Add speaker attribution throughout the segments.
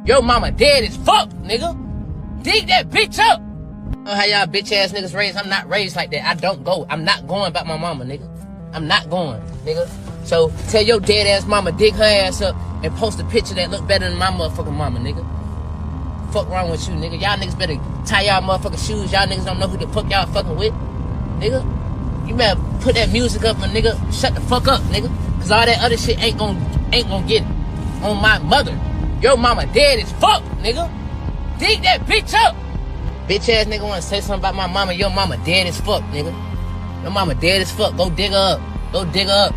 Speaker 1: Yo mama dead as fuck, nigga. Dig that bitch up. Oh, how y'all bitch ass niggas raised? I'm not raised like that. I don't go. I'm not going about my mama, nigga. I'm not going, nigga. So tell your dead ass mama dig her ass up and post a picture that look better than my motherfucking mama, nigga. Fuck wrong with you, nigga? Y'all niggas better tie y'all motherfucking shoes. Y'all niggas don't know who the fuck y'all fucking with, nigga. You better put that music up and nigga shut the fuck up, nigga. Cause all that other shit ain't gonna get it. On my mother. Yo mama dead as fuck, nigga. Dig that bitch up. Bitch ass nigga wanna say something about my mama. Your mama dead as fuck, nigga. Your mama dead as fuck. Go dig her up. Go dig her up.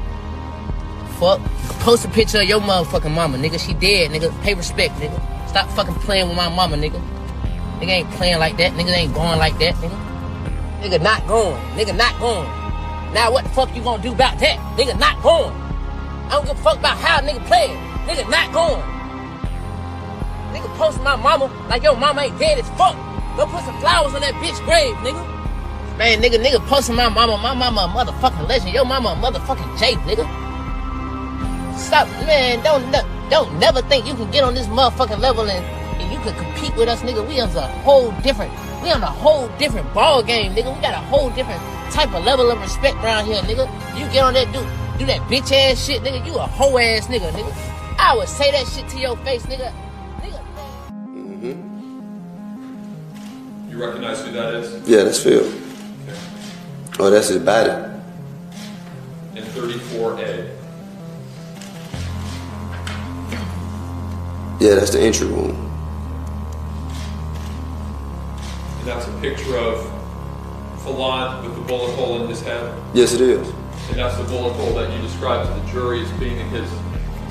Speaker 1: Fuck. Post a picture of your motherfucking mama, nigga. She dead, nigga. Pay respect, nigga. Stop fucking playing with my mama, nigga. Nigga ain't playing like that. Nigga ain't going like that, nigga. Nigga not going. Nigga not going. Now what the fuck you gonna do about that? Nigga not going. I don't give a fuck about how nigga playing. Nigga not going. Nigga posting my mama like your mama ain't dead as fuck. Go put some flowers on that bitch grave, nigga. Man, nigga posting my mama a motherfucking legend. Your mama a motherfucking J, nigga. Stop, man, don't never think you can get on this motherfucking level and you can compete with us, nigga. We on a whole different ball game, nigga. We got a whole different type of level of respect around here, nigga. You get on that do that bitch ass shit, nigga. You a hoe ass nigga, nigga. I would say that shit to your face, nigga.
Speaker 2: You recognize who that is?
Speaker 3: Yeah, that's Phil.
Speaker 2: Okay.
Speaker 3: Oh, that's his body.
Speaker 2: In 34A.
Speaker 3: Yeah, that's the entry room.
Speaker 2: And that's a picture of Falon with the bullet hole in his head?
Speaker 3: Yes, it is.
Speaker 2: And that's the bullet hole that you described to the jury as being in his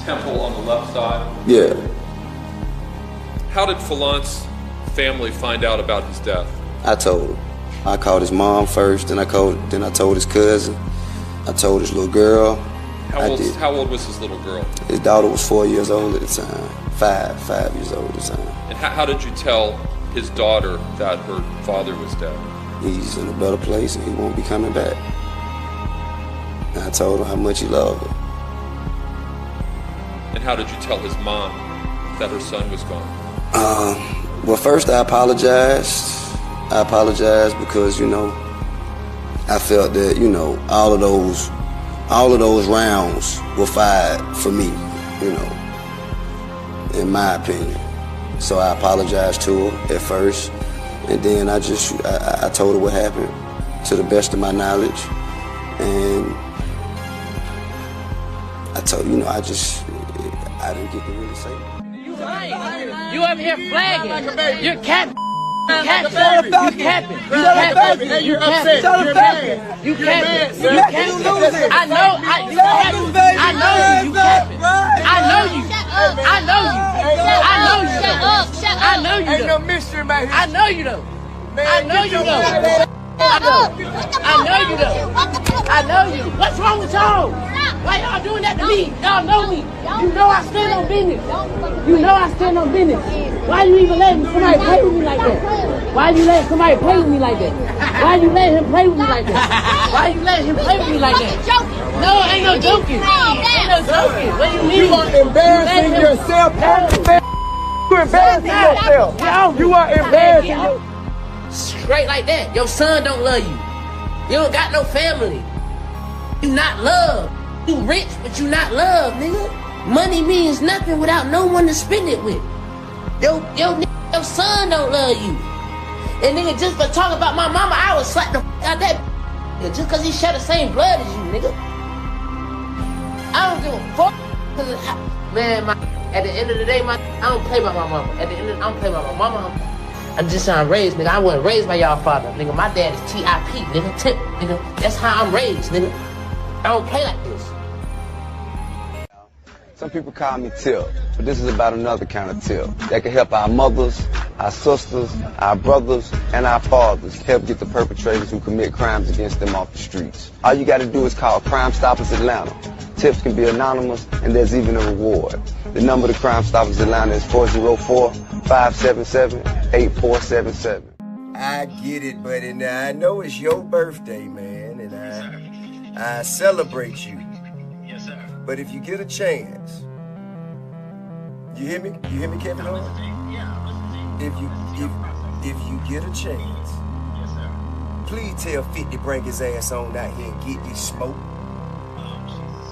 Speaker 2: temple on the left side?
Speaker 3: Yeah.
Speaker 2: How did Falon's family find out about his death?
Speaker 3: I told him. I called his mom first, then I told his cousin. I told his little girl.
Speaker 2: How old was his little girl?
Speaker 3: His daughter was 4 years old at the time. Five years old at the time.
Speaker 2: And how did you tell his daughter that her father was dead?
Speaker 3: He's in a better place and he won't be coming back. And I told him how much he loved her.
Speaker 2: And how did you tell his mom that her son was gone?
Speaker 3: Well, first I apologized. I apologized because, I felt that, all of those rounds were fired for me, in my opinion. So I apologized to her at first, and then I told her what happened to the best of my knowledge, and I told I didn't get to really say it.
Speaker 1: You over here flagging. You're capping. You capping.
Speaker 4: You're upset. You're mad.
Speaker 1: You capping. I know you. You capping. I know you.
Speaker 4: Ain't no mystery, man.
Speaker 1: I know you though. I know you though. What's wrong with y'all? Why y'all doing that to me? Y'all know me. You know I stand on business. Why you even letting somebody play with me like that? Why you letting somebody play with me like that? Why you letting him play with me like that? Why you letting him play with me like that? No, ain't no joking. What do you mean?
Speaker 4: You are embarrassing yourself. You embarrassing yourself. You are embarrassing yourself.
Speaker 1: Straight like that. Your son don't love you. You don't got no family. You not loved. You rich, but you not loved, nigga. Money means nothing without no one to spend it with. Your son don't love you. And nigga, just for talking about my mama, I would slap the out that nigga just cause he share the same blood as you, nigga. I don't give a fuck. Man, at the end of the day, I don't play by my mama. I don't play by my mama. I'm just how I'm raised, nigga. I wasn't raised by y'all father, nigga. My dad is TIP, nigga. Tip, nigga. That's how I'm raised, nigga. I don't play like this.
Speaker 3: Some people call me Tip, but this is about another kind of tip that can help our mothers, our sisters, our brothers, and our fathers help get the perpetrators who commit crimes against them off the streets. All you got to do is call Crime Stoppers Atlanta. Tips can be anonymous, and there's even a reward. The number to Crime Stoppers Atlanta is 404-577-8477.
Speaker 5: I get it, buddy. Now, I know it's your birthday, man, and I celebrate you.
Speaker 6: Yes, sir.
Speaker 5: But if you get a chance, You hear me? You hear me, Kevin Hart? If you get a chance, please tell 50 bring his ass on out here and get this smoke.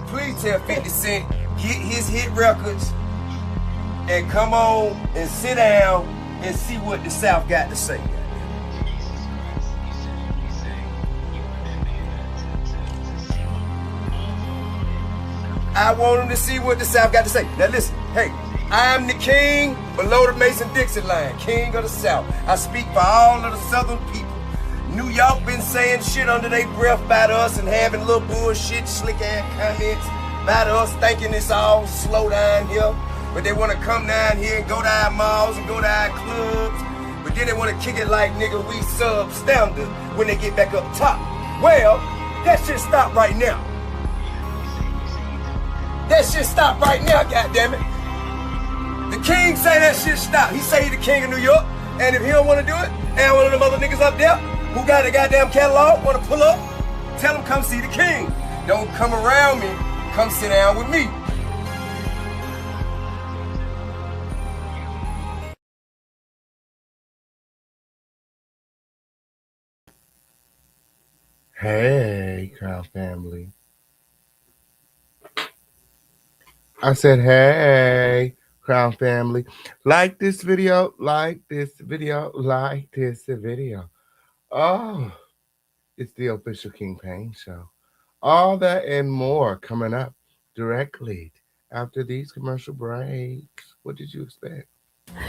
Speaker 5: Please tell 50 Cent get his hit records and come on and sit down and see what the South got to say. I want him to see what the South got to say. Now listen, hey, I'm the king below the Mason-Dixon line, king of the South. I speak for all of the Southern people. New York been saying shit under their breath about us and having little bullshit, slick-ass comments about us, thinking it's all slow down here. But they want to come down here and go to our malls and go to our clubs. But then they want to kick it like, nigga, we substandard when they get back up top. Well, that shit stop right now. That shit stop right now, goddammit. The king say that shit stop. He say he the king of New York. And if he don't want to do it, and one of them other niggas up there who got a goddamn catalog want to pull up, tell him come see the king. Don't come around me. Come sit down with me.
Speaker 6: Hey, Crown family. I said, hey, Crown family. Like this video, like this video, like this video. Oh, it's the official King Payne show. All that and more coming up directly after these commercial breaks. What did you expect?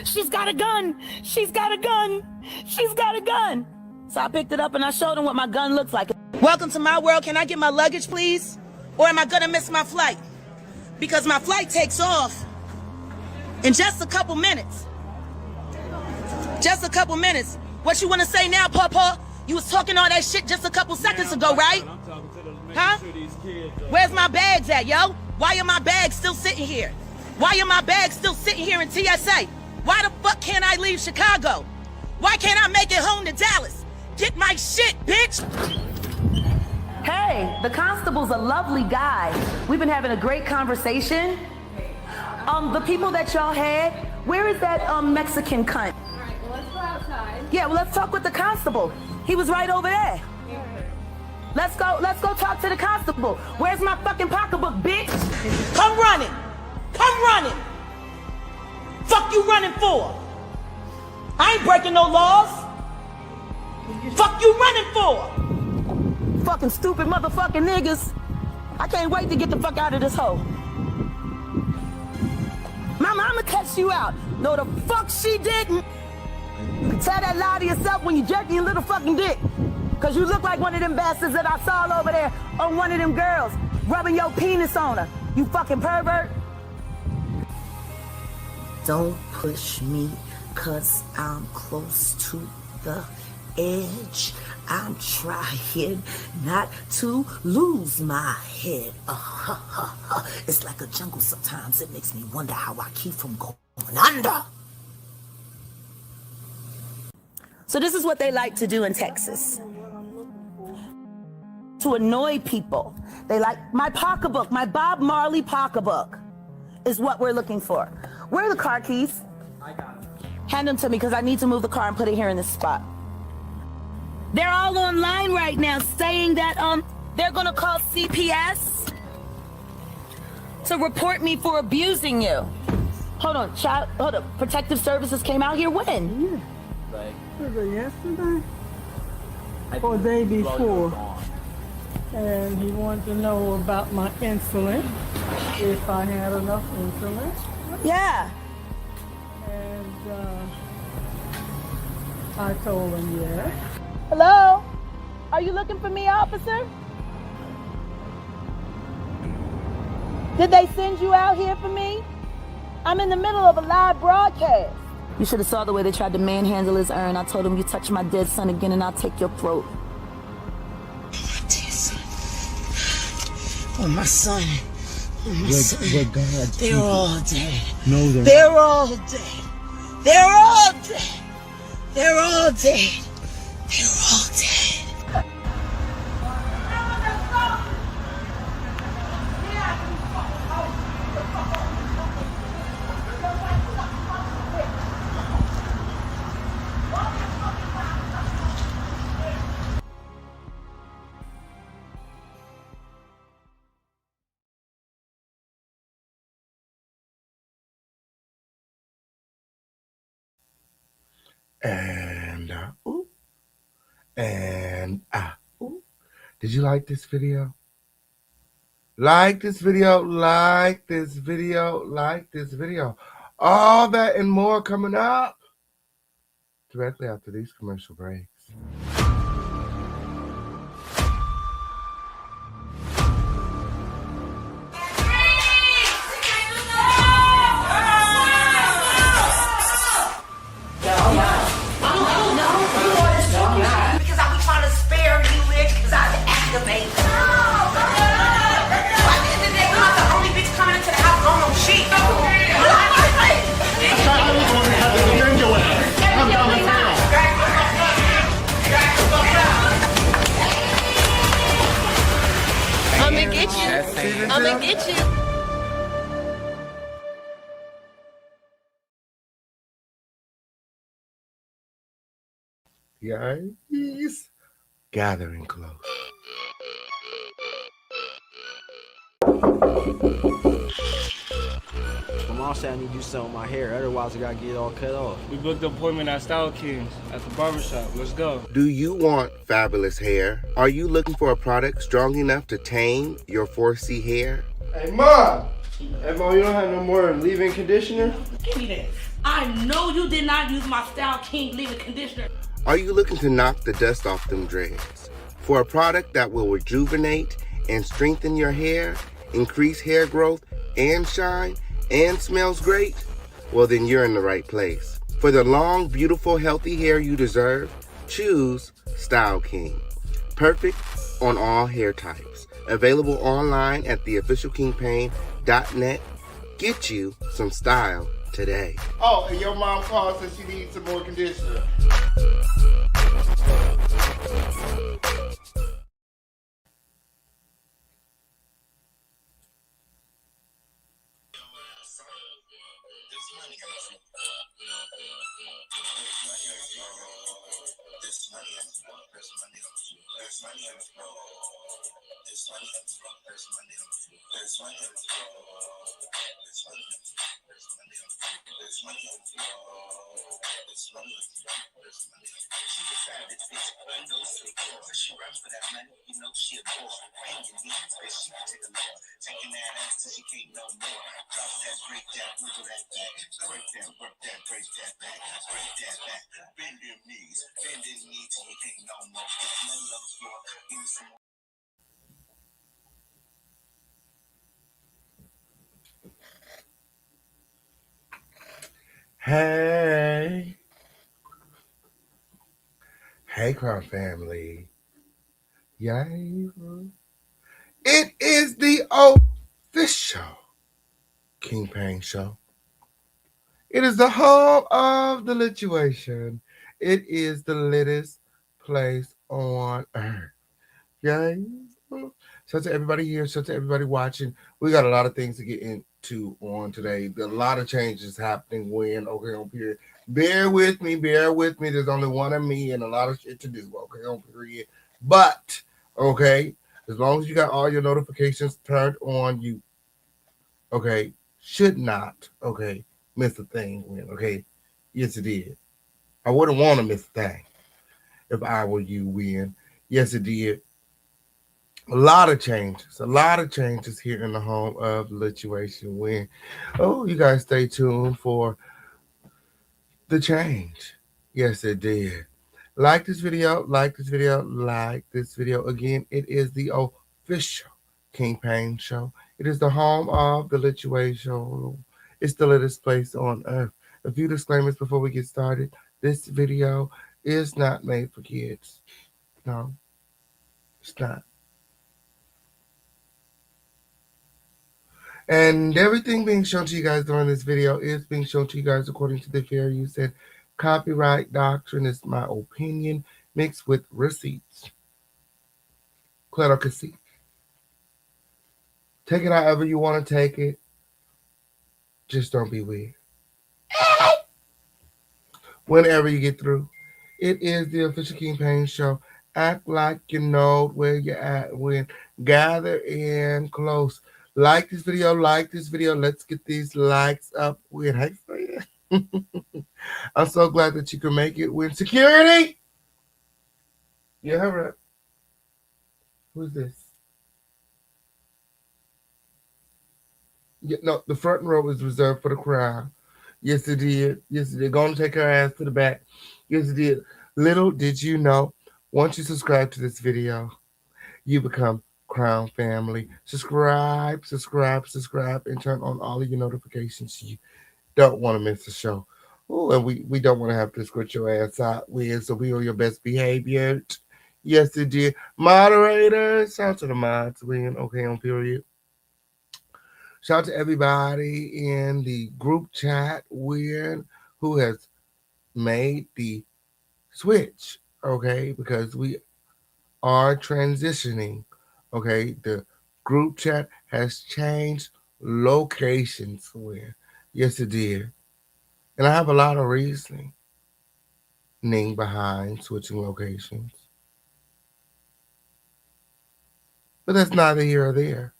Speaker 7: She's got a gun. She's got a gun. She's got a gun. So I picked it up and I showed him what my gun looks like. Welcome to my world. Can I get my luggage, please? Or am I going to miss my flight? Because my flight takes off in just a couple minutes. Just a couple minutes. What you want to say now, Papa? You was talking all that shit just a couple seconds ago, right? Huh? Where's my bags at, yo? Why are my bags still sitting here? Why are my bags still sitting here in TSA? Why the fuck can't I leave Chicago? Why can't I make it home to Dallas? Get my shit, bitch!
Speaker 8: Hey, the constable's a lovely guy. We've been having a great conversation. The people that y'all had, where is that Mexican cunt?
Speaker 9: All right, well, let's go outside.
Speaker 8: Yeah, well, let's talk with the constable. He was right over there. Let's go talk to the constable. Where's my fucking pocketbook, bitch?
Speaker 7: Come running. Come running. Fuck you running for? I ain't breaking no laws. Fuck you running for?
Speaker 8: Fucking stupid motherfucking niggas. I can't wait to get the fuck out of this hole. Mama, I'ma catch you out. No, the fuck she didn't. You can tell that lie to yourself when you jerking your little fucking dick. Cause you look like one of them bastards that I saw over there on one of them girls, rubbing your penis on her. You fucking pervert.
Speaker 7: Don't push me, cause I'm close to the edge. I'm trying not to lose my head. It's like a jungle sometimes. It makes me wonder how I keep from going under.
Speaker 8: So this is what they like to do in Texas. To annoy people. They like my pocketbook, my Bob Marley pocketbook is what we're looking for. Where are the car keys? I got them. Hand them to me because I need to move the car and put it here in this spot. They're all online right now saying that they're gonna call CPS to report me for abusing you. Hold on, child, hold up. Protective Services came out here when?
Speaker 10: Was it yesterday? Or the day before? And he wanted to know about my insulin, if I had enough insulin.
Speaker 8: Yeah.
Speaker 10: And I told him yes.
Speaker 8: Hello? Are you looking for me, officer? Did they send you out here for me? I'm in the middle of a live broadcast. You should have saw the way they tried to manhandle his urn. I told him, you touch my dead son again and I'll take your throat.
Speaker 7: Oh, my son. Oh, my son.
Speaker 11: But God,
Speaker 7: they're all dead.
Speaker 11: No,
Speaker 7: they're all dead. They're all dead. They're all dead. They're all dead.
Speaker 6: And ooh, and ooh. Did you like this video? Like this video, like this video, like this video. All that and more coming up directly after these commercial breaks.
Speaker 1: I'm gonna get you.
Speaker 6: Yes. Gathering close.
Speaker 11: My mom said I need to do something with my hair, otherwise I gotta get it all cut off.
Speaker 12: We booked an appointment at Style Kings at the barbershop. Let's go.
Speaker 6: Do you want fabulous hair? Are you looking for a product strong enough to tame your 4C hair?
Speaker 4: Hey, Mom! Hey, Mom, you don't have no more leave-in conditioner?
Speaker 7: Give me that. I know you did not use my Style King leave-in conditioner.
Speaker 6: Are you looking to knock the dust off them dreads? For a product that will rejuvenate and strengthen your hair, increase hair growth and shine, and smells great? Well, then you're in the right place. For the long, beautiful, healthy hair you deserve, choose Style King. Perfect on all hair types. Available online at theofficialkingpain.net. Get you some style today.
Speaker 4: Oh, and your mom called said she needs some more conditioner.
Speaker 6: Hey. Hey, Crown Family. Yay. It is the official King Pain Show. It is the home of the lituation. It is the littest place on earth. Yay. Shout out to everybody here. Shout out to everybody watching. We got a lot of things to get into on today. A lot of changes happening when okay on period. Bear with me. There's only one of me and a lot of shit to do. Okay on period. But okay, as long as you got all your notifications turned on, you should not miss a thing. When yes it did. I wouldn't want to miss a thing if I were you. When yes it did. A lot of changes here in the home of lituation. When you guys stay tuned for the change. Yes, it did. Like this video. Again, it is the official King Pain Show. It is the home of the lituation. It's the littest place on earth. A few disclaimers before we get started. This video is not made for kids. No, it's not. And everything being shown to you guys during this video is being shown to you guys according to the fair use and copyright doctrine. Is my opinion mixed with receipts. Clarity. Take it however you want to take it. Just don't be weird. Whenever you get through, it is the official King Pain Show. Act like you know where you're at. When gather in close. Like this video. Let's get these likes up. Weird. Hey, I'm so glad that you can make it when security. Yeah, hurry up. Who's this? Yeah, no, the front row is reserved for the crowd. Yes, it did. Yes, it did. Going to take her ass to the back. Yes, it did. Little did you know, once you subscribe to this video, you become Crown Family. Subscribe, and turn on all of your notifications. You don't want to miss the show. Oh, and we don't want to have to escort your ass out with, so be on your best behavior. Yes, it did. Moderators, shout out to the mods, win. Okay, on period. Shout out to everybody in the group chat, win, who has made the switch. Okay, because we are transitioning. Okay, the group chat has changed locations. Win. Yes, it did. And I have a lot of reasoning behind switching locations. But that's neither here or there.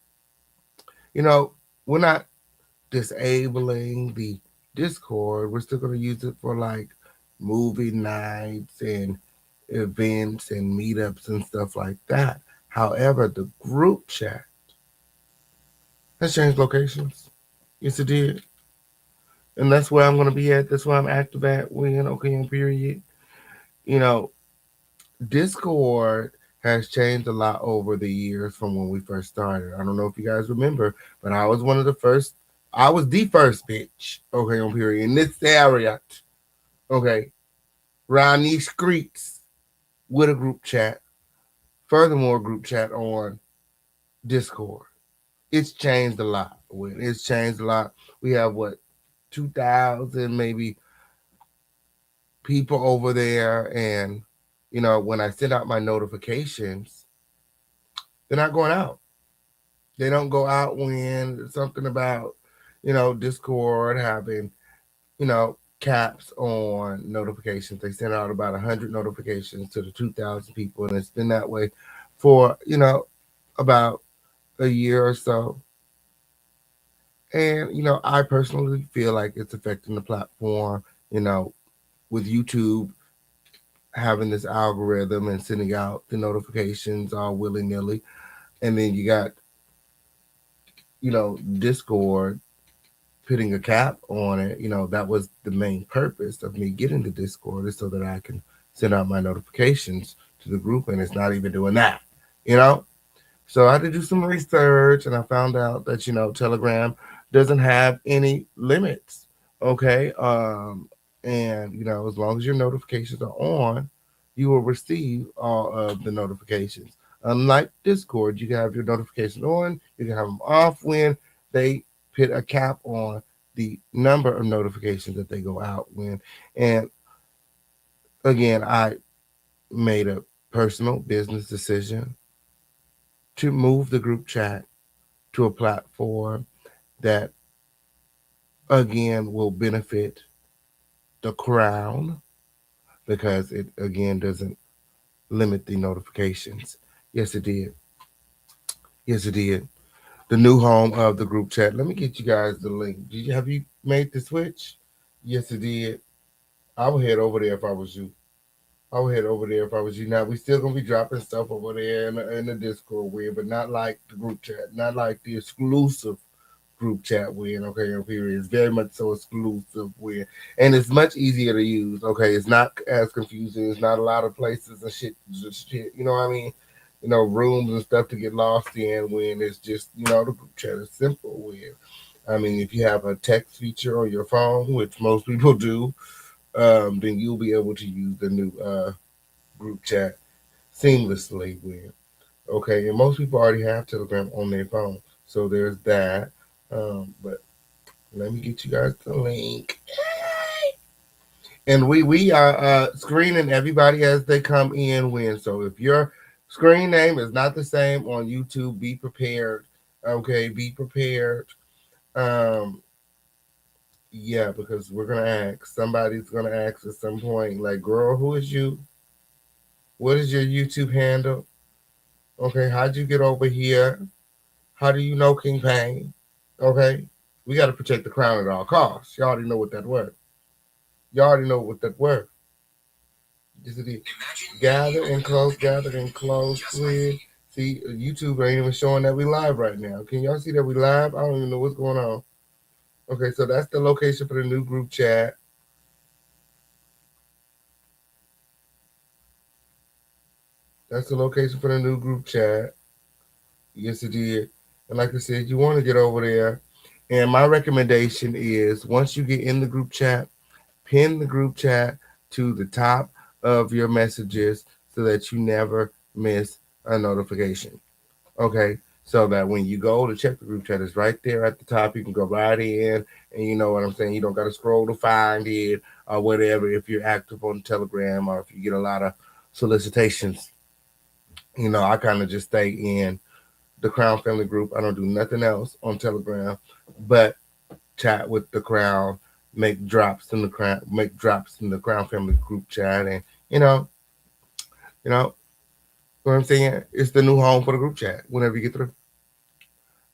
Speaker 6: You know, we're not disabling the Discord. We're still going to use it for like movie nights and events and meetups and stuff like that. However, the group chat has changed locations. Yes, it did. And that's where I'm going to be at. That's where I'm active at. When, okay, in period. You know, Discord has changed a lot over the years from when we first started. I don't know if you guys remember, but I was one of the first. I was the first bitch, okay, on period, in this area, okay, around these streets with a group chat. Furthermore, group chat on Discord. It's changed a lot. It's changed a lot. We have, 2,000 maybe people over there, and you know, when I send out my notifications, they're not going out. They don't go out when something about, you know, Discord having, you know, caps on notifications. They send out about 100 notifications to the 2,000 people, and it's been that way for, you know, about a year or so. And, you know, I personally feel like it's affecting the platform, you know, with YouTube having this algorithm and sending out the notifications all willy-nilly. And then you got, you know, Discord putting a cap on it. You know, that was the main purpose of me getting the Discord, is so that I can send out my notifications to the group, and it's not even doing that, you know? So I had to do some research, and I found out that, you know, Telegram doesn't have any limits, okay? And, you know, as long as your notifications are on, you will receive all of the notifications. Unlike Discord, you can have your notifications on, you can have them off when they put a cap on the number of notifications that they go out when. And again, I made a personal business decision to move the group chat to a platform that, again, will benefit the crown, because it, again, doesn't limit the notifications. Yes, it did. Yes, it did. The new home of the group chat. Let me get you guys the link. Have you made the switch? Yes, it did. I would head over there if I was you. Now, we still going to be dropping stuff over there in the Discord with, but not like the group chat. Not like the exclusive group chat with, okay, on period. It's very much so exclusive with. And it's much easier to use, okay? It's not as confusing. It's not a lot of places and shit, you know what I mean? You know, rooms and stuff to get lost in when it's just, you know, the group chat is simple with. I mean, if you have a text feature on your phone, which most people do, then you'll be able to use the new group chat seamlessly with. Okay, and most people already have Telegram on their phone, so there's that. But let me get you guys the link. And we are screening everybody as they come in when. So if your screen name is not the same on YouTube, be prepared. Okay, be prepared. Yeah, because we're gonna ask. Somebody's gonna ask at some point, like, girl, who is you? What is your YouTube handle? Okay, how'd you get over here? How do you know King Payne? Okay, we got to protect the crown at all costs. You already know what that was. You already know what that word. Yes, it is. Gather and close, with. See, YouTube ain't even showing that we live right now. Can y'all see that we live? I don't even know what's going on. Okay, so that's the location for the new group chat. That's the location for the new group chat. Yes, it did. And like I said, you want to get over there. And my recommendation is once you get in the group chat, pin the group chat to the top of your messages so that you never miss a notification. Okay, so that when you go to check the group chat, it's right there at the top. You can go right in, and you know what I'm saying. You don't got to scroll to find it or whatever. If you're active on Telegram or if you get a lot of solicitations, you know, I kind of just stay in the Crown Family group. I don't do nothing else on Telegram, but chat with the Crown, make drops in the Crown Family group chat, and you know what I'm saying. It's the new home for the group chat. Whenever you get through.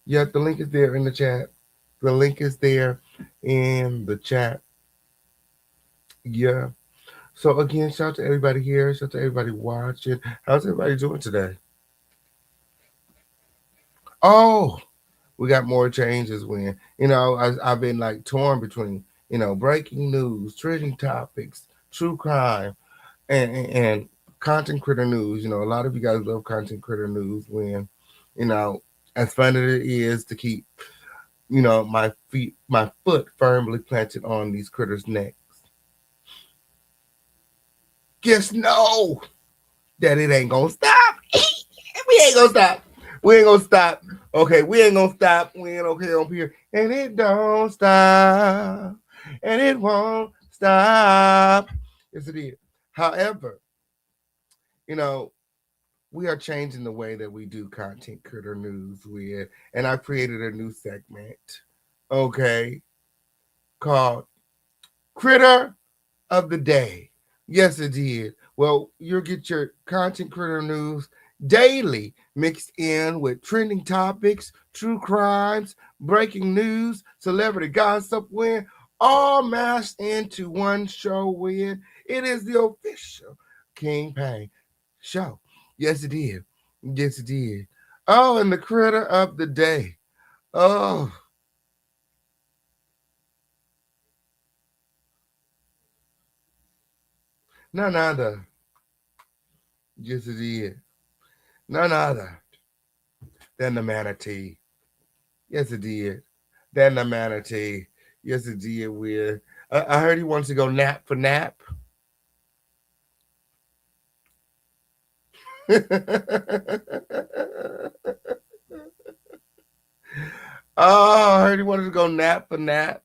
Speaker 6: Yeah, the link is there in the chat. The link is there in the chat. Yeah. So again, shout out to everybody here. Shout out to everybody watching. How's everybody doing today? Oh, we got more changes when, you know, I've been like torn between, you know, breaking news, trending topics, true crime, and content creator news. You know, a lot of you guys love content creator news when, you know, as fun as it is to keep, you know, my foot firmly planted on these critters' necks. Just know that it ain't gonna stop. We ain't gonna stop. We ain't gonna stop. Okay, we ain't gonna stop. We ain't okay on here. And it don't stop. And it won't stop. Yes, it is. However, you know, we are changing the way that we do content critter news with, and I created a new segment, okay, called Critter of the Day. Yes, it did. Well, you'll get your content critter news daily, mixed in with trending topics, true crimes, breaking news, celebrity gossip, all mashed into one show. It is the official King Pang show. Yes, it did. Yes, it did. Oh, and the critter of the day. Oh. None other. Yes, it is. None other than the manatee. Yes, it did. Than the manatee. Yes, it did. Weird. I heard he wants to go nap for nap. Oh, I heard he wanted to go nap for nap.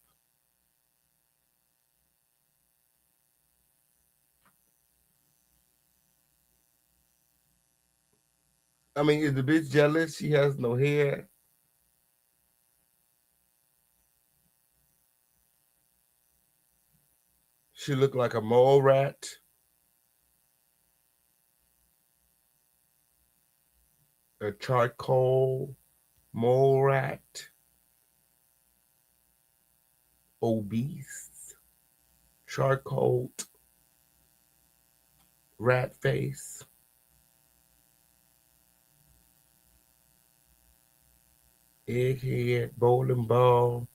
Speaker 6: I mean, is the bitch jealous? She has no hair. She looked like a mole rat. A charcoal mole rat. Obese. Charcoal rat face. Egghead, bowling ball,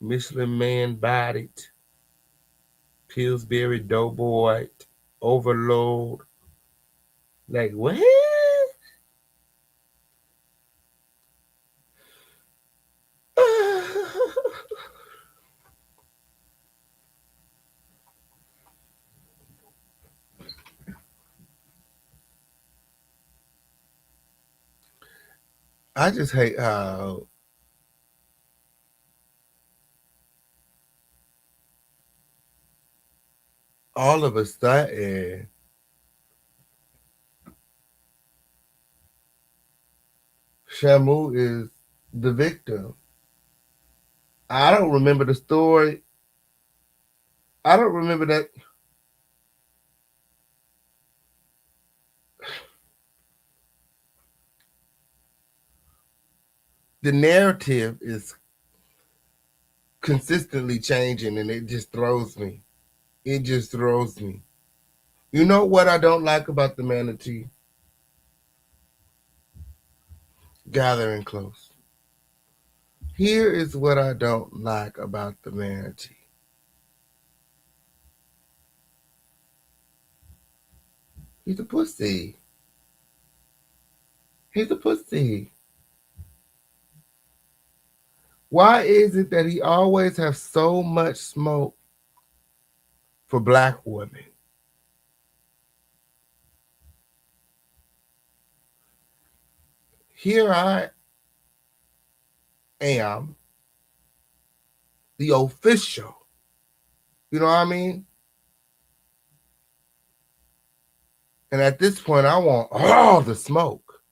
Speaker 6: Michelin man bodied, Pillsbury doughboy, overload. Like, what? I just hate how all of a sudden Shamu is the victim. I don't remember the story. I don't remember that. The narrative is consistently changing and it just throws me. It just throws me. You know what I don't like about the manatee? Gathering close. Here is what I don't like about the manatee. He's a pussy. He's a pussy. Why is it that he always has so much smoke for black women? Here I am, the official. You know what I mean? And at this point, I want all the smoke.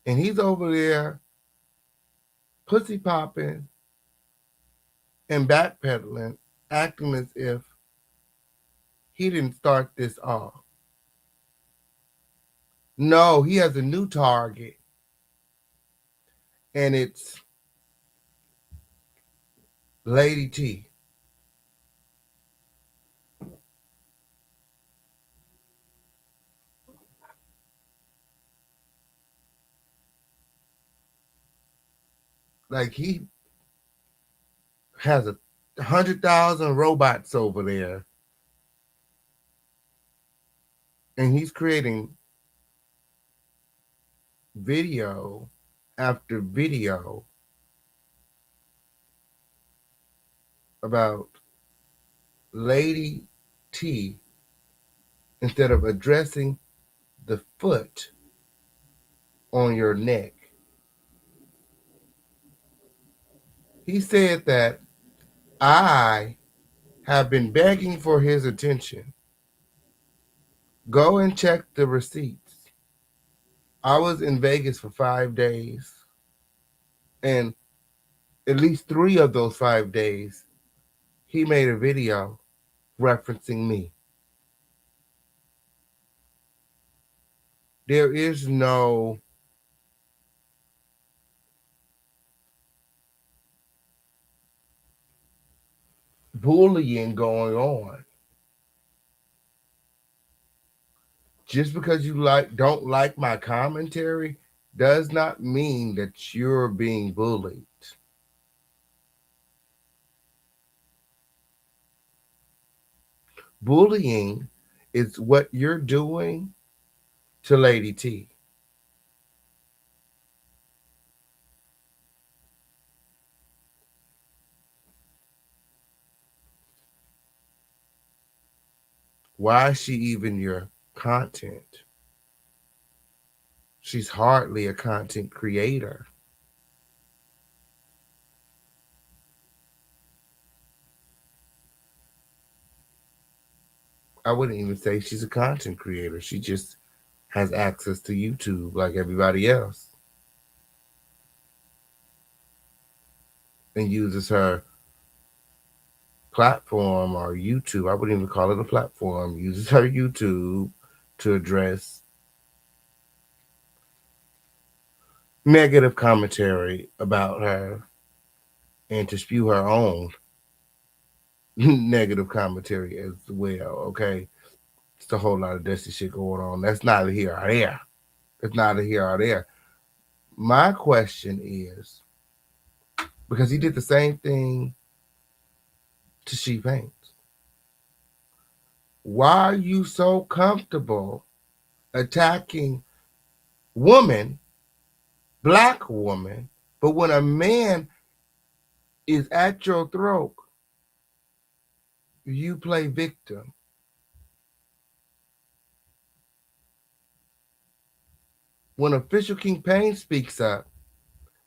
Speaker 6: And he's over there pussy popping and backpedaling, acting as if he didn't start this off. No, he has a new target. And it's Lady T. Like he has 100,000 robots over there. And he's creating video after video about Lady T instead of addressing the foot on your neck. He said that I have been begging for his attention. Go and check the receipts. I was in Vegas for 5 days, and at least 3 of those 5 days, he made a video referencing me. There is no bullying going on. Just because you don't like my commentary does not mean that you're being bullied. Bullying is what you're doing to Lady T. Why is she even your content? She's hardly a content creator. I wouldn't even say she's a content creator. She just has access to YouTube like everybody else and uses her platform or YouTube. I wouldn't even call it a platform. Uses her YouTube to address negative commentary about her and to spew her own negative commentary as well. Okay, it's a whole lot of dusty shit going on. That's neither here or there. It's neither here or there. My question is, because he did the same thing to She Paints, why are you so comfortable attacking woman, black woman, but when a man is at your throat, you play victim? When Official King Payne speaks up,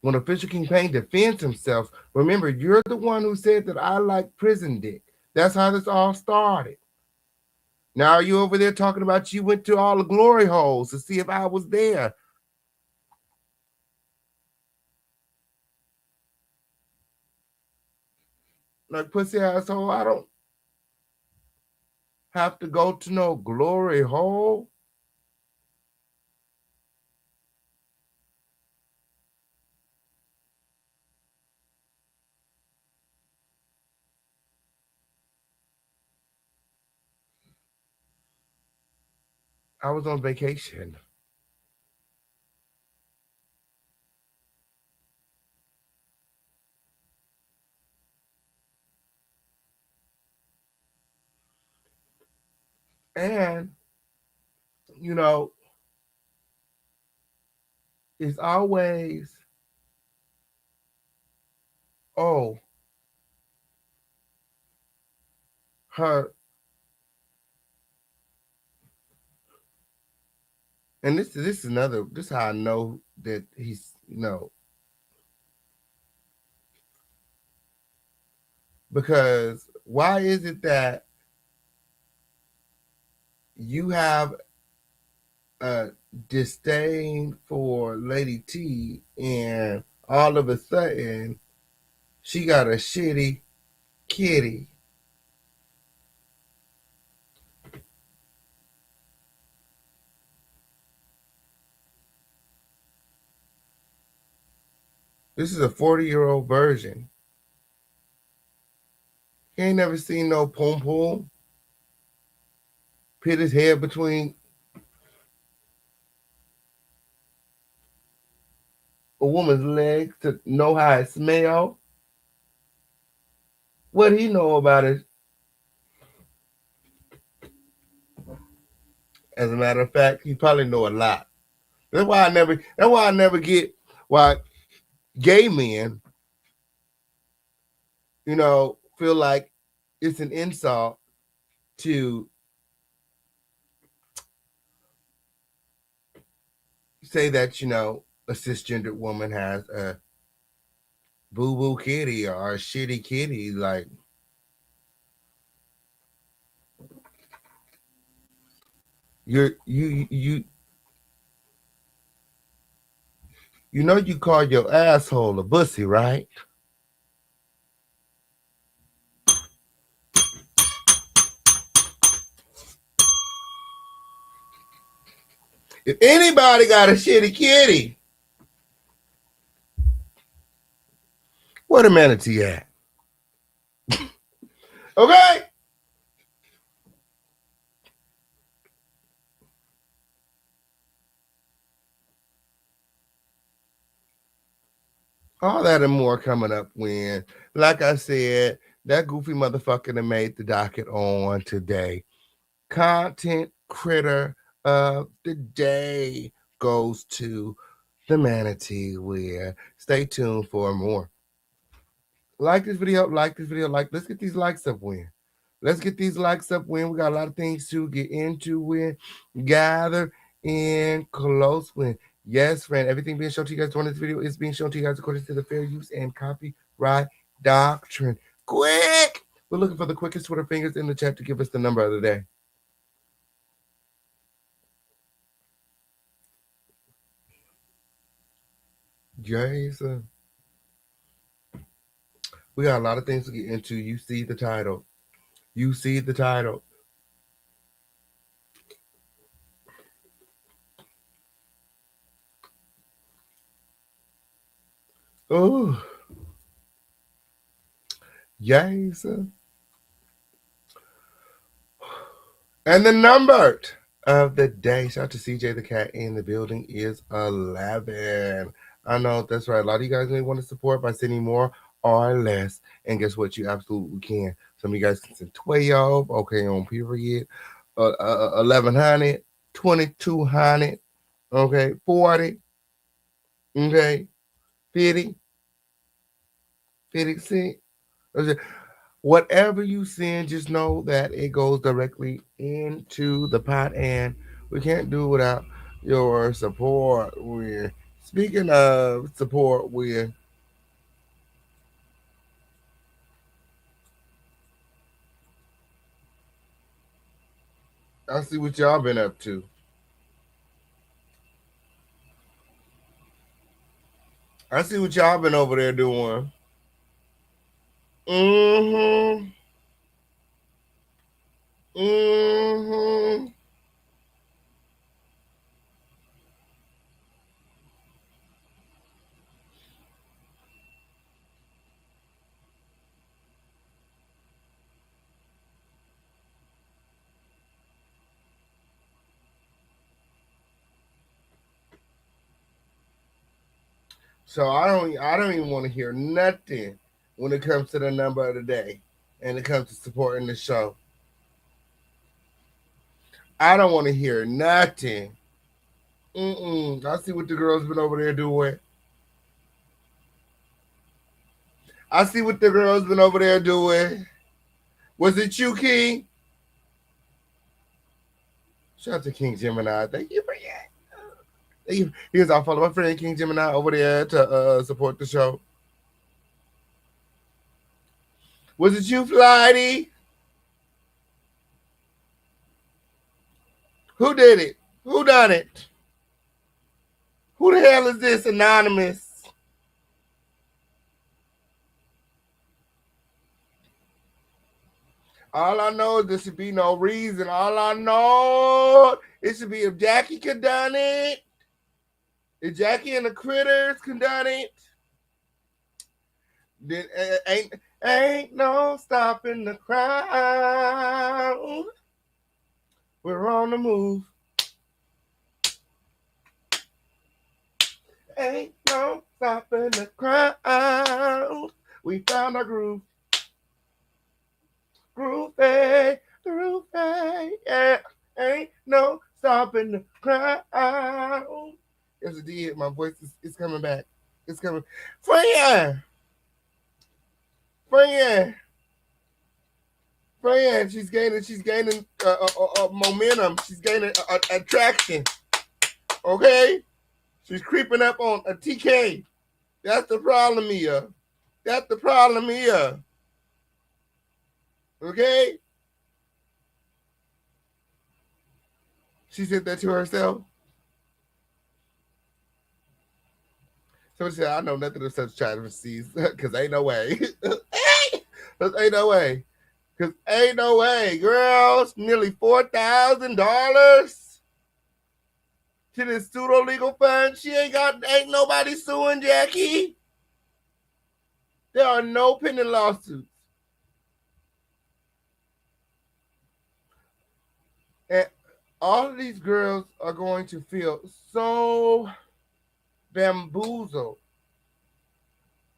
Speaker 6: when Official King Payne defends himself, remember, you're the one who said that I like prison dick. That's how this all started. Now you over there talking about you went to all the glory holes to see if I was there. Like, pussy asshole, I don't have to go to no glory hole. I was on vacation. And, you know, it's always, oh, her. And this is another, this is how I know that he's, because why is it that you have a disdain for Lady T and all of a sudden she got a shitty kitty? This is a 40-year-old version. He ain't never seen no pom pom put his head between a woman's legs to know how it smells. What he know about it? As a matter of fact, he probably know a lot. That's why I never get why gay men, feel like it's an insult to say that, a cisgendered woman has a boo-boo kitty or a shitty kitty. Like, you call your asshole a bussy, right? If anybody got a shitty kitty, where the manatee at? Okay? All that and more coming up when, like I said, that goofy motherfucker that made the docket on today. Content critter of the day goes to the manatee wear. Stay tuned for more. Like this video, like. Let's get these likes up, Win. Let's get these likes up, Win. We got a lot of things to get into, Win. Gather in close, Win. Yes, friend. Everything being shown to you guys during this video is being shown to you guys according to the fair use and copyright doctrine. Quick! We're looking for the quickest Twitter fingers in the chat to give us the number of the day. Jason. We got a lot of things to get into. You see the title. You see the title. Oh. Jason. And the number of the day, shout out to CJ the cat in the building, is 11. I know that's right. A lot of you guys may want to support by sending more or less. And guess what? You absolutely can. Some of you guys can send 12, okay, on period. 1,100, 2,200, okay, 40, okay, 50, 56. Whatever you send, just know that it goes directly into the pot, and we can't do without your support. We're speaking of support, I see what y'all been up to. I see what y'all been over there doing. Mm-hmm. Mm-hmm. So I don't even want to hear nothing when it comes to the number of the day and it comes to supporting the show. I don't want to hear nothing. I see what the girls been over there doing. I see what the girls been over there doing. Was it you, King? Shout out to King Gemini. Thank you for that. Here's our follow my friend King Gemini over there to support the show. Was it you, Flighty? Who did it? Who done it? Who the hell is this anonymous? All I know is there should be no reason. All I know it should be if Jackie could done it. If Jackie and the critters could done it, then ain't no stopping the crowd. We're on the move. Ain't no stopping the crowd. We found our groove. Groovy, yeah. Ain't no stopping the crowd. Yes, it did. My voice is coming back. It's coming. Freya, she's gaining momentum. She's gaining attraction. Okay, she's creeping up on a TK. That's the problem here. Okay? She said that to herself. Somebody said, I know nothing of such travesties, because ain't no way. Because ain't no way. Girls, nearly $4,000 to this pseudo-legal fund. Ain't nobody suing Jackie. There are no pending lawsuits. And all of these girls are going to feel so bamboozled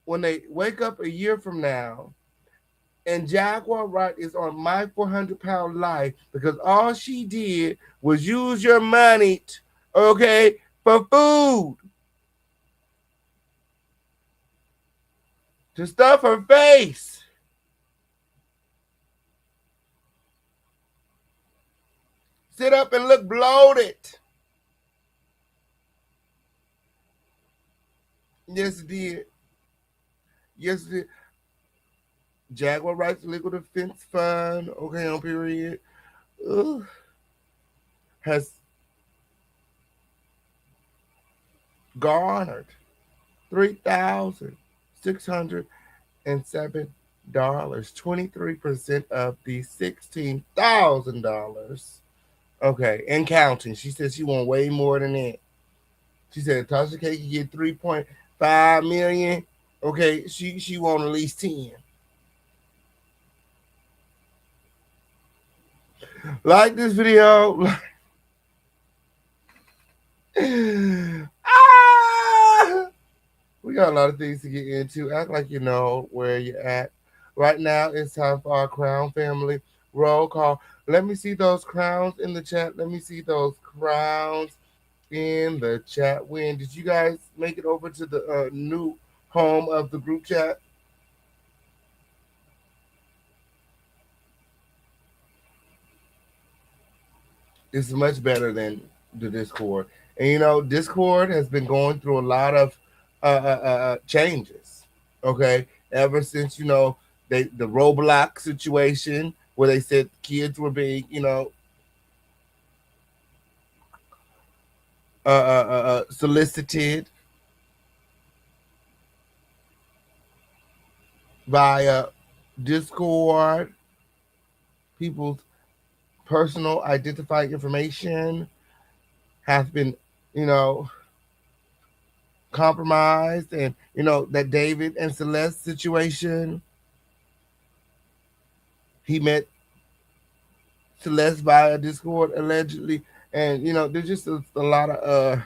Speaker 6: when they wake up a year from now and Jaguar Wright is on my 400-pound life because all she did was use your money, for food. To stuff her face. Sit up and look bloated. Yes, it did. Jaguar Wright's Legal Defense Fund, on period, has garnered $3,607, 23% of the $16,000. Okay, and counting. She said she want way more than that. She said Tasha K can get 3.5 million. Okay, she want at least 10. Like this video. We got a lot of things to get into. Act like you know where you're at. Right now, it's time for our Crown family roll call. Let me see those crowns in the chat. When did you guys make it over to the new home of the group chat? It's much better than the Discord. And Discord has been going through a lot of changes. Okay, ever since the Roblox situation where they said kids were being solicited via Discord, people's personal identifying information has been compromised, and that David and Celeste situation, he met Celeste via Discord allegedly, and there's just a lot of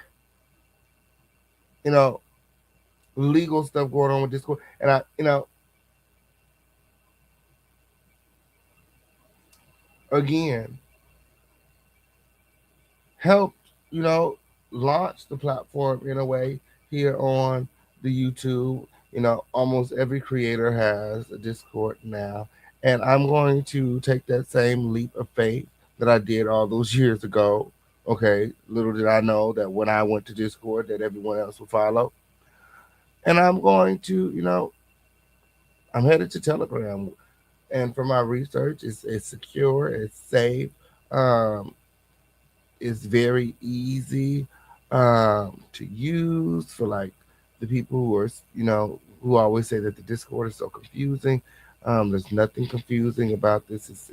Speaker 6: legal stuff going on with Discord. And I, again, helped, launch the platform in a way here on the YouTube. Almost every creator has a Discord now. And I'm going to take that same leap of faith that I did all those years ago. Okay, little did I know that when I went to Discord that everyone else would follow. And I'm going to, I'm headed to Telegram. And for my research, it's secure, it's safe, it's very easy to use for like the people who are, who always say that the Discord is so confusing. There's nothing confusing about this. It's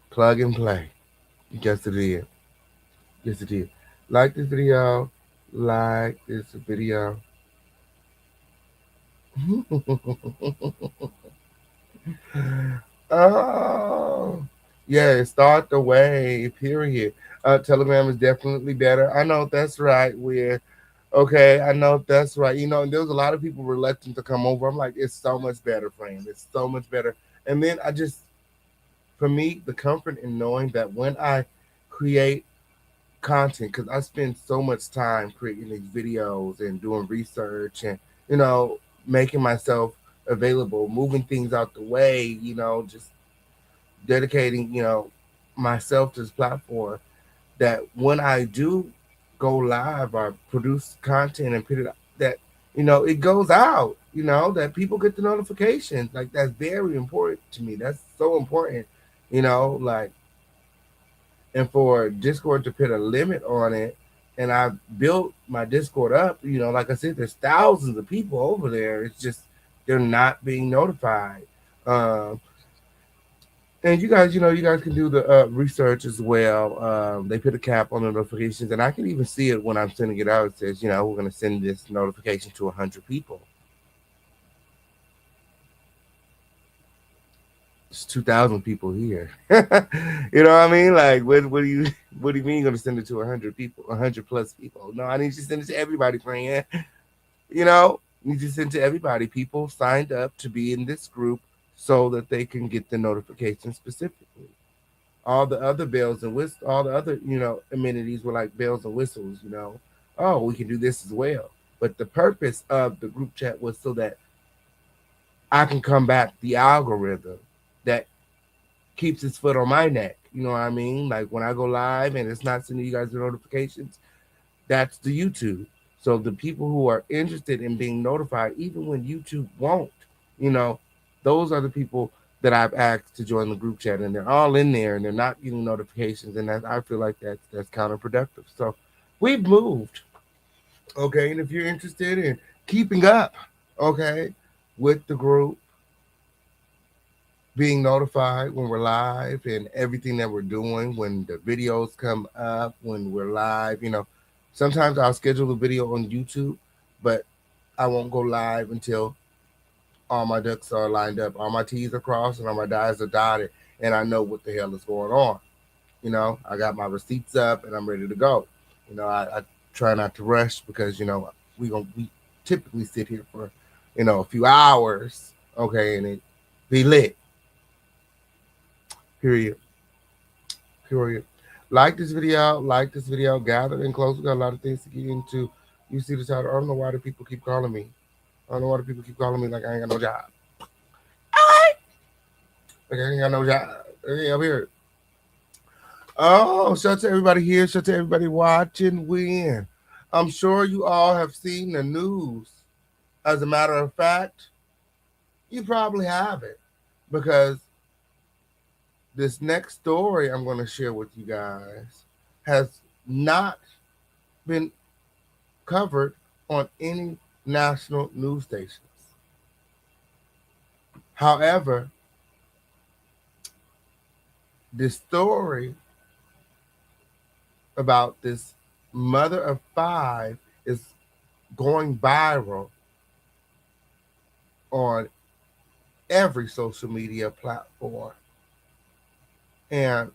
Speaker 6: plug and play. Yes, it is. Yes, it is. Like this video. Like this video. Oh, yeah, start the way, period. Telegram is definitely better. I know that's right. Okay, I know that's right. And there was a lot of people reluctant to come over. I'm like, it's so much better, friend. It's so much better. And then for me, the comfort in knowing that when I create content, because I spend so much time creating these videos and doing research and, making myself available, moving things out the way, just dedicating, myself to this platform, that when I do go live or produce content and put it out, that, it goes out, that people get the notifications. Like, that's very important to me. That's so important, like, and for Discord to put a limit on it. And I built my Discord up, like I said, there's thousands of people over there. It's just, they're not being notified. And you guys can do the research as well. They put a cap on the notifications, and I can even see it when I'm sending it out. It says, we're going to send this notification to 100 people. It's 2,000 people here. You know what I mean? Like, what do you mean you're going to send it to 100 people, 100 plus people? No, I need you to send it to everybody, friend. You need to send it to everybody. People signed up to be in this group so that they can get the notification specifically. All the other bells and whistles, all the other, amenities were like bells and whistles, Oh, we can do this as well. But the purpose of the group chat was so that I can come back the algorithm that keeps its foot on my neck. You know what I mean? Like, when I go live and it's not sending you guys the notifications, that's the YouTube. So the people who are interested in being notified, even when YouTube won't, those are the people that I've asked to join the group chat, and they're all in there and they're not getting notifications. And I feel like that's counterproductive. So we've moved. Okay. And if you're interested in keeping up, okay, with the group, being notified when we're live and everything that we're doing, when the videos come up, when we're live, sometimes I'll schedule a video on YouTube, but I won't go live until all my ducks are lined up, all my T's are crossed and all my I's are dotted, and I know what the hell is going on. I got my receipts up and I'm ready to go. I try not to rush because, we typically sit here for, a few hours, okay, and it be lit. Period. Like this video, gather in close. We got a lot of things to get into. You see the title. I don't know why the people keep calling me. Like I ain't got no job. Like I ain't got no job. Hey, I'm here. Oh, shout out to everybody here. Shout out to everybody watching. Win. I'm sure you all have seen the news. As a matter of fact, you probably haven't, because this next story I'm going to share with you guys has not been covered on any national news stations. However, this story about this mother of 5 is going viral on every social media platform. And,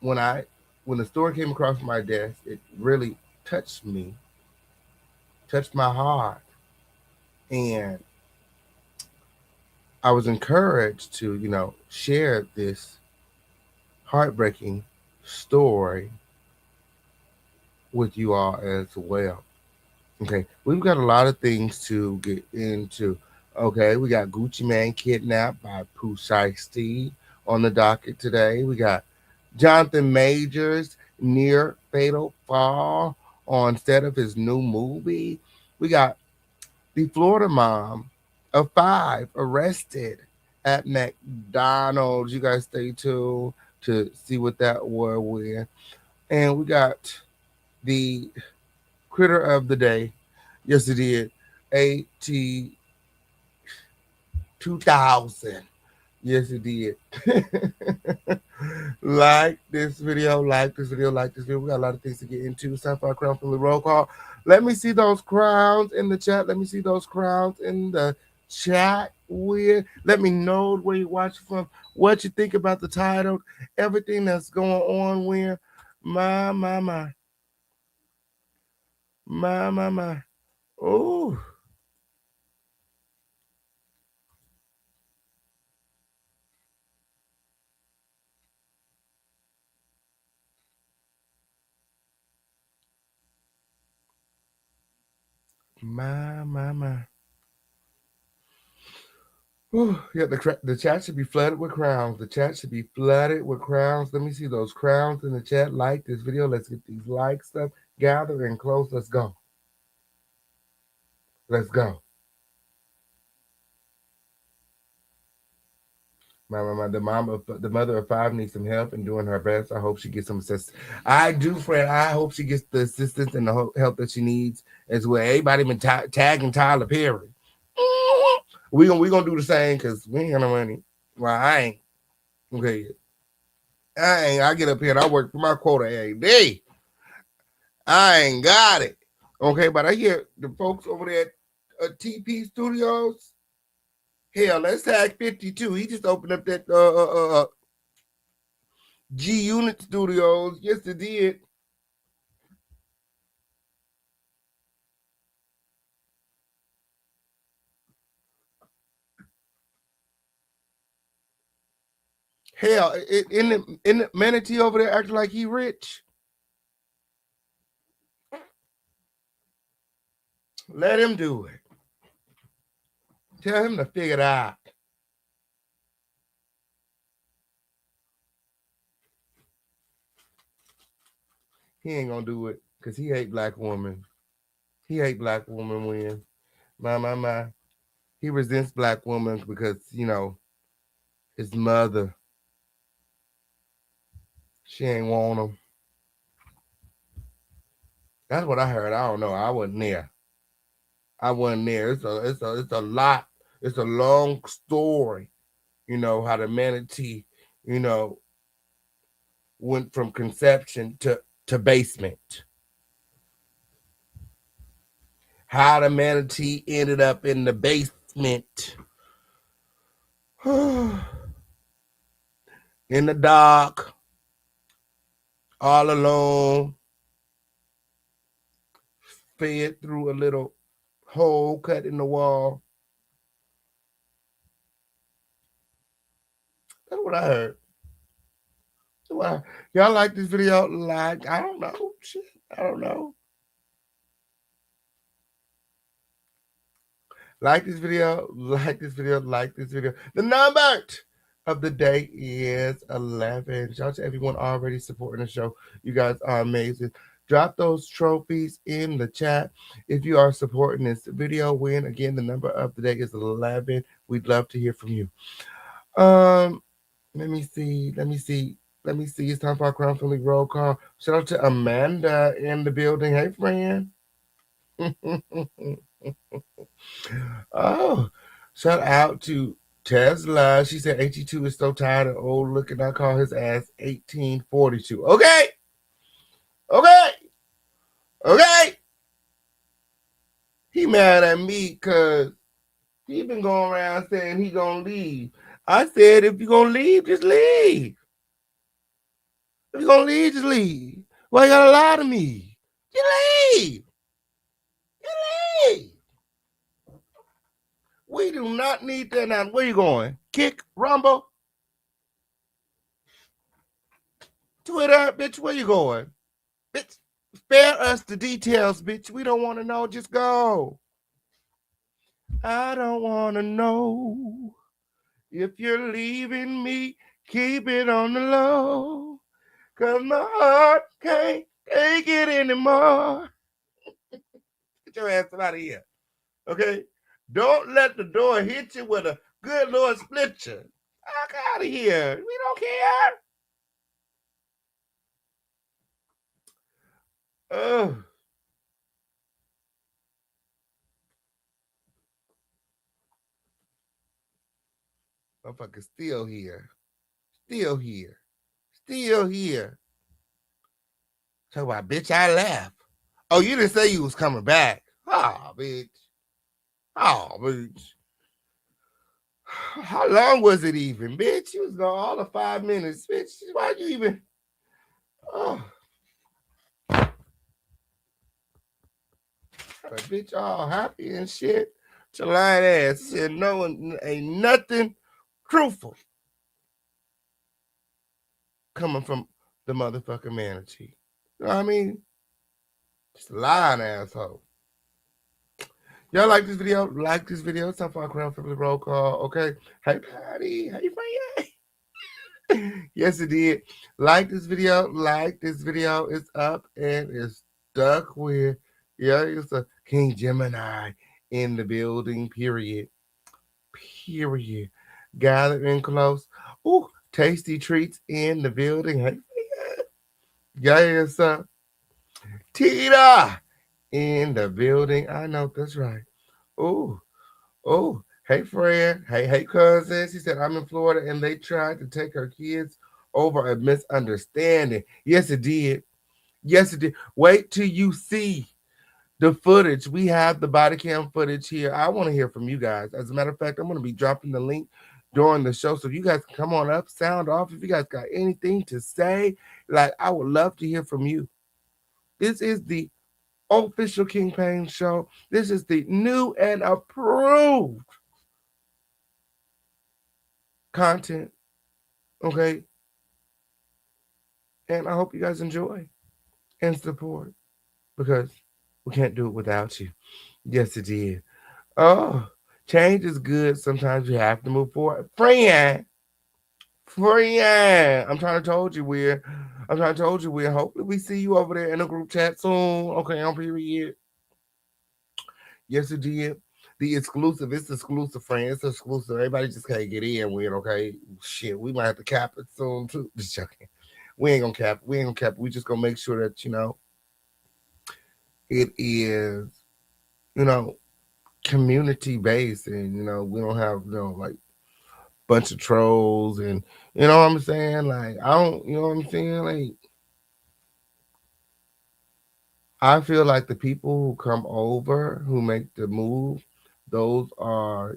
Speaker 6: when the story came across my desk, it really touched me, touched my heart, and I was encouraged to, share this heartbreaking story with you all as well. Okay, we've got a lot of things to get into. Okay, we got Gucci Man kidnapped by Pooh Shiesty on the docket today. We got Jonathan Majors near fatal fall on set of his new movie. We got the Florida mom of 5 arrested at McDonald's. You guys stay tuned to see what that war with. And we got the critter of the day. Yes, it did. AT2,000. Yes, it did. Like this video, like this video, like this video. We got a lot of things to get into. Sci-Fi Crown Family Roll Call. Let me see those crowns in the chat. Let me see those crowns in the chat. Let me know where you're watching from, what you think about the title, everything that's going on where. My. Oh. My. Ooh, yeah, the chat should be flooded with crowns. The chat should be flooded with crowns. Let me see those crowns in the chat. Like this video. Let's get these likes up. Gather and close. Let's go. Let's go. The mother of 5 needs some help and doing her best. I hope she gets some assistance. I do, Fred. I hope she gets the assistance and the help that she needs as well. Everybody been tagging Tyler Perry. We gonna do the same because we ain't got no money. Well, I ain't. Okay. I get up here and I work for my quota every day. I ain't got it. Okay, but I hear the folks over there at TP Studios. Hell, let's tag 52. He just opened up that G Unit Studios. Yes, it did. Hell, in the manatee over there acting like he rich. Let him do it. Tell him to figure it out. He ain't gonna do it because he hate black women. He hate black women when my. He resents black women because, his mother, she ain't want him. That's what I heard. I don't know. I wasn't there. It's a lot. It's a long story. How the manatee, went from conception to basement. How the manatee ended up in the basement. In the dark. All alone. Fed through a little hole cut in the wall. That's what I heard. Y'all like this video? Like, I don't know. Shit, I don't know. Like this video, like this video, like this video. The number of the day is 11. Shout out to everyone already supporting the show. You guys are amazing. Drop those trophies in the chat if you are supporting this video. Win again, the number of the day is 11. We'd love to hear from you. Let me see. It's time for our Crown Family Roll Call. Shout out to Amanda in the building. Hey, friend. Oh, shout out to Tesla. She said AT2 is so tired and old looking. I call his ass 1842. Okay. He mad at me because he been going around saying he gonna leave. I said, if you gonna leave, just leave. If you're gonna leave, just leave. Why you gotta lie to me? You leave. You leave. We do not need that now. Where you going? Kick, rumble, Twitter, bitch. Where you going? Bitch, spare us the details, bitch. We don't want to know. Just go. I don't want to know if you're leaving me. Keep it on the low, 'cause my heart can't take it anymore. Get your ass out of here, okay? Don't let the door hit you with a good Lord split you. Fuck out of here. We don't care. Oh. Motherfucker still here. Still here. Still here. Talk about, bitch, I left. Oh, you didn't say you was coming back. Oh, bitch. Oh, bitch. How long was it even, bitch? You was gone all of 5 minutes, bitch. Why you even? Oh. But bitch, all happy and shit. Your lying ass said no, ain't nothing truthful coming from the motherfucking manatee. You know what I mean? Just a lying asshole. Y'all like this video? Like this video. It's time for our Crown Family roll call. Okay. Hey, Patty. Hey, Fran. Yes, it did. Like this video. Like this video. It's up and it's stuck with. Yeah, it's a King Gemini in the building. Period. Period. Gather in close. Ooh, tasty treats in the building. Hey, yes, Tita in the building. I know that's right. Oh, hey friend, hey cousin. She said I'm in Florida and they tried to take her kids over a misunderstanding. Yes, it did. Yes, it did. Wait till you see the footage. We have the body cam footage here. I want to hear from you guys. As a matter of fact, I'm going to be dropping the link during the show, so you guys can come on up, sound off. If you guys got anything to say, like, I would love to hear from you. This is the official King Payne show. This is the new and approved content. Okay. And I hope you guys enjoy and support, because we can't do it without you. Yes, it did. Oh, change is good. Sometimes you have to move forward. Friend. I'm trying to told you we're. Hopefully we see you over there in the group chat soon. Okay, on period. Yes, it did. The exclusive. It's exclusive, friend. It's exclusive. Everybody just can't get in with. Okay, shit. We might have to cap it soon too. Just joking. We ain't gonna cap. We just gonna make sure that it is, community based, and we don't have like bunch of trolls, and you know what I'm saying. Like I don't, you know what I'm saying. Like I feel like the people who come over, who make the move, those are,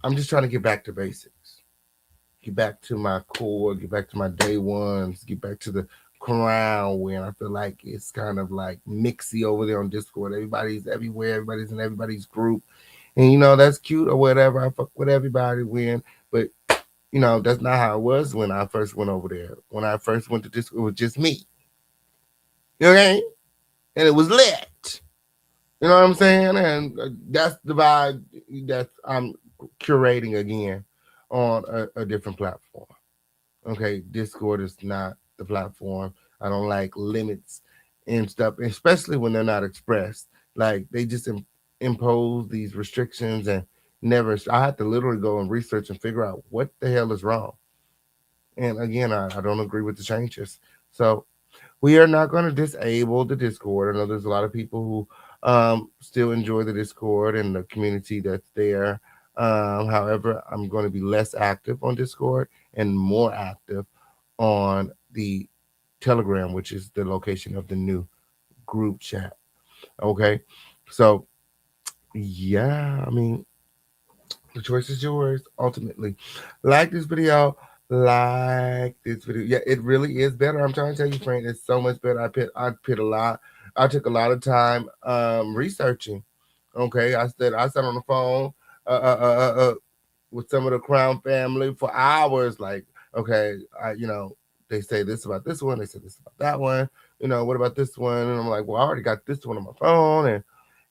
Speaker 6: I'm just trying to get back to basics. Get back to my core, get back to my day ones, get back to the crown, when I feel like it's kind of like mixy over there on Discord. Everybody's everywhere, everybody's in everybody's group. And that's cute or whatever. I fuck with everybody but that's not how it was when I first went over there. When I first went to Discord, it was just me. Okay? And it was lit. You know what I'm saying? And that's the vibe that I'm curating again on a different platform. Okay, Discord is not the platform. I don't like limits and stuff, especially when they're not expressed. Like they just impose these restrictions and never. I had to literally go and research and figure out what the hell is wrong. And again, I don't agree with the changes. So we are not going to disable the Discord. I know there's a lot of people who still enjoy the Discord and the community that's there. However, I'm going to be less active on Discord and more active on the Telegram, which is the location of the new group chat. Okay. So, yeah, I mean, the choice is yours, ultimately. Like this video, like this video. Yeah, it really is better. I'm trying to tell you, friend, it's so much better. I took a lot of time researching. Okay, I sat on the phone with some of the Crown family for hours. Like, okay, they say this about this one, they say this about that one. What about this one? And I'm like, well, I already got this one on my phone, and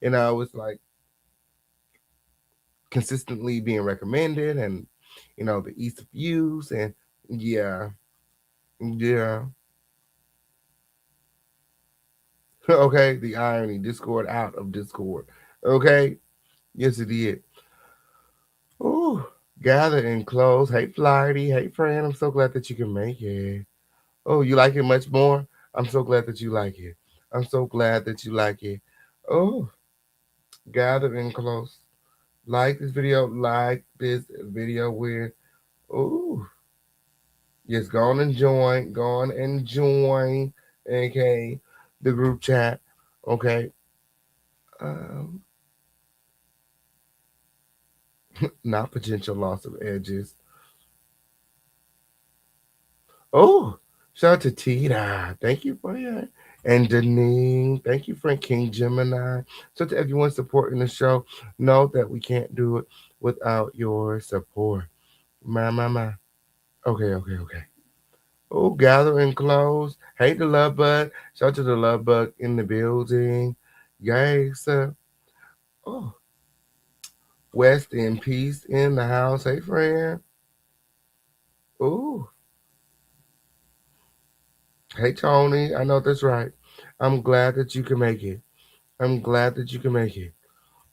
Speaker 6: it's like consistently being recommended, and the ease of use, and yeah. Okay, the irony, Discord out of Discord. Okay, yes it did. Ooh, gather and close. Hey Flighty, hey friend, I'm so glad that you can make it. Oh, you like it much more? I'm so glad that you like it. I'm so glad that you like it. Oh, gather and close. Like this video with, ooh. Yes, go on and join, okay, the group chat, okay. Not potential loss of edges. Oh, shout out to Tita. Thank you for that. And Deneen. Thank you, Frank King Gemini. So to everyone supporting the show, know that we can't do it without your support. My. Okay. Oh, gather and close. Hey, the love bug. Shout out to the love bug in the building. Yay, sir. Oh, West in peace in the house. Hey, friend. Ooh. Hey, Tony. I know that's right. I'm glad that you can make it.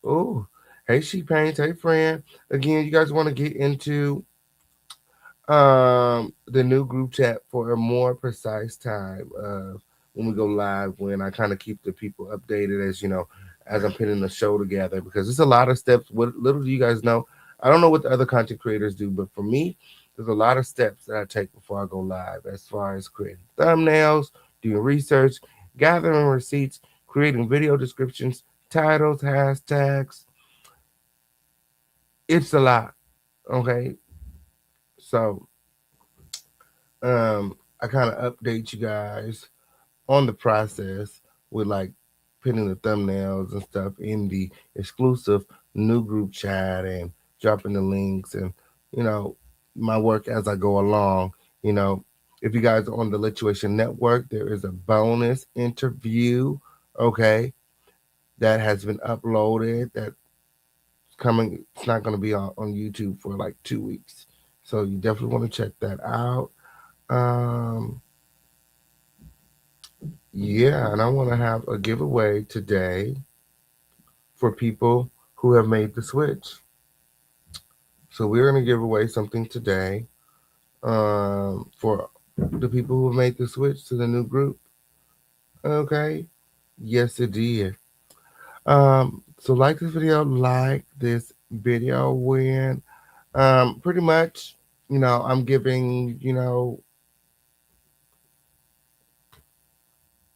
Speaker 6: Ooh. Hey, She Paints. Hey, friend. Again, you guys want to get into the new group chat for a more precise time when we go live, when I kind of keep the people updated as I'm putting the show together, because there's a lot of steps. What little do you guys know? I don't know what the other content creators do, but for me, there's a lot of steps that I take before I go live, as far as creating thumbnails, doing research, gathering receipts, creating video descriptions, titles, hashtags. It's a lot. Okay. So I kind of update you guys on the process with like putting the thumbnails and stuff in the exclusive new group chat and dropping the links and my work as I go along. If you guys are on the Lituation Network, there is a bonus interview, okay, that has been uploaded. That's coming. It's not going to be on YouTube for like 2 weeks, so you definitely want to check that out. Yeah, and I want to have a giveaway today for people who have made the switch. So we're going to give away something today for the people who have made the switch to the new group. Okay? Yes, it did. So like this video when pretty much, I'm giving,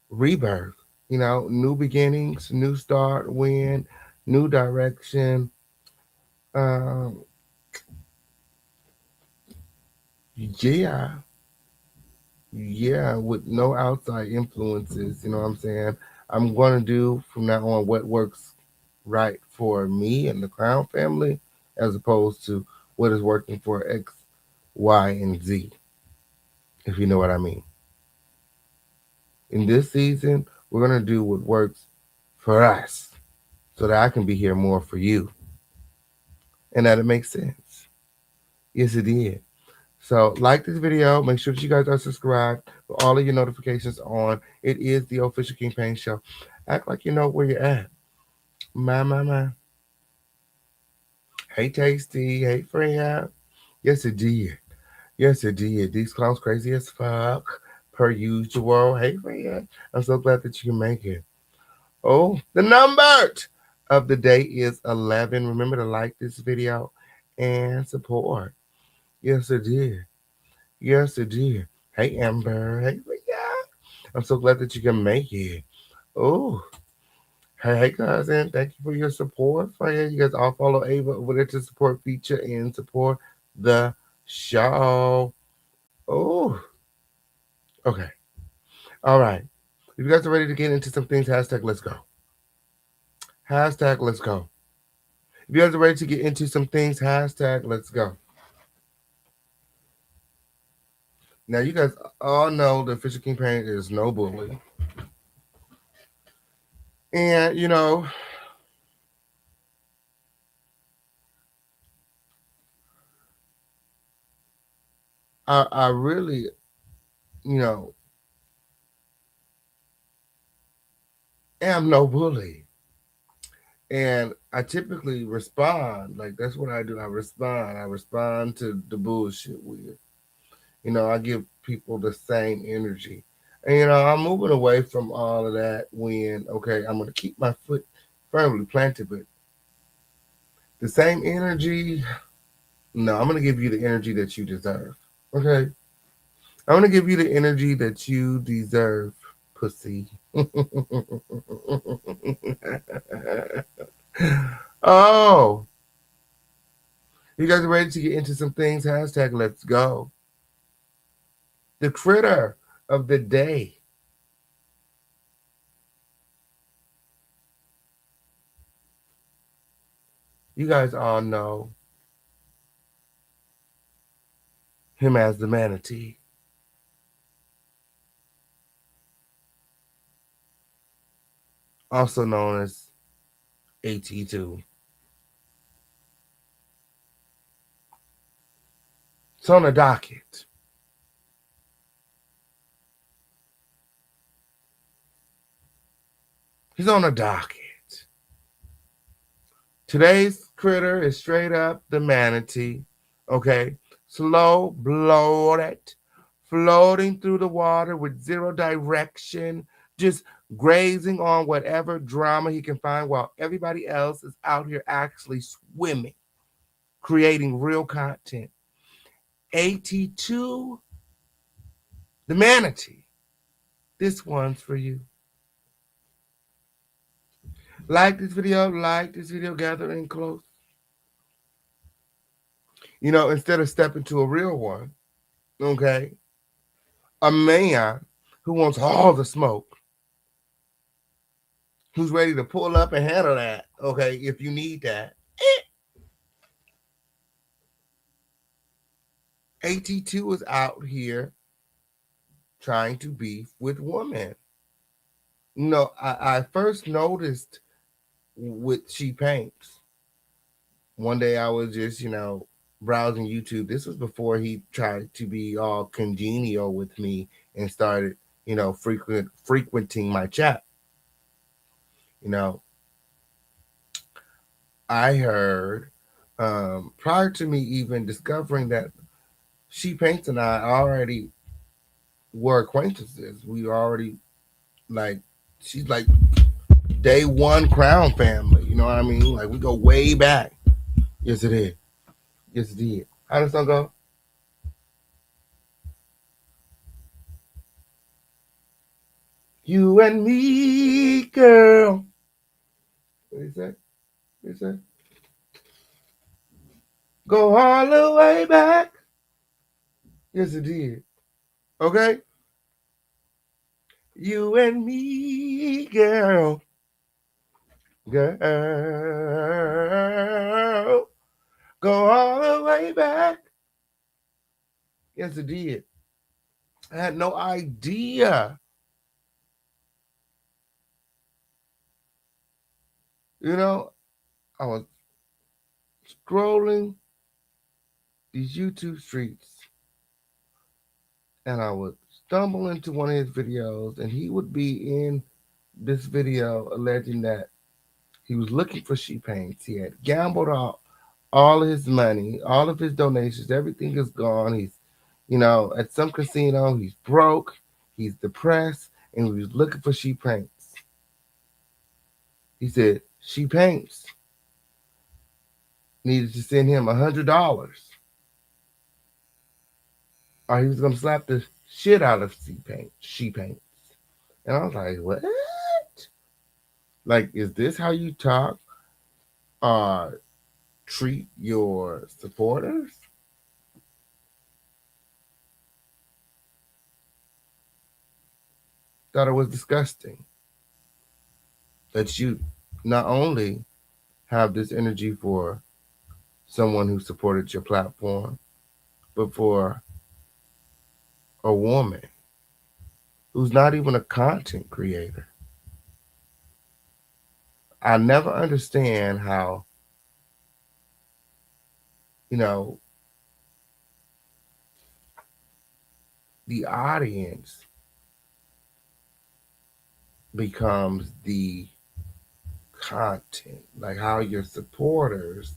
Speaker 6: rebirth, new beginnings, new start, new direction. Yeah, with no outside influences, you know what I'm saying? I'm going to do from now on what works right for me and the Crown family, as opposed to what is working for X, Y, and Z, if you know what I mean. In this season, we're going to do what works for us so that I can be here more for you. And that it makes sense. Yes, it did. So like this video, make sure that you guys are subscribed with all of your notifications on. It is the official King Pain Show. Act like you know where you're at. My. Hey, Tasty. Hey, Freya. Yes, it did. These clowns crazy as fuck, per usual. Hey, Freya. I'm so glad that you can make it. Oh, the number of the day is 11. Remember to like this video and support. Yes, it did. Hey, Amber. Hey, Freya. I'm so glad that you can make it. Oh, hey, cousin. Thank you for your support. Freya, you guys all follow Ava over there to support feature and support the show. Oh, okay. All right. If you guys are ready to get into some things, hashtag let's go. Hashtag let's go. If you guys are ready to get into some things, hashtag let's go. Now, you guys all know the official campaign is no bully. And, you know, I really, you know, am no bully. And I typically respond. Like, that's what I do. I respond. I respond to the bullshit with. You know, I give people the same energy. And, you know, I'm moving away from all of that when, okay, I'm going to keep my foot firmly planted, but the same energy, no, I'm going to give you the energy that you deserve. Okay? I'm going to give you the energy that you deserve, pussy. Oh, you guys are ready to get into some things? Hashtag let's go. The critter of the day. You guys all know him as the manatee. Also known as AT2. It's on the docket. He's on the docket. Today's critter is straight up the manatee. Okay? Slow blooded, floating through the water with zero direction, just grazing on whatever drama he can find while everybody else is out here actually swimming, creating real content. AT2, the manatee. This one's for you. Like this video, gather in close. You know, instead of stepping to a real one, okay, a man who wants all the smoke, who's ready to pull up and handle that, okay, if you need that. AT2 is out here trying to beef with women. You know, I first noticed with She Paints. One day I was just, you know, browsing YouTube. This was before he tried to be all congenial with me and started, you know, frequenting my chat. You know, I heard prior to me even discovering that She Paints and I already were acquaintances. We already, like, she's like day one Crown family. You know what I mean? Like, we go way back. Yes, it is. Yes, it did. How does that go? You and me, girl. What is that? What is that? Go all the way back. Yes, it did. Okay? You and me, girl. Girl. Go all the way back. Yes, it did. I had no idea. You know, I was scrolling these YouTube streets and I would stumble into one of his videos and he would be in this video alleging that he was looking for She Paints. He had gambled all of his money, all of his donations, everything is gone. He's, you know, at some casino, he's broke, he's depressed, and he was looking for She Paints. He said, She Paints needed to send him $100. Or he was going to slap the shit out of She Paints. And I was like, what? Like, is this how you talk? Treat your supporters? thought it was disgusting that you not only have this energy for someone who supported your platform, but for a woman who's not even a content creator. I never understand how, the audience becomes the content, like how your supporters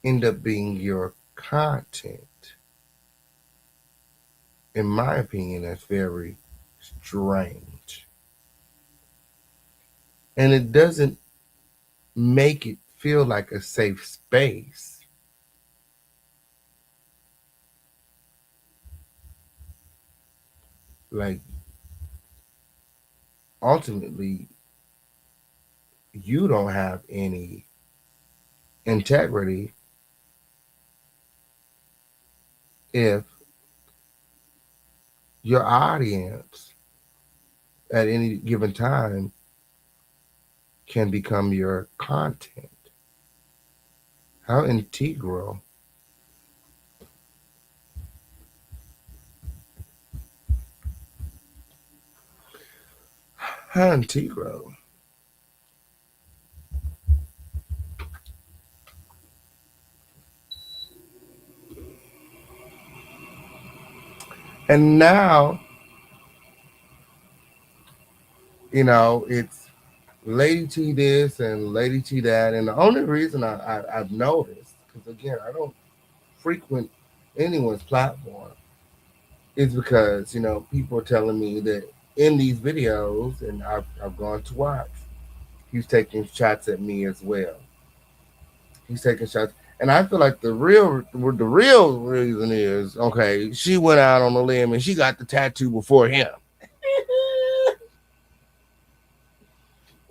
Speaker 6: end up being your content. In my opinion, that's very strange. And it doesn't make it feel like a safe space. Like, ultimately, you don't have any integrity if your audience at any given time can become your content. How integral. How integral. And now, it's Lady T this and Lady T that. And the only reason I've noticed, because again, I don't frequent anyone's platform, is because, people are telling me that in these videos, and I've gone to watch, he's taking shots at me as well. He's taking shots. And I feel like the real reason is, okay, she went out on a limb and she got the tattoo before him.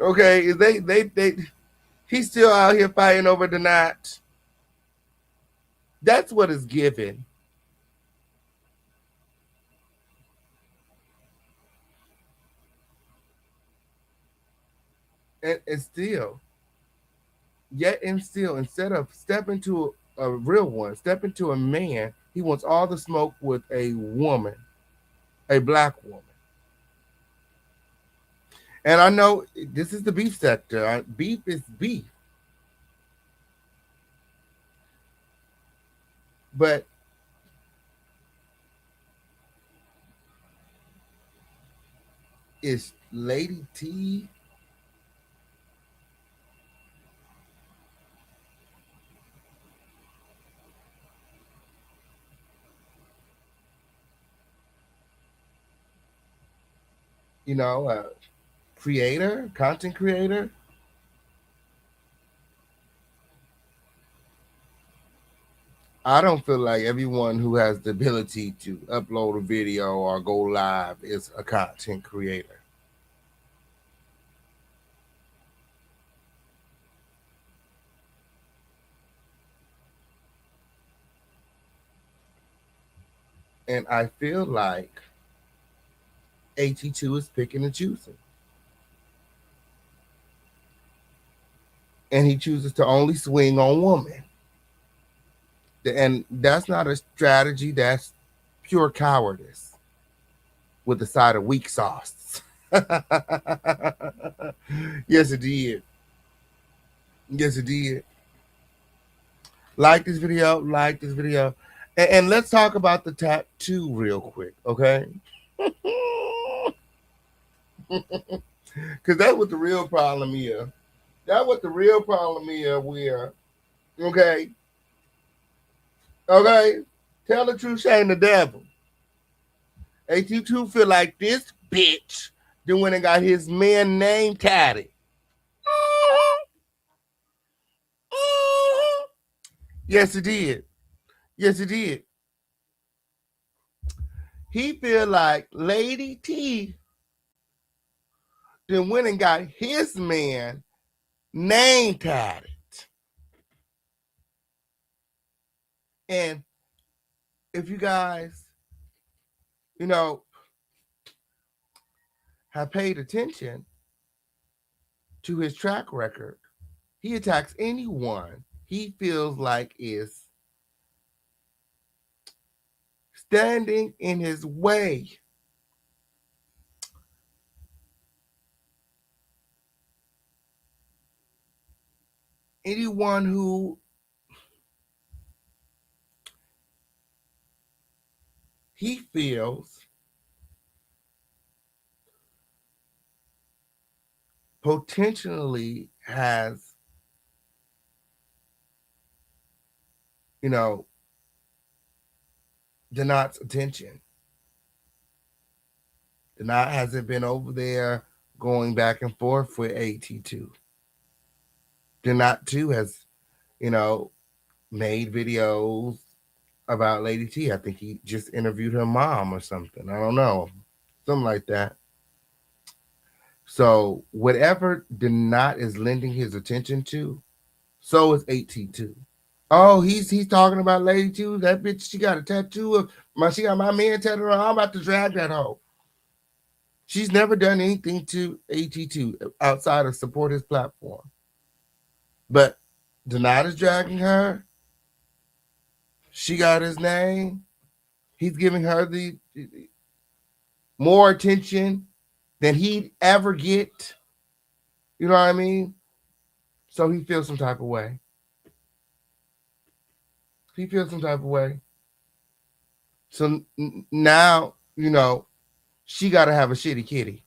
Speaker 6: Okay, he's still out here fighting over the knot. That's what is given. And still, instead of stepping to a real one, step into a man, he wants all the smoke with a woman, a black woman. And I know this is the beef sector. Beef is beef. But is Lady T creator, content creator? I don't feel like everyone who has the ability to upload a video or go live is a content creator. And I feel like AT2 is picking and choosing. And he chooses to only swing on women. And that's not a strategy, that's pure cowardice with a side of weak sauce. Yes, it did. Yes, it did. Like this video. And let's talk about the tattoo real quick, okay? Because that's what the real problem is. That's what the real problem is. Okay? Okay? Tell the truth, shame the devil. AT2 feel like this bitch then went and got his man name tatted. Yes, it did. Yes, it did. He feel like Lady T then went and got his man name tatted. And if you guys, have paid attention to his track record, he attacks anyone he feels like is standing in his way. Anyone who he feels potentially has, Denot's attention. Denot hasn't been over there going back and forth with AT2. Denot too has, made videos about Lady T. I think he just interviewed her mom or something. I don't know. Something like that. So whatever Denot is lending his attention to, so is AT2. Oh, he's talking about Lady T. That bitch, she got a tattoo of she got my man tattooed on. I'm about to drag that hoe. She's never done anything to AT2 outside of support his platform. But Denot is dragging her. She got his name. He's giving her the more attention than he'd ever get. You know what I mean? So he feels some type of way. He feels some type of way. So now, she got to have a shitty kitty.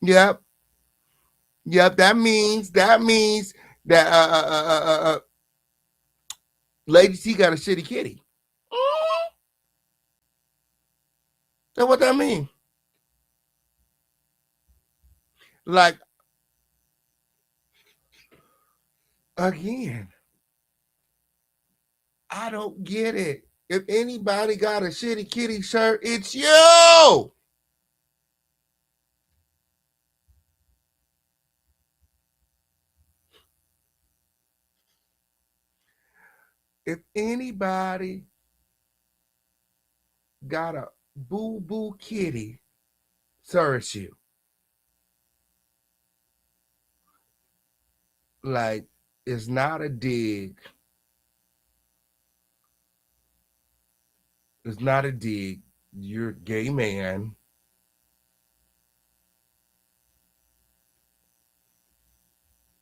Speaker 6: Yep. That means that Lady T got a shitty kitty. That's what that means. Like, again, I don't get it. If anybody got a shitty kitty shirt, it's you. If anybody got a boo-boo kitty, sir, it's you. Like, it's not a dig. It's not a dig. You're a gay man.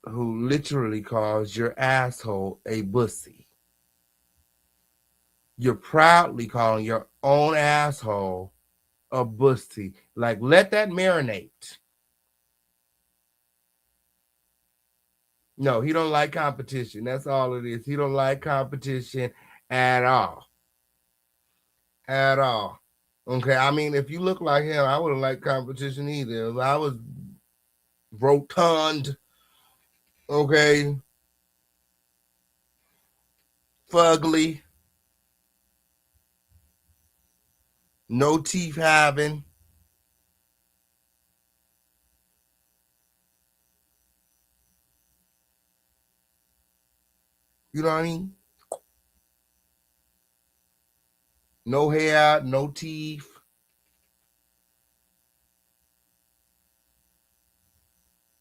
Speaker 6: Who literally calls your asshole a bussy. You're proudly calling your own asshole a bussy. Like, let that marinate. No, he don't like competition. That's all it is. He don't like competition at all. At all. Okay, I mean, if you look like him, I wouldn't like competition either. If I was rotund, okay, fugly, no teeth having, you know what I mean? No hair, no teeth.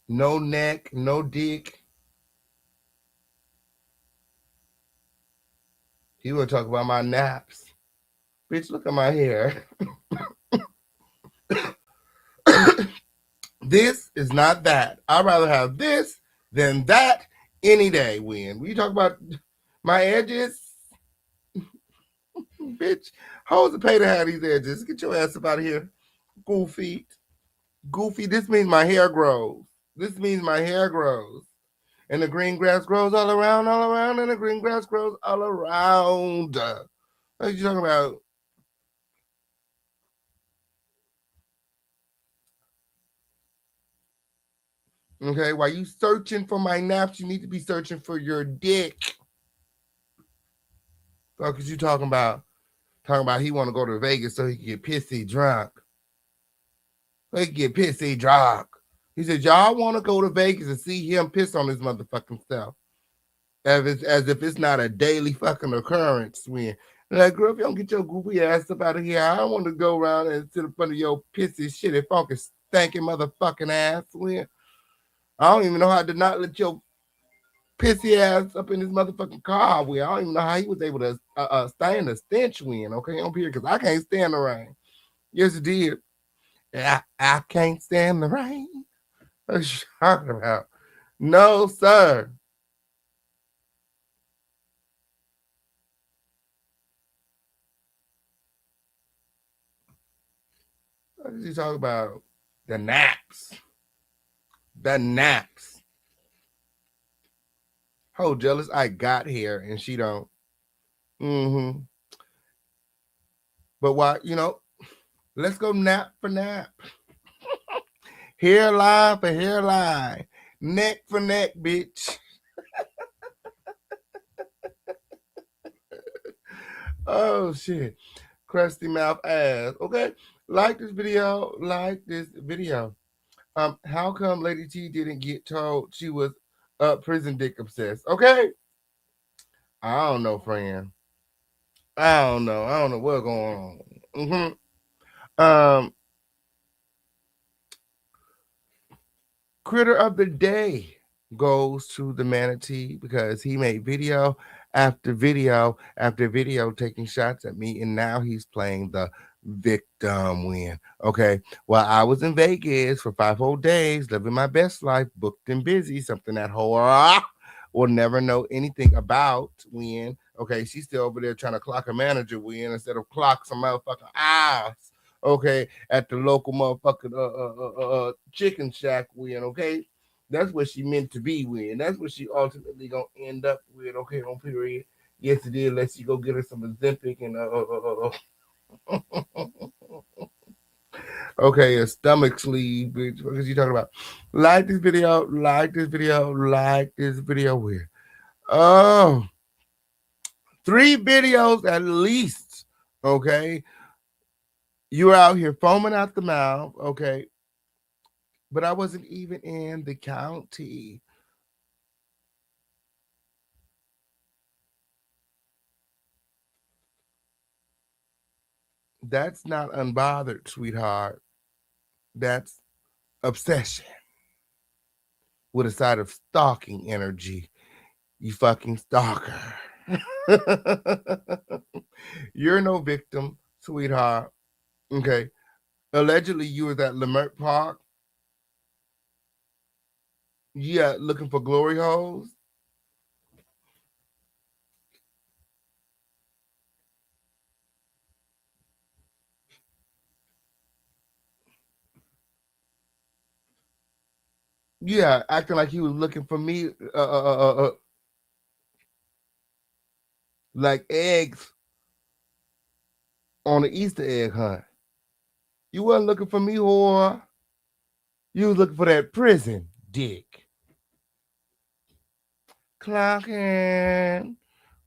Speaker 6: No neck, no dick. He would talk about my naps. Bitch, look at my hair. This is not that. I'd rather have this than that any day, When you talk about my edges, bitch, hoes to pay to have these edges. Get your ass up out of here. Goofy. This means my hair grows. This means my hair grows. And the green grass grows all around, and the green grass grows all around. What are you talking about? Okay, while you searching for my naps, you need to be searching for your dick. Fuck is you talking about? Talking about he want to go to Vegas so he can get pissy drunk. He can get pissy drunk. He said, y'all want to go to Vegas and see him piss on his motherfucking self. As if it's not a daily fucking occurrence. When Like, girl, if you don't get your goofy ass up out of here, I don't want to go around and sit in front of your pissy, shitty, funky, stanky motherfucking ass. When I don't even know how to not let your pissy ass up in this motherfucking car. When I don't even know how he was able to stand the stench when, okay, on here, because I can't stand the rain. Yes, it did. I can't stand the rain. What are you talking about? No, sir. What is he talking about? The naps. The naps. How jealous I got here and she don't. Mm-hmm. But why, let's go nap for nap. Hairline for hairline. Neck for neck, bitch. Oh, shit. Crusty mouth ass. Okay. Like this video. How come Lady T didn't get told she was prison dick obsessed? Okay. I don't know, friend. I don't know what's going on. Critter of the day goes to the manatee because he made video after video after video taking shots at me, and now he's playing the victim win. Okay, well, I was in Vegas for 5 whole days, living my best life, booked and busy, something that horror will never know anything about. Win. Okay, she's still over there trying to clock a manager win instead of clock some motherfucking ass. Okay, at the local motherfucking chicken shack win. Okay, that's what she meant to be with. That's what she ultimately gonna end up with. Okay, on period. Yes, it is. Let's you go get her some Ozempic and okay, a stomach sleeve, bitch. What is you talking about? Like this video. Where? Oh, 3 videos at least. Okay. You're out here foaming out the mouth, okay? But I wasn't even in the county. That's not unbothered, sweetheart. That's obsession with a side of stalking energy. You fucking stalker. You're no victim, sweetheart. Okay. Allegedly, you was at Lamert Park. Yeah, looking for glory holes. Yeah, acting like he was looking for me, like eggs on the Easter egg hunt. You wasn't looking for me, whore. You was looking for that prison dick. Clocking.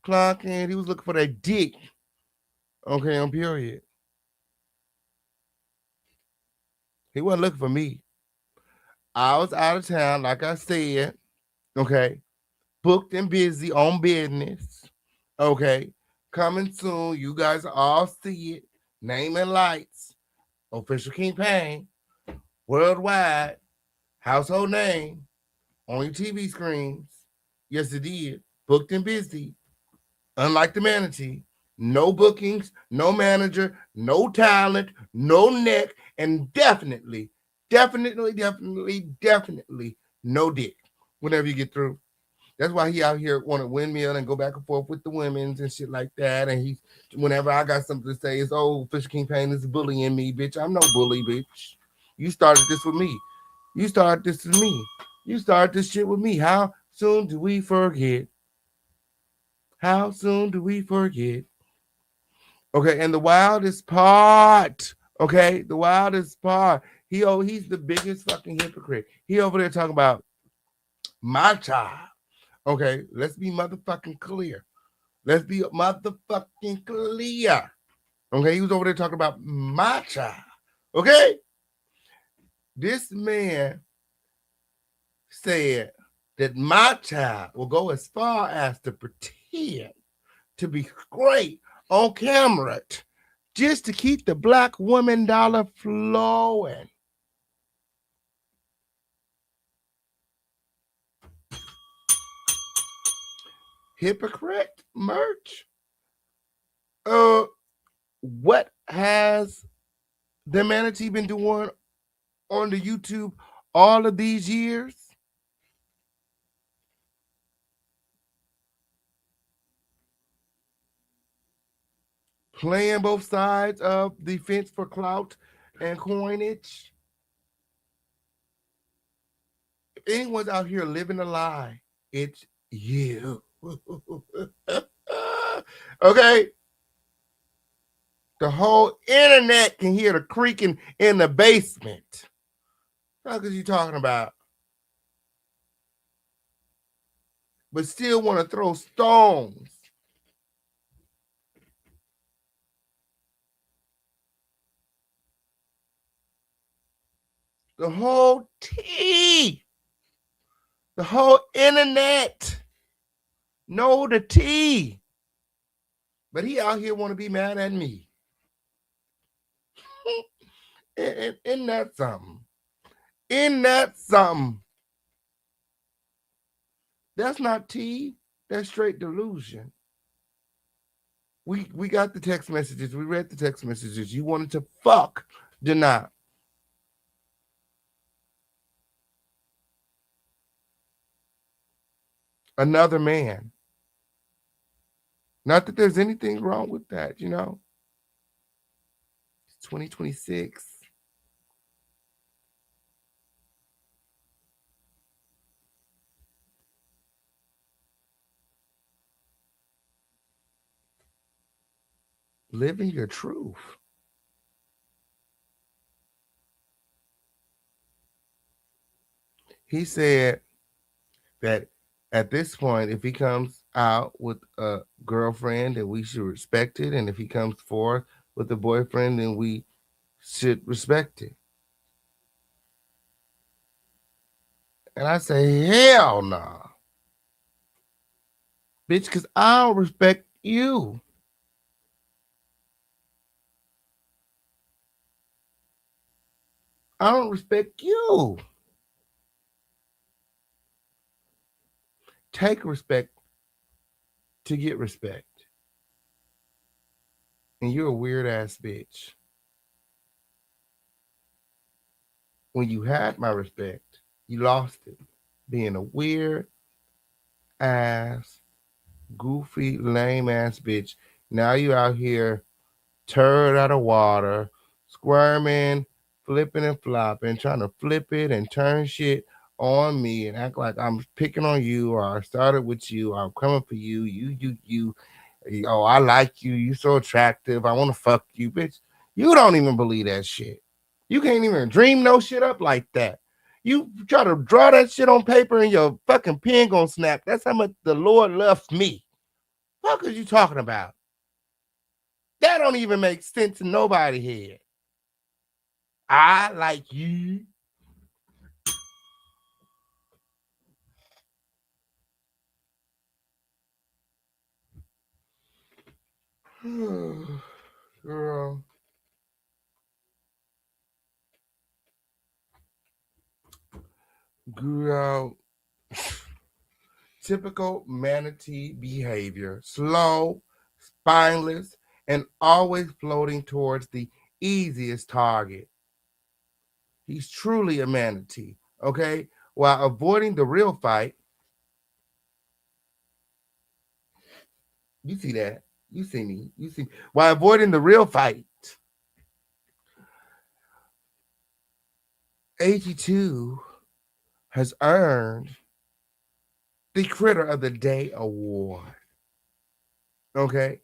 Speaker 6: He was looking for that dick. Okay, on period. He wasn't looking for me. I was out of town, like I said. Okay. Booked and busy on business. Okay. Coming soon. You guys all see it. Name and lights. Official campaign. Worldwide. Household name. On your TV screens. Yes, it did. Booked and busy. Unlike the manatee. No bookings, no manager, no talent, no neck, and definitely no dick whenever you get through. That's why he out here want to windmill and go back and forth with the women's and shit like that. And he, whenever I got something to say, it's, oh, Fisher King Payne is bullying me, bitch. I'm no bully, bitch. You started this with me. You started this with me. You started this shit with me. How soon do we forget? How soon do we forget? Okay, and the wildest part, okay, he's the biggest fucking hypocrite. He over there talking about my child. Okay, let's be motherfucking clear. Okay, he was over there talking about my child. Okay, this man said that my child will go as far as to pretend to be great on camera just to keep the black woman dollar flowing. Hypocrite merch. What has the manatee been doing on the YouTube all of these years? Playing both sides of the fence for clout and coinage. If anyone's out here living a lie, it's you. Okay? The whole internet can hear the creaking in the basement. What are you talking about? But still want to throw stones. The whole tea. The whole internet know the tea. But he out here want to be mad at me. Isn't that something? Isn't that something? That's not tea. That's straight delusion. We got the text messages. We read the text messages. You wanted to fuck deny. Another man. Not that there's anything wrong with that, you know. It's 2026. Living your truth. He said that at this point, if he comes out with a girlfriend, then we should respect it. And if he comes forth with a boyfriend, then we should respect it. And I say, hell no. Nah. Bitch, because I don't respect you. I don't respect you. Take respect to get respect. And you're a weird ass bitch. When you had my respect, you lost it. Being a weird ass, goofy, lame ass bitch. Now you out here turd out of water, squirming, flipping and flopping, trying to flip it and turn shit on me and act like I'm picking on you, or I started with you, or I'm coming for you, you. Oh, I like you. You so attractive. I want to fuck you, bitch. You don't even believe that shit. You can't even dream no shit up like that. You try to draw that shit on paper and your fucking pen gonna snap. That's how much the Lord loves me. What are you talking about? That don't even make sense in nobody's head. I like you. Girl. Girl. Typical manatee behavior. Slow, spineless, and always floating towards the easiest target. He's truly a manatee, okay? While avoiding the real fight. You see that? You see me. You see me. While avoiding the real fight. AT2 has earned the Critter of the Day award. Okay?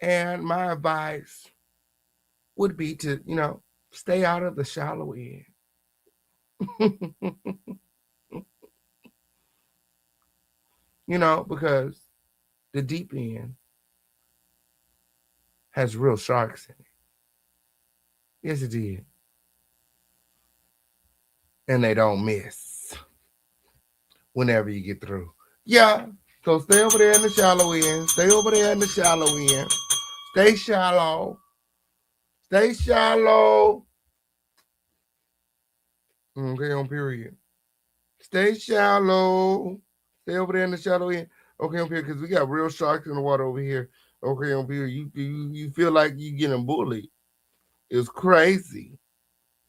Speaker 6: And my advice would be to, stay out of the shallow end. Because the deep end has real sharks in it. Yes, it did. And they don't miss whenever you get through. Yeah, so stay over there in the shallow end. Stay over there in the shallow end. Stay shallow. Stay shallow. Okay, on period. Stay shallow. Stay over there in the shallow end. Okay, on period, because we got real sharks in the water over here. Okay, on period. You feel like you getting bullied. It's crazy.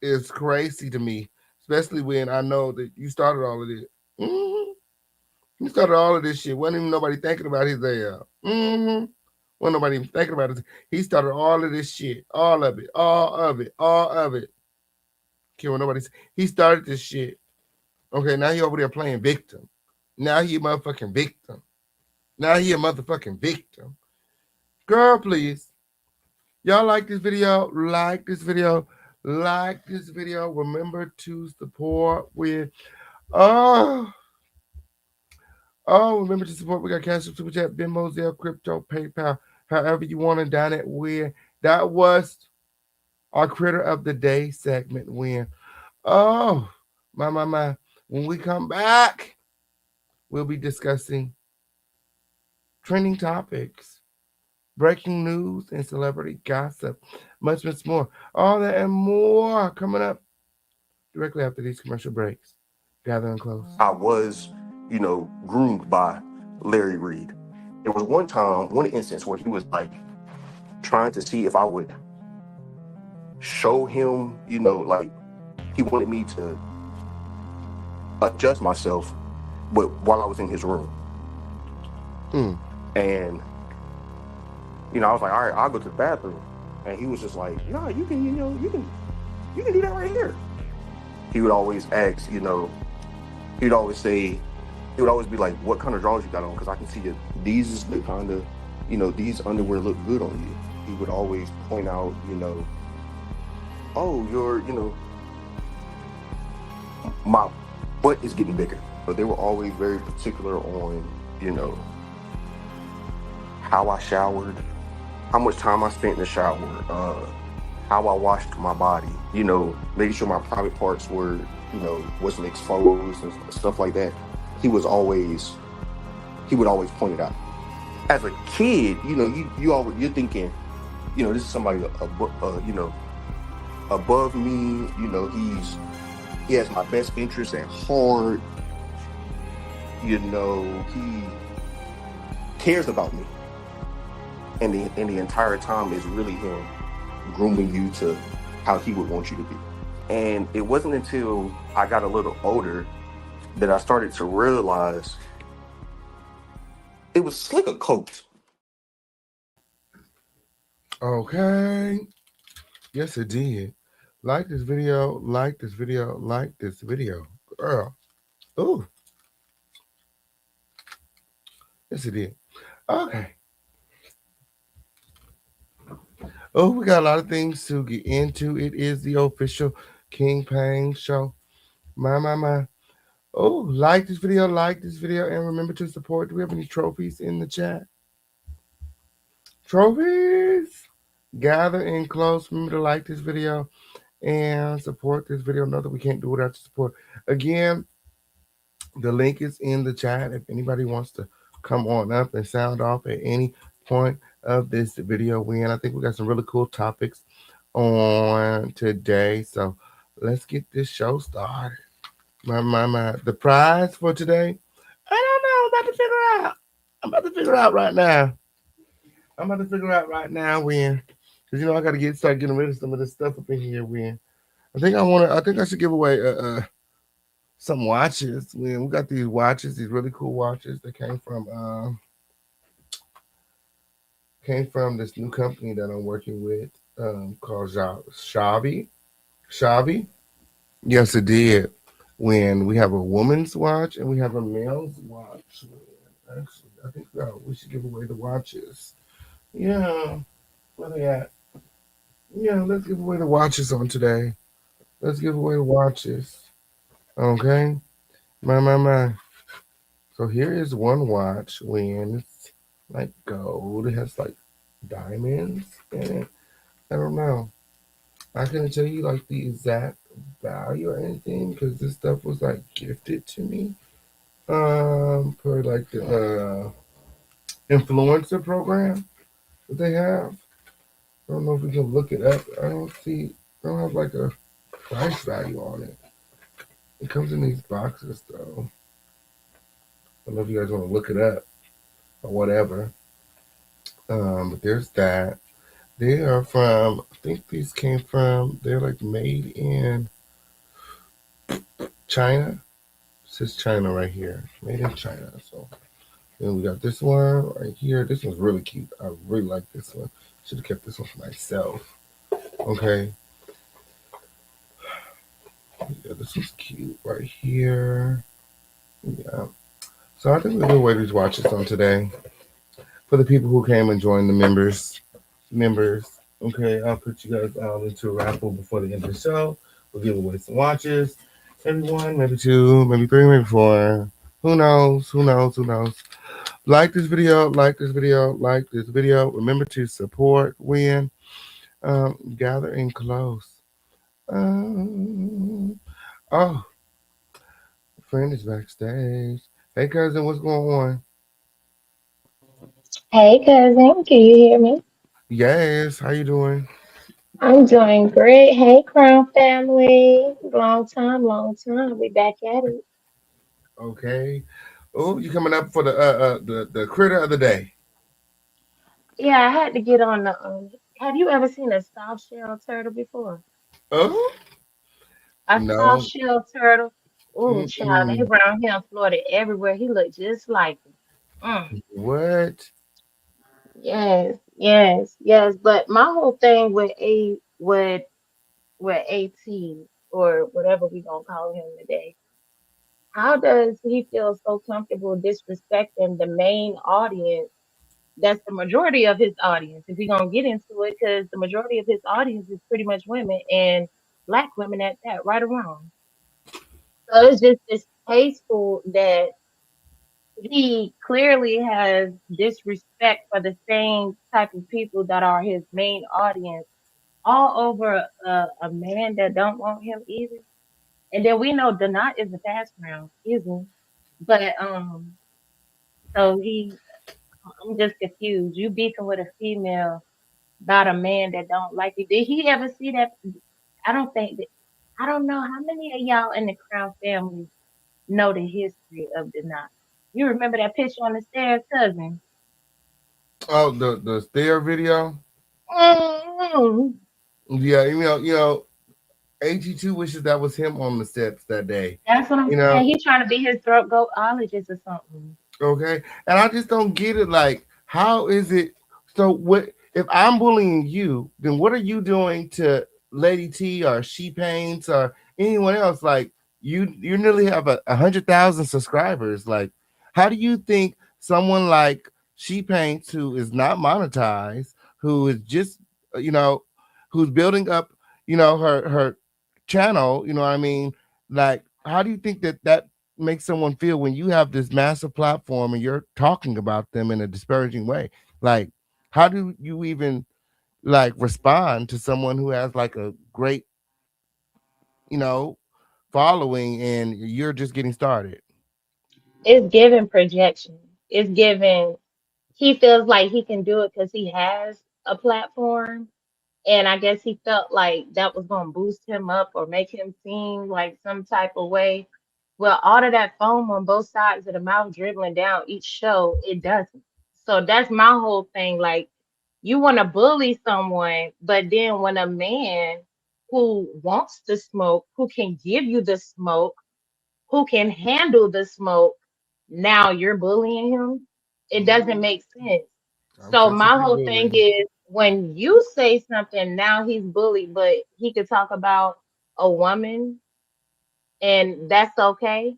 Speaker 6: It's crazy to me, especially when I know that you started all of this. You started all of this shit. Wasn't even nobody thinking about his ass. Wasn't nobody even thinking about it. He started all of this shit. All of it. All of it. All of it. Okay, when nobody. He started this shit. Okay, now he over there playing victim. Now he a motherfucking victim. Now he a motherfucking victim. Girl, please. Y'all like this video? Like this video. Like this video. Remember to support with remember to support. We got Cash App, Super Chat, Venmo, Zelle, Crypto, PayPal, however you want to dine it with. That was our Critter of the Day segment when my. When we come back, we'll be discussing trending topics, breaking news, and celebrity gossip. Much more. All that and more coming up directly after these commercial breaks. Gathering close.
Speaker 13: I was, groomed by Larry Reed. There was one instance where he was like trying to see if I would show him, like he wanted me to adjust myself, but while I was in his room. And I was like, all right, I'll go to the bathroom. And he was just like, no, you can do that right here. He would always ask, he would always be like, what kind of drawers you got on? Because I can see that these is the kind of, these underwear look good on you. He would always point out, oh, you're, my butt is getting bigger. But they were always very particular on, how I showered, how much time I spent in the shower, how I washed my body, making sure my private parts were, wasn't exposed and stuff like that. He would always point it out. As a kid, you're thinking, this is somebody above me, he has my best interest at heart, he cares about me. And the entire time is really him grooming you to how he would want you to be. And it wasn't until I got a little older that I started to realize it was like a cult.
Speaker 6: Okay. Yes, it did. Like this video, like this video, like this video. Girl. Ooh. Yes, it did. Okay. Oh, we got a lot of things to get into. It is the official King Payne show. My. Oh, like this video, and remember to support. Do we have any trophies in the chat? Trophies? Gather in close. Remember to like this video and support this video. Know that we can't do without your support. Again, the link is in the chat. If anybody wants to come on up and sound off at any point of this video, I think we got some really cool topics on today. So let's get this show started. My. The prize for today, I don't know. I'm about to figure out right now. When, because I got to start getting rid of some of this stuff up in here. When I think I should give away some watches. When we got these watches, these really cool watches that came from this new company that I'm working with called Shavi. Yes, it did. When we have a woman's watch and we have a male's watch. Actually, I think we should give away the watches. Yeah, where they at? Yeah, let's give away the watches on today. Let's give away the watches. Okay? My. So here is one watch when it's like gold. It has like diamonds in it. I don't know. I couldn't tell you like the exact value or anything because this stuff was like gifted to me for like the influencer program that they have. I don't know if we can look it up. I don't have like a price value on it. It comes in these boxes though. I don't know if you guys want to look it up or whatever. But there's that. They are from, I think these came from, they're like made in China. It says China right here. Made in China. So then we got this one right here. This one's really cute. I really like this one. Should have kept this one for myself. Okay. Yeah, this one's cute right here. Yeah. So I think we're gonna wear these watches on today. For the people who came and joined the members. Okay, I'll put you guys into a raffle before the end of the show. We'll give away some watches. Maybe one, maybe two, maybe three, maybe four. Who knows? Like this video. Remember to support, win, gather in close. Oh, friend is backstage. Hey cousin, what's going on?
Speaker 14: Hey cousin, can you hear me?
Speaker 6: Yes, how you doing?
Speaker 14: I'm doing great. Hey Crown family. Long time. We back at it.
Speaker 6: Okay. Oh, you coming up for the critter of the day?
Speaker 14: Yeah, I had to get on the have you ever seen a soft shell turtle before?
Speaker 6: Oh
Speaker 14: A soft
Speaker 6: no.
Speaker 14: shell turtle? Ooh, child, they
Speaker 6: Mm-mm.
Speaker 14: around here in Florida everywhere. He looked just like him.
Speaker 6: What?
Speaker 14: Yes. But my whole thing with AT or whatever we gonna call him today. How does he feel so comfortable disrespecting the main audience? That's the majority of his audience. If we're gonna get into it, because the majority of his audience is pretty much women and black women at that, right or wrong. So it's just distasteful that he clearly has disrespect for the same type of people that are his main audience all over a man that don't want him either. And then we know Donat is a fast round, isn't he? But so I'm just confused. You beefing with a female about a man that don't like you. Did he ever see that? I don't think that. I don't know how many of y'all in the Crown family know the history of the knot. You remember that picture on the stairs, cousin?
Speaker 6: Oh, the stair video.
Speaker 14: Mm-hmm.
Speaker 6: Yeah, AT2 wishes that was him on the steps that day.
Speaker 14: That's what I'm
Speaker 6: You
Speaker 14: saying.
Speaker 6: know,
Speaker 14: He trying to be his throat goatologist or something.
Speaker 6: okay, and I just don't get it. Like, how is it? So, what if I'm bullying you? Then what are you doing to Lady T or She Paints or anyone else? Like, you nearly have 100,000 subscribers. Like, how do you think someone like She Paints, who is not monetized, who is just you know, who's building up, her channel? You know what I mean? Like, how do you think that make someone feel when you have this massive platform and you're talking about them in a disparaging way? Like, how do you even like respond to someone who has like a great, you know, following and you're just getting started?
Speaker 14: It's given projection. It's given. He feels like he can do it because he has a platform. And I guess he felt like that was going to boost him up or make him seem like some type of way. Well, all of that foam on both sides of the mouth dribbling down each show, it doesn't. So that's my whole thing. Like, you want to bully someone, but then when a man who wants the smoke, who can give you the smoke, who can handle the smoke, now you're bullying him, it doesn't make sense.
Speaker 6: I'm
Speaker 14: So
Speaker 6: such a
Speaker 14: my
Speaker 6: big
Speaker 14: whole thing
Speaker 6: bully.
Speaker 14: is when you say something, now he's bullied, but he could talk about a woman and that's okay.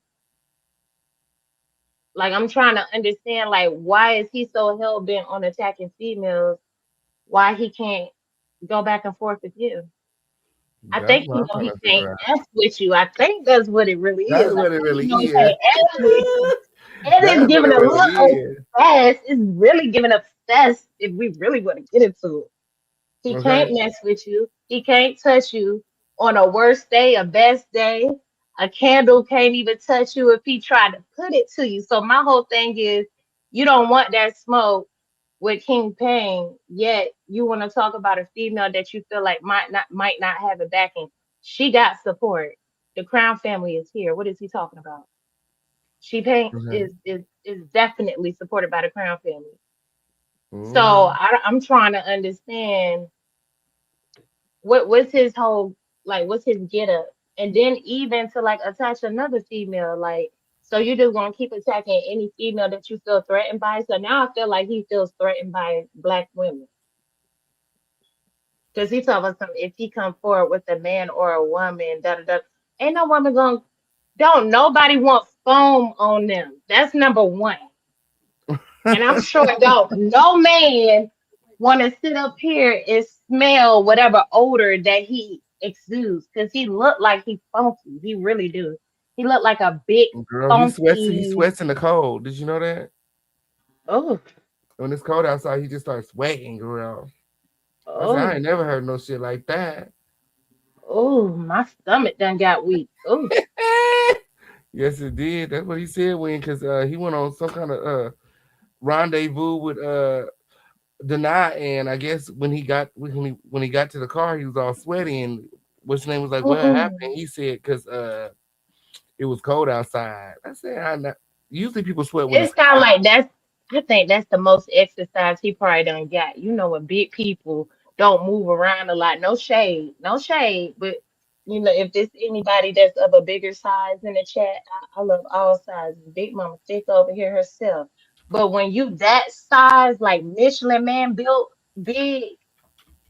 Speaker 14: Like I'm trying to understand like why is he so hell bent on attacking females? Why he can't go back and forth with you? I
Speaker 6: That's
Speaker 14: think
Speaker 6: what I'm trying
Speaker 14: he
Speaker 6: to
Speaker 14: can't
Speaker 6: figure out.
Speaker 14: F with you. I think that's what it really
Speaker 6: That's
Speaker 14: is. I
Speaker 6: what it
Speaker 14: think
Speaker 6: really
Speaker 14: he
Speaker 6: is.
Speaker 14: can't F with you. And it's
Speaker 6: That's what
Speaker 14: giving
Speaker 6: it
Speaker 14: a
Speaker 6: really
Speaker 14: little
Speaker 6: is.
Speaker 14: fast. It's really giving up fast if we really want to get into it. He
Speaker 6: Okay.
Speaker 14: can't mess with you. He can't touch you on a worst day, a best day. A candle can't even touch you if he tried to put it to you. So my whole thing is you don't want that smoke. with King Payne, yet you want to talk about a female that you feel like might not have a backing. She got support. The Crown family is here. What is he talking about? She Payne
Speaker 6: Okay.
Speaker 14: is definitely supported by the Crown family. So
Speaker 6: Mm.
Speaker 14: I'm trying to understand what's his whole like what's his get up, and then even to like attach another female like. So you're just gonna keep attacking any female that you feel threatened by. So now I feel like he feels threatened by black women. Because he told us something, if he come forward with a man or a woman, da da da, ain't no woman gonna, don't nobody want foam on them. That's number one. And I'm sure don't no man want to sit up here and smell whatever odor that he exudes. Because he looked like he funky. He really do. He looked like a big
Speaker 6: Girl, he sweats. He
Speaker 14: funky.
Speaker 6: sweats in the cold. Did you know that?
Speaker 14: Oh,
Speaker 6: When it's cold outside, he just starts sweating, girl. I said, I
Speaker 14: oh,
Speaker 6: ain't never heard no shit like that.
Speaker 14: oh, my stomach done got weak. Oh,
Speaker 6: Yes, it did. That's what he said when, because he went on some kind of rendezvous with Deny, and I guess when he got to the car, he was all sweaty, and what's his name was like, what
Speaker 14: mm-mm.
Speaker 6: happened? He said, because it was cold outside. I said, I not. Usually people sweat when it's
Speaker 14: It sound
Speaker 6: hot.
Speaker 14: like I think that's the most exercise he probably done got. You know, when big people don't move around a lot. No shade, no shade. But you know, if there's anybody that's of a bigger size in the chat, I love all sizes. Big Mama thick over here herself. But when you that size, like Michelin man built big,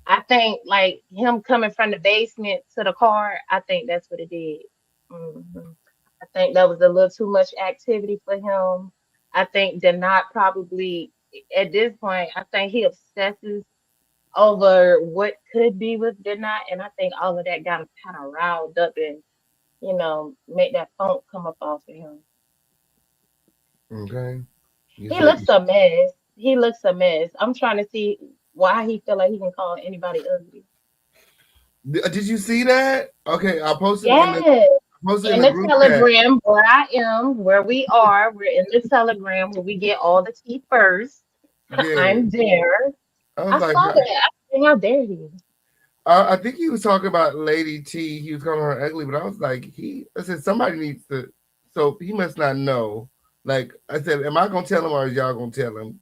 Speaker 14: I think like him coming from the basement to the car, I think that's what it did. Mhm. I think that was a little too much activity for him. I think they're not probably at this point. I think he obsesses over what could be with did not, and I think all of that got him kind of riled up and make that funk come up off of him.
Speaker 6: Okay. You
Speaker 14: He
Speaker 6: said,
Speaker 14: looks a mess. He looks a mess. I'm trying to see why he feel like he can call anybody ugly.
Speaker 6: did you see that? Okay, I posted it in the
Speaker 14: Yes.
Speaker 6: posted in
Speaker 14: In
Speaker 6: the
Speaker 14: the
Speaker 6: group chat.
Speaker 14: telegram where I am, where we are, we're in the telegram where we get all the tea first.
Speaker 6: Yeah.
Speaker 14: I'm there.
Speaker 6: I was
Speaker 14: I
Speaker 6: like,
Speaker 14: saw that. I think how dare he?
Speaker 6: I think he was talking about Lady T. He was calling her ugly, but I was like, I said, somebody needs to, so he must not know. Like, I said, am I going to tell him or is y'all going to tell him?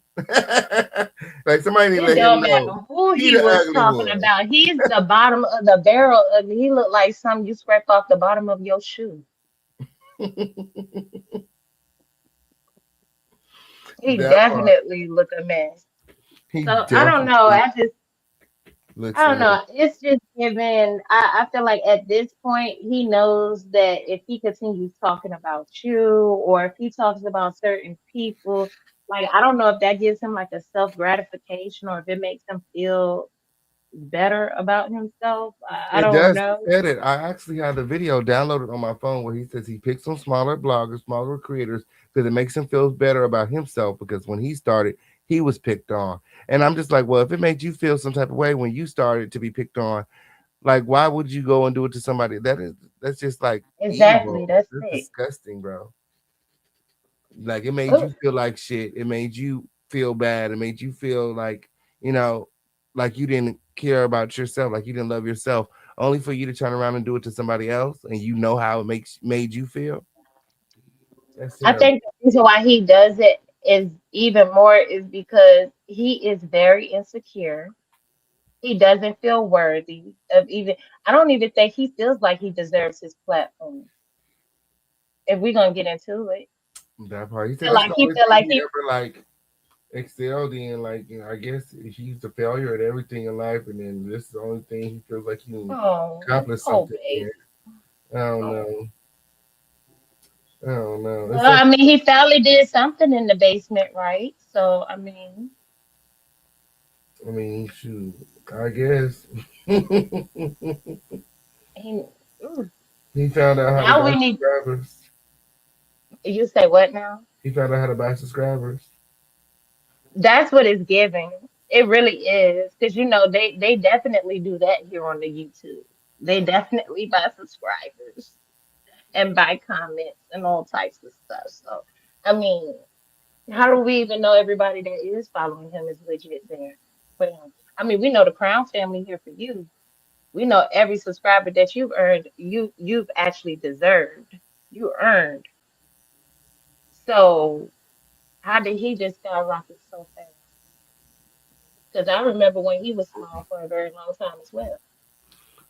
Speaker 6: Like, somebody need to
Speaker 14: It
Speaker 6: let him
Speaker 14: don't
Speaker 6: know
Speaker 14: matter who
Speaker 6: he
Speaker 14: he
Speaker 6: the
Speaker 14: was
Speaker 6: ugly
Speaker 14: talking
Speaker 6: one.
Speaker 14: about. He's the bottom of the barrel. He looked like something you scrape off the bottom of your shoe. He
Speaker 6: That part,
Speaker 14: definitely look a mess.
Speaker 6: he
Speaker 14: So I don't know.
Speaker 6: definitely looks
Speaker 14: I
Speaker 6: a
Speaker 14: don't
Speaker 6: mess.
Speaker 14: know. It's just given. I feel like at this point, he knows that if he continues talking about you or if he talks about certain people, like, I don't know if that gives him like a self gratification or if it makes him feel better about himself. I
Speaker 6: It
Speaker 14: don't
Speaker 6: does.
Speaker 14: know.
Speaker 6: He said it. I actually have the video downloaded on my phone where he says he picks some smaller bloggers, smaller creators, because it makes him feel better about himself. Because when he started, he was picked on, and I'm just like, well, if it made you feel some type of way when you started to be picked on, like, why would you go and do it to somebody? That's just like
Speaker 14: Exactly.
Speaker 6: evil.
Speaker 14: That's
Speaker 6: That's
Speaker 14: it.
Speaker 6: disgusting, bro. Like, it made
Speaker 14: Ugh.
Speaker 6: you feel like shit. It made you feel bad. It made you feel like, you know, like you didn't care about yourself, like you didn't love yourself, only for you to turn around and do it to somebody else, and you know how it made you feel. That's
Speaker 14: I
Speaker 6: terrible.
Speaker 14: think the reason why he does it is even more is because he is very insecure. He doesn't feel worthy of even. I don't even think he feels like he deserves his platform. If we're gonna get into it,
Speaker 6: That part. He said
Speaker 14: feel
Speaker 6: that's
Speaker 14: like
Speaker 6: the
Speaker 14: he
Speaker 6: only
Speaker 14: feel
Speaker 6: thing
Speaker 14: like
Speaker 6: he
Speaker 14: he.
Speaker 6: ever like excelled in. Like, I guess he's a failure at everything in life, and then this is the only thing he feels like he can
Speaker 14: Oh,
Speaker 6: accomplish
Speaker 14: oh,
Speaker 6: something in.
Speaker 14: baby.
Speaker 6: I don't
Speaker 14: Oh.
Speaker 6: know. I don't know.
Speaker 14: Well,
Speaker 6: It's like,
Speaker 14: I mean, he finally did something in the basement, right? So, I mean,
Speaker 6: I mean, shoot. I guess
Speaker 14: he. Ooh.
Speaker 6: he found out how to
Speaker 14: Now
Speaker 6: buy
Speaker 14: we need.
Speaker 6: subscribers.
Speaker 14: You say what now?
Speaker 6: He found out how to buy subscribers.
Speaker 14: That's what it's giving. It really is, because they definitely do that here on the YouTube. They definitely buy subscribers and buy comments and all types of stuff. So, I mean, How do we even know everybody that is following him is legit there for him? I mean, we know the Crown family here for you. We know every subscriber that you've earned, you've actually deserved. You earned. So how did he just skyrocket so fast? Because I remember when he was small for a very long time as well.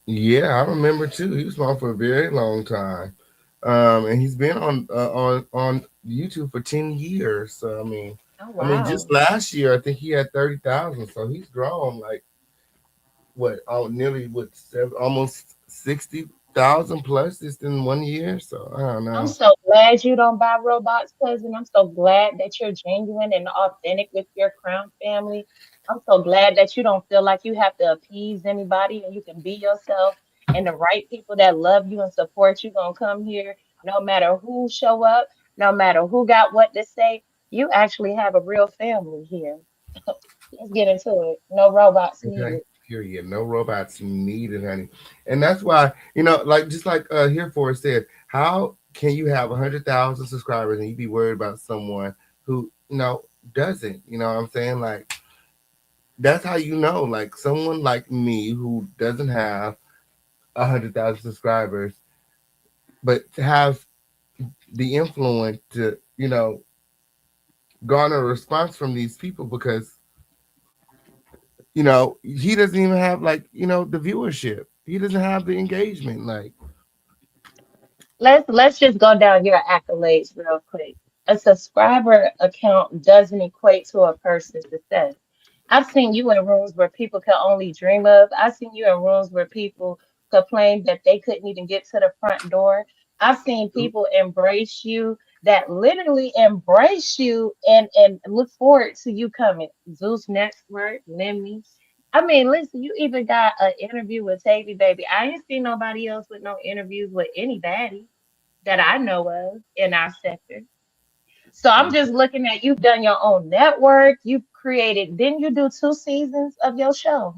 Speaker 6: Yeah, I remember too. He was on for a very long time, and he's been on YouTube for 10 years. So
Speaker 14: Oh
Speaker 6: just
Speaker 14: wow.
Speaker 6: last year I think he had 30,000. So he's grown like what? Oh, nearly what? Almost 60,000 plus just in 1 year. So I don't
Speaker 14: I'm
Speaker 6: know.
Speaker 14: so glad you don't buy robots, cousin. I'm so glad that you're genuine and authentic with your Crown family. I'm so glad that you don't feel like you have to appease anybody and you can be yourself. And the right people that love you and support you gonna come here, no matter who show up, no matter who got what to say. You actually have a real family here. Let's get into it. No robots
Speaker 6: Okay.
Speaker 14: needed.
Speaker 6: Period. No robots needed, honey. And that's why, like just like here for said, how can you have 100,000 subscribers and you be worried about someone who, doesn't? You know what I'm saying? Like that's how like someone like me who doesn't have 100,000 subscribers, but to have the influence to, garner a response from these people because he doesn't even have like the viewership. He doesn't have the engagement. Like
Speaker 14: Let's just go down your accolades real quick. A subscriber account doesn't equate to a person's success. I've seen you in rooms where people can only dream of. I've seen you in rooms where people complain that they couldn't even get to the front door. I've seen people embrace you that literally embrace you and look forward to you coming. Zeus next word, Lemmy. I mean, listen, you even got an interview with Tavy Baby. I ain't seen nobody else with no interviews with anybody that I know of in our sector. So I'm just looking at you've done your own network. You've created, didn't you do 2 seasons of your show?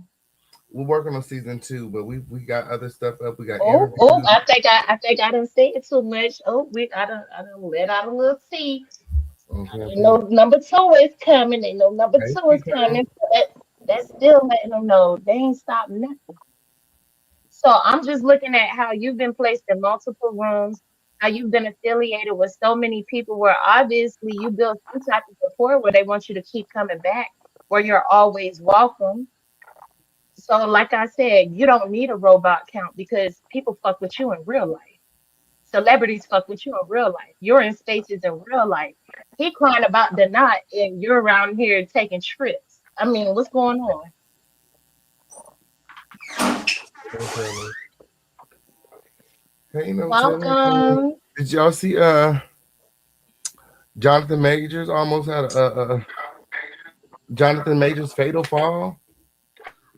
Speaker 6: we're working on season 2, but we got other stuff up. We got
Speaker 14: Oh,
Speaker 6: interviews.
Speaker 14: I think I didn't say it too much. Oh, I don't let out a little tea.
Speaker 6: Okay,
Speaker 14: They know number 2 is coming. They know number
Speaker 6: okay.
Speaker 14: 2 is coming. So that's still letting them know they ain't stopped nothing. So I'm just looking at how you've been placed in multiple rooms, how you've been affiliated with so many people where obviously you build some type of rapport where they want you to keep coming back, where you're always welcome. So like I said, you don't need a robot count because people fuck with you in real life. Celebrities fuck with you in real life. You're in spaces in real life. He crying about the knot and you're around here taking trips. I mean, what's going on?
Speaker 6: Hey, no telling.
Speaker 14: Welcome.
Speaker 6: Did y'all see Jonathan Majors almost had a Jonathan Majors fatal fall?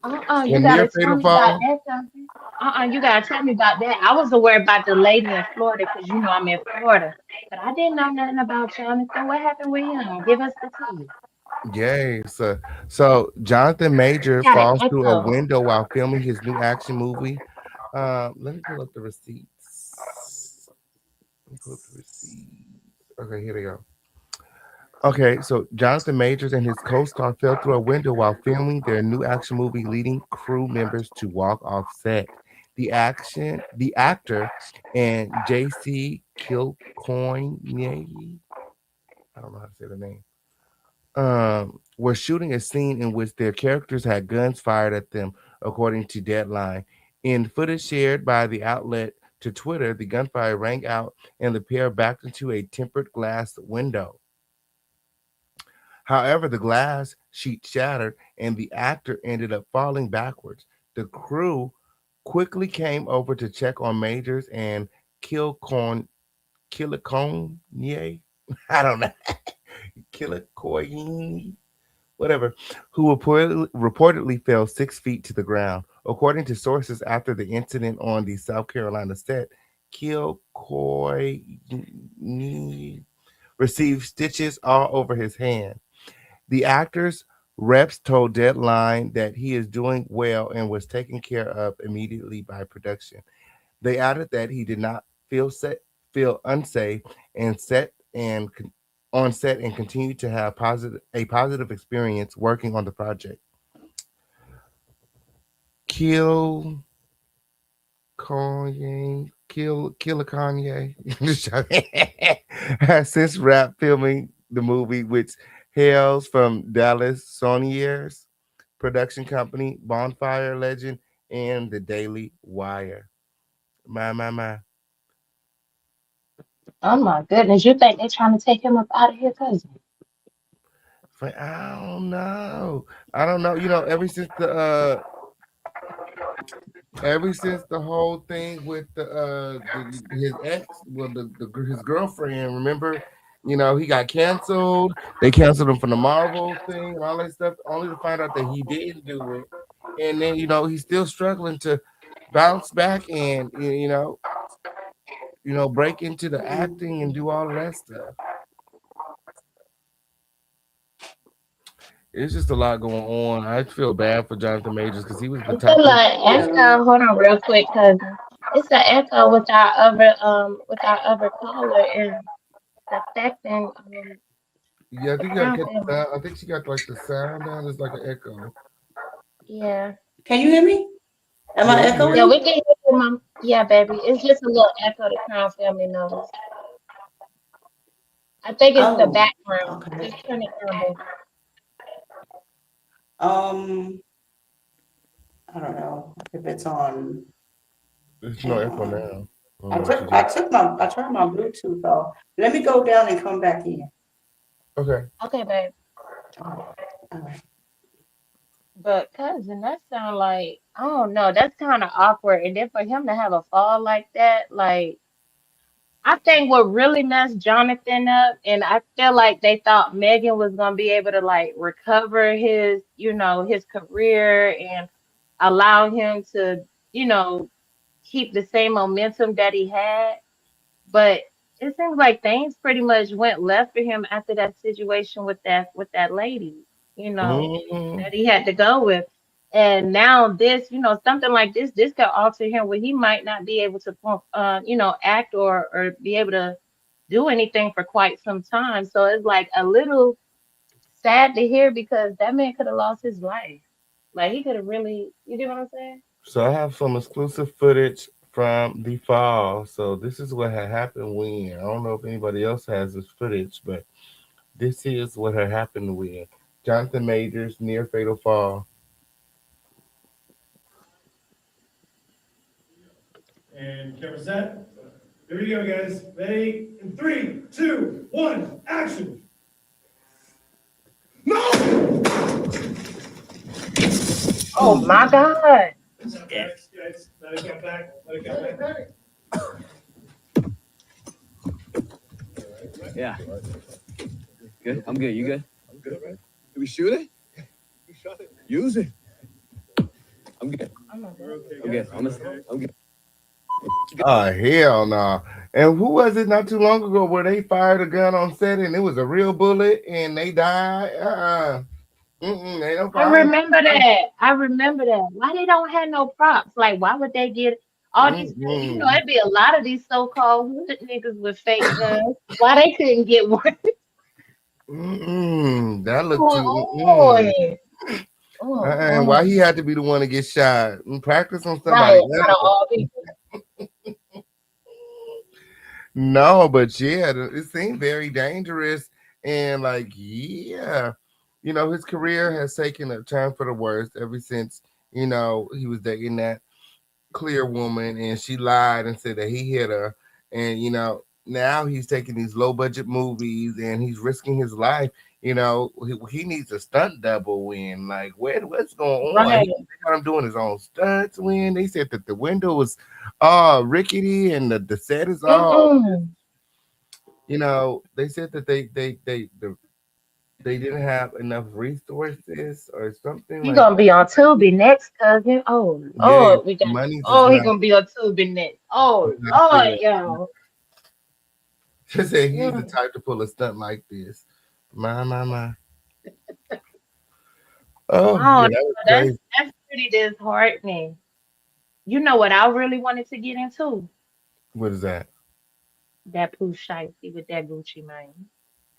Speaker 14: You
Speaker 6: A near
Speaker 14: gotta tell
Speaker 6: fatal
Speaker 14: me about
Speaker 6: fall?
Speaker 14: that something. You gotta tell me about that. I was aware about the lady in Florida because you know I'm in Florida, but I didn't know nothing about Jonathan. What happened with him? Give us the tea.
Speaker 6: Yay. So Jonathan Major
Speaker 14: Got an
Speaker 6: falls through a
Speaker 14: echo.
Speaker 6: window while filming his new action movie. Let me pull up the receipts. Let me pull up the receipts. Okay, here they go. Okay, so Jonathan Majors and his co-star fell through a window while filming their new action movie, leading crew members to walk off set. The actor, and JC Kilcoyne, I don't know how to say the name, were shooting a scene in which their characters had guns fired at them, according to Deadline. In footage shared by the outlet to Twitter, the gunfire rang out and the pair backed into a tempered glass window. However, the glass sheet shattered and the actor ended up falling backwards. The crew quickly came over to check on Majors and Kilcorn Killicone, I don't know. Killicoyne, whatever, who reportedly fell 6 feet to the ground. According to sources after the incident on the South Carolina set, Kilcoyne received stitches all over his hand. The actor's reps told Deadline that he is doing well and was taken care of immediately by production. They added that he did not feel unsafe and set and on set and continued to have a positive experience working on the project. Kill Killer Kanye has since wrapped filming the movie, which hails from Dallas Sauniers production company, Bonfire Legend, and the Daily Wire. My.
Speaker 14: Oh my goodness, you think they're trying to take him up out of here, cousin?
Speaker 6: I don't know. I don't know. Ever since the whole thing with his ex, well, his girlfriend, remember, he got canceled. They canceled him from the Marvel thing and all that stuff, only to find out that he didn't do it. And then, he's still struggling to bounce back and break into the acting and do all of that stuff. It's just a lot going on. I feel bad for Jonathan Majors because he was the
Speaker 14: It's a
Speaker 6: type of
Speaker 14: lot echo. Hold on, real quick, cousin. It's an echo with our other caller and it's affecting
Speaker 6: yeah. I
Speaker 14: the
Speaker 6: think you gotta
Speaker 14: crown
Speaker 6: catch
Speaker 14: family.
Speaker 6: that. I think she got like the sound down. It's like an echo.
Speaker 14: Yeah.
Speaker 7: Can you hear me? Am I echoing?
Speaker 14: Yeah, we can hear you, Mom. Yeah, baby. It's just a little echo the crown family knows. I think it's the background.
Speaker 7: Okay.
Speaker 14: Just turn it down, baby.
Speaker 7: I don't know if it's on.
Speaker 6: There's no echo now.
Speaker 7: I turned my Bluetooth off. Let me go down and come back in.
Speaker 6: Okay.
Speaker 14: Okay, babe.
Speaker 7: All right.
Speaker 14: But cousin, that sound like I don't know. That's kind of awkward. And then for him to have a fall like that, like I think what really messed Jonathan up, and I feel like they thought Megan was gonna be able to like recover his, his career and allow him to, keep the same momentum that he had. But it seems like things pretty much went left for him after that situation with that lady,
Speaker 6: Mhm.
Speaker 14: that he had to go with. And now this, something like this could alter him where he might not be able to, act or be able to do anything for quite some time. So it's like a little sad to hear because that man could have lost his life. Like he could have really, you know what I'm saying?
Speaker 6: So I have some exclusive footage from the fall. So this is what had happened when. I don't know if anybody else has this footage, but this is what had happened when Jonathan Majors near fatal fall.
Speaker 15: And camera set. Here we go, guys. Ready? In 3, 2, 1, action! No!
Speaker 14: Oh my God.
Speaker 15: Guys, let it come back. Let it come back.
Speaker 16: Yeah. Good? I'm good. You good? I'm good, right? Did we shoot it? We shot it. Use it. I'm good. I'm good. I'm good.
Speaker 6: Oh hell no! And who was it not too long ago where they fired a gun on set and it was a real bullet and they died? They don't
Speaker 14: I
Speaker 6: fire.
Speaker 14: remember that. I remember that. Why they don't have no props? Like, why would they get all these? It'd be a lot of these so-called hood niggas with fake guns. Why they couldn't get one?
Speaker 6: That looked too. And why he had to be the one to get shot? Practice on somebody
Speaker 14: Right, out of all people.
Speaker 6: No, but yeah, it seemed very dangerous. And his career has taken a turn for the worst ever since, he was dating that clear woman and she lied and said that he hit her. And, now he's taking these low budget movies and he's risking his life. He needs a stunt double win. Like, what's going on?
Speaker 14: Right.
Speaker 6: He got him doing his own stunts win. They said that the window was rickety and the set is all. They said that they didn't have enough resources or something.
Speaker 14: He gonna be on Tubi next, cousin. Oh Lord, we got. He gonna be on Tubi next. Oh Lord, yo.
Speaker 6: She said he's the type to pull a stunt like this. My. Oh, yeah,
Speaker 14: that's pretty disheartening. You know what I really wanted to get into?
Speaker 6: What is that?
Speaker 14: That Pooh Shiesty with that Gucci man.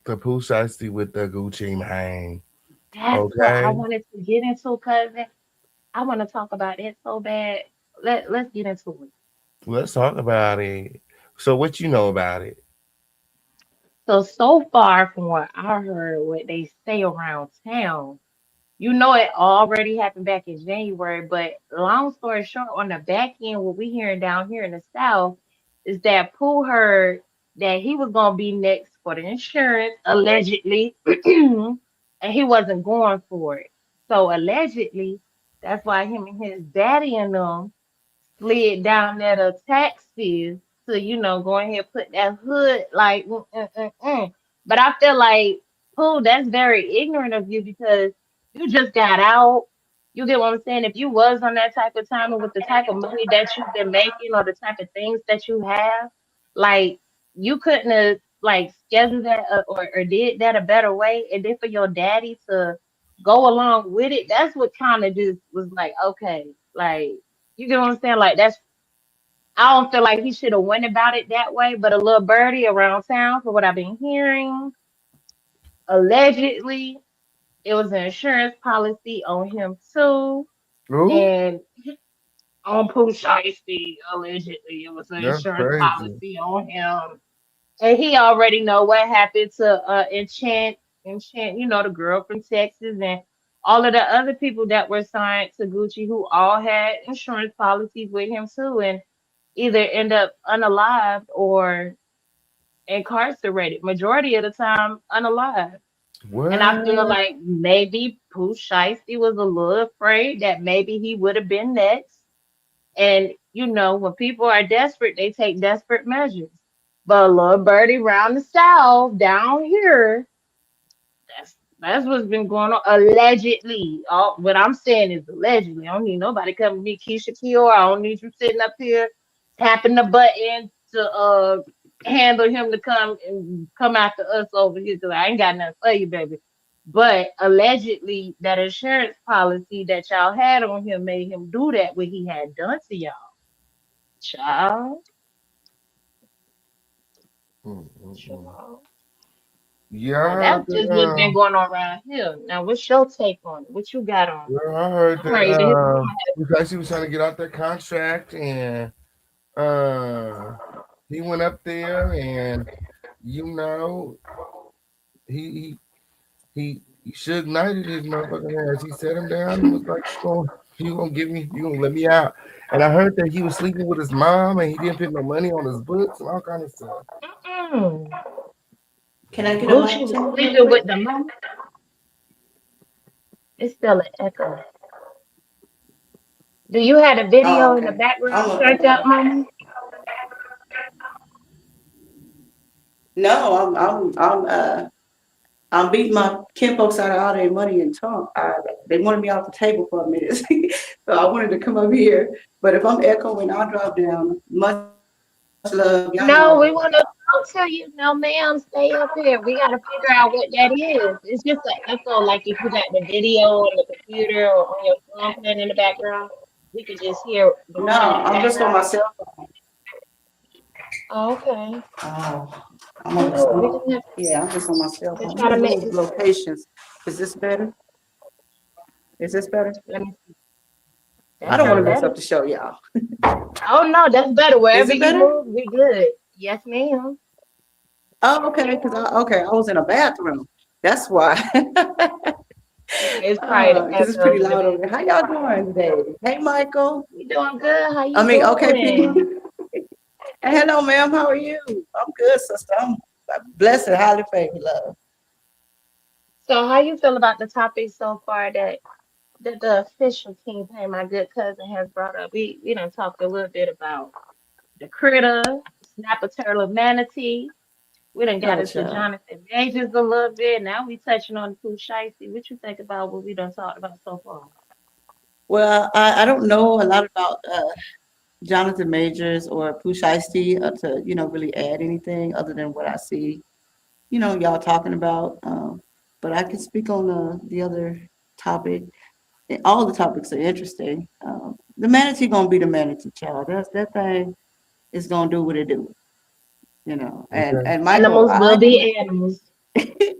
Speaker 6: the Pooh Shiesty with the Gucci Mane.
Speaker 14: That's what I
Speaker 6: Okay,
Speaker 14: wanted to get into, cousin. I want to talk about it so bad. Let's get into it.
Speaker 6: let's talk about it. So, what you know about it?
Speaker 14: So far from what I heard, what they say around town, you know, it already happened back in January. But long story short, on the back end, what we hearing down here in the South is that Pooh heard that he was gonna be next for the insurance, allegedly, and he wasn't going for it. So allegedly, that's why him and his daddy and them slid down there to taxis to, go ahead and put that hood like, But I feel like, Pooh, that's very ignorant of you because you just got out. You get what I'm saying? If you was on that type of time and with the type of money that you've been making or the type of things that you have, like you couldn't have like scheduled that or did that a better way. And then for your daddy to go along with it, that's what kind of just was like, okay, like you get what I'm saying? Like that's I don't feel like he should have went about it that way, but a little birdie around town, for what I've been hearing, allegedly it was an insurance policy on him too,
Speaker 6: Who?
Speaker 14: and on Pooh Shiesty, allegedly it was an
Speaker 6: That's
Speaker 14: insurance
Speaker 6: crazy.
Speaker 14: policy on him, and he already know what happened to Enchant, the girl from Texas, and all of the other people that were signed to Gucci who all had insurance policies with him too, and either end up unalived or incarcerated. Majority of the time, unalive. And I feel
Speaker 6: What?
Speaker 14: like maybe Pooh Shiesty was a little afraid that maybe he would have been next. And when people are desperate, they take desperate measures. But a little birdie round the south down here, that's what's been going on. Allegedly. All what I'm saying is allegedly. I don't need nobody coming to me, Keisha Kior. I don't need you sitting up here tapping the button to handle him to come and come after us over here because I ain't got nothing for you, baby. But allegedly, that insurance policy that y'all had on him made him do that what he had done to y'all. Child.
Speaker 6: Mm-mm-mm.
Speaker 14: Child.
Speaker 6: Yeah, I
Speaker 14: Now
Speaker 6: heard
Speaker 14: that's just what's been
Speaker 6: that.
Speaker 14: going on around here. Now, what's your take on it? What you got on it?
Speaker 6: Well, I heard
Speaker 14: I'm
Speaker 6: that
Speaker 14: ready to hear from
Speaker 6: because he was trying to get out that contract, and uh, he went up there, and you know, he he should knighted his motherfucking ass. He set him down and was like, "You gonna give me? You gonna let me out?" And I heard that he was sleeping with his mom, and he didn't put no money on his books and all kind of stuff.
Speaker 17: Can I get a
Speaker 14: Gucci
Speaker 17: mic
Speaker 14: was
Speaker 17: check real
Speaker 14: sleeping with
Speaker 17: quick?
Speaker 14: the mama. It's still an echo. Do you have a
Speaker 17: Oh,
Speaker 14: video in the
Speaker 17: okay. I'm
Speaker 14: background
Speaker 17: looking
Speaker 14: turned
Speaker 17: for
Speaker 14: up,
Speaker 17: it.
Speaker 14: mama?
Speaker 17: No, I'm beating my kinfolks out of all their money and tongue. They wanted me off the table for a minute, so I wanted to come up here. But if I'm echoing, I'll drop down. Much love, y'all
Speaker 14: No,
Speaker 17: know.
Speaker 14: we want to talk to you. No, ma'am, stay up here. We got to figure out what that is. It's just an echo, like if you got the video on the computer or on your phone playing in the background, we could just hear the
Speaker 17: No,
Speaker 14: sound in the
Speaker 17: I'm just on my
Speaker 14: background.
Speaker 17: cell phone.
Speaker 14: Oh, okay.
Speaker 17: Oh, I'm on
Speaker 14: Well, we
Speaker 17: the
Speaker 14: just have
Speaker 17: yeah, I'm just on my cell
Speaker 14: to
Speaker 17: phone.
Speaker 14: try
Speaker 17: Let
Speaker 14: to
Speaker 17: me
Speaker 14: make
Speaker 17: move
Speaker 14: this.
Speaker 17: locations. Is this better? Is this better?
Speaker 14: Let me see.
Speaker 17: I
Speaker 14: That
Speaker 17: don't want to
Speaker 14: sound
Speaker 6: Yeah.
Speaker 17: mess
Speaker 14: better.
Speaker 17: up the show, y'all.
Speaker 14: Oh no, that's better.
Speaker 17: Is
Speaker 14: Wherever
Speaker 17: it
Speaker 14: you
Speaker 17: better?
Speaker 14: move, we good. Yes, ma'am.
Speaker 17: Oh, okay, I was in a bathroom. That's why.
Speaker 14: It's probably the
Speaker 17: Because it's pretty
Speaker 14: echo in the
Speaker 17: loud over
Speaker 14: back.
Speaker 17: there. How y'all doing today? Hey, Michael.
Speaker 14: We doing good. How
Speaker 17: I
Speaker 14: you
Speaker 17: mean, okay, P.
Speaker 14: doing?
Speaker 17: And hello, ma'am. How are you? I'm good, sister. I'm blessed and highly favored, love.
Speaker 14: So, how you feel about the topic so far that the official kingpin, my good cousin, has brought up? We done talked a little bit about the critter, snapper turtle, manatee. We done got
Speaker 17: Oh,
Speaker 14: into
Speaker 17: child.
Speaker 14: Jonathan Majors a little bit. Now we touching on Pooh Shiesty. What you think about what we done talked about so far?
Speaker 17: Well, I don't know a lot about Jonathan Majors or Pooh Shiesty to, really add anything other than what I see, y'all talking about. But I can speak on the other topic. All the topics are interesting. The manatee gonna be the manatee, child. That thing is gonna do what it do, And
Speaker 6: Okay.
Speaker 17: Michael,
Speaker 14: Animals will be animals.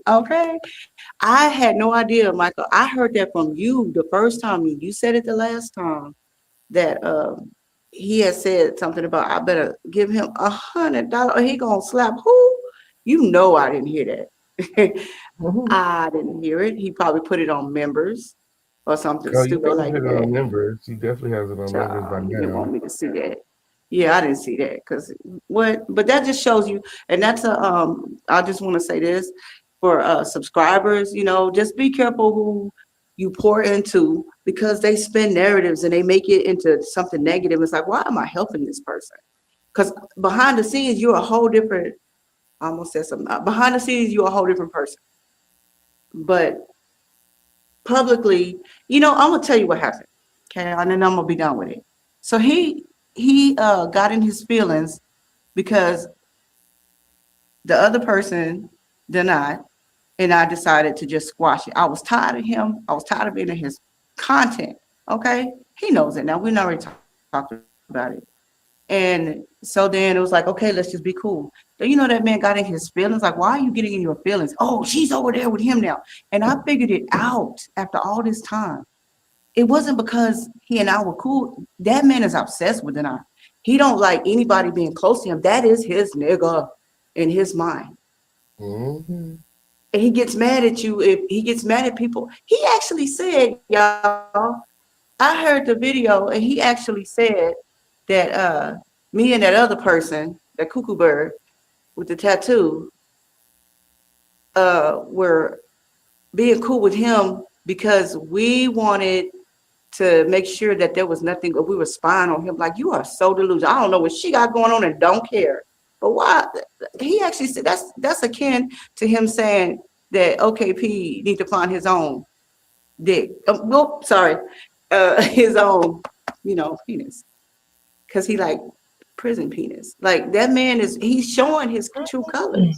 Speaker 17: Okay. I had no idea, Michael. I heard that from you the first time. You said it the last time that he had said something about I better give him $100 or he gonna slap who? You know I didn't hear that. I didn't hear it. He probably put it on members or something
Speaker 6: Oh, you
Speaker 17: stupid
Speaker 6: know he
Speaker 17: like
Speaker 6: put it on
Speaker 17: that.
Speaker 6: members. He definitely has it on members by
Speaker 17: You didn't want
Speaker 6: now.
Speaker 17: me to see that. Yeah, I didn't see that because what? But that just shows you, and that's a I just want to say this for subscribers. You know, just be careful who you pour into because they spin narratives and they make it into something negative. It's like, why am I helping this person? Because behind the scenes, you're a whole different. I almost said something. Behind the scenes, you're a whole different person. But publicly, you know, I'm gonna tell you what happened. Okay, and then I'm gonna be done with it. So he got in his feelings because the other person did not, and I decided to just squash it. I was tired of him. I was tired of being in his content. Okay, he knows it now. We already talked about it, and so then it was like, okay, let's just be cool. But you know that man got in his feelings. Like, why are you getting in your feelings? Oh, she's over there with him now, and I figured it out after all this time. It wasn't because he and I were cool. That man is obsessed with Denai. He don't like anybody being close to him. That is his nigga in his mind.
Speaker 6: Mm-hmm.
Speaker 17: And he gets mad at you if he gets mad at people. He actually said, y'all, I heard the video and he actually said that me and that other person, that cuckoo bird with the tattoo, were being cool with him because we wanted to make sure that there was nothing, we were spying on him. Like, you are so delusional. I don't know what she got going on and don't care. But why? He actually said that's akin to him saying that OKP need to find his own dick. His own, penis. Because he like prison penis. Like, that man he's showing his true colors.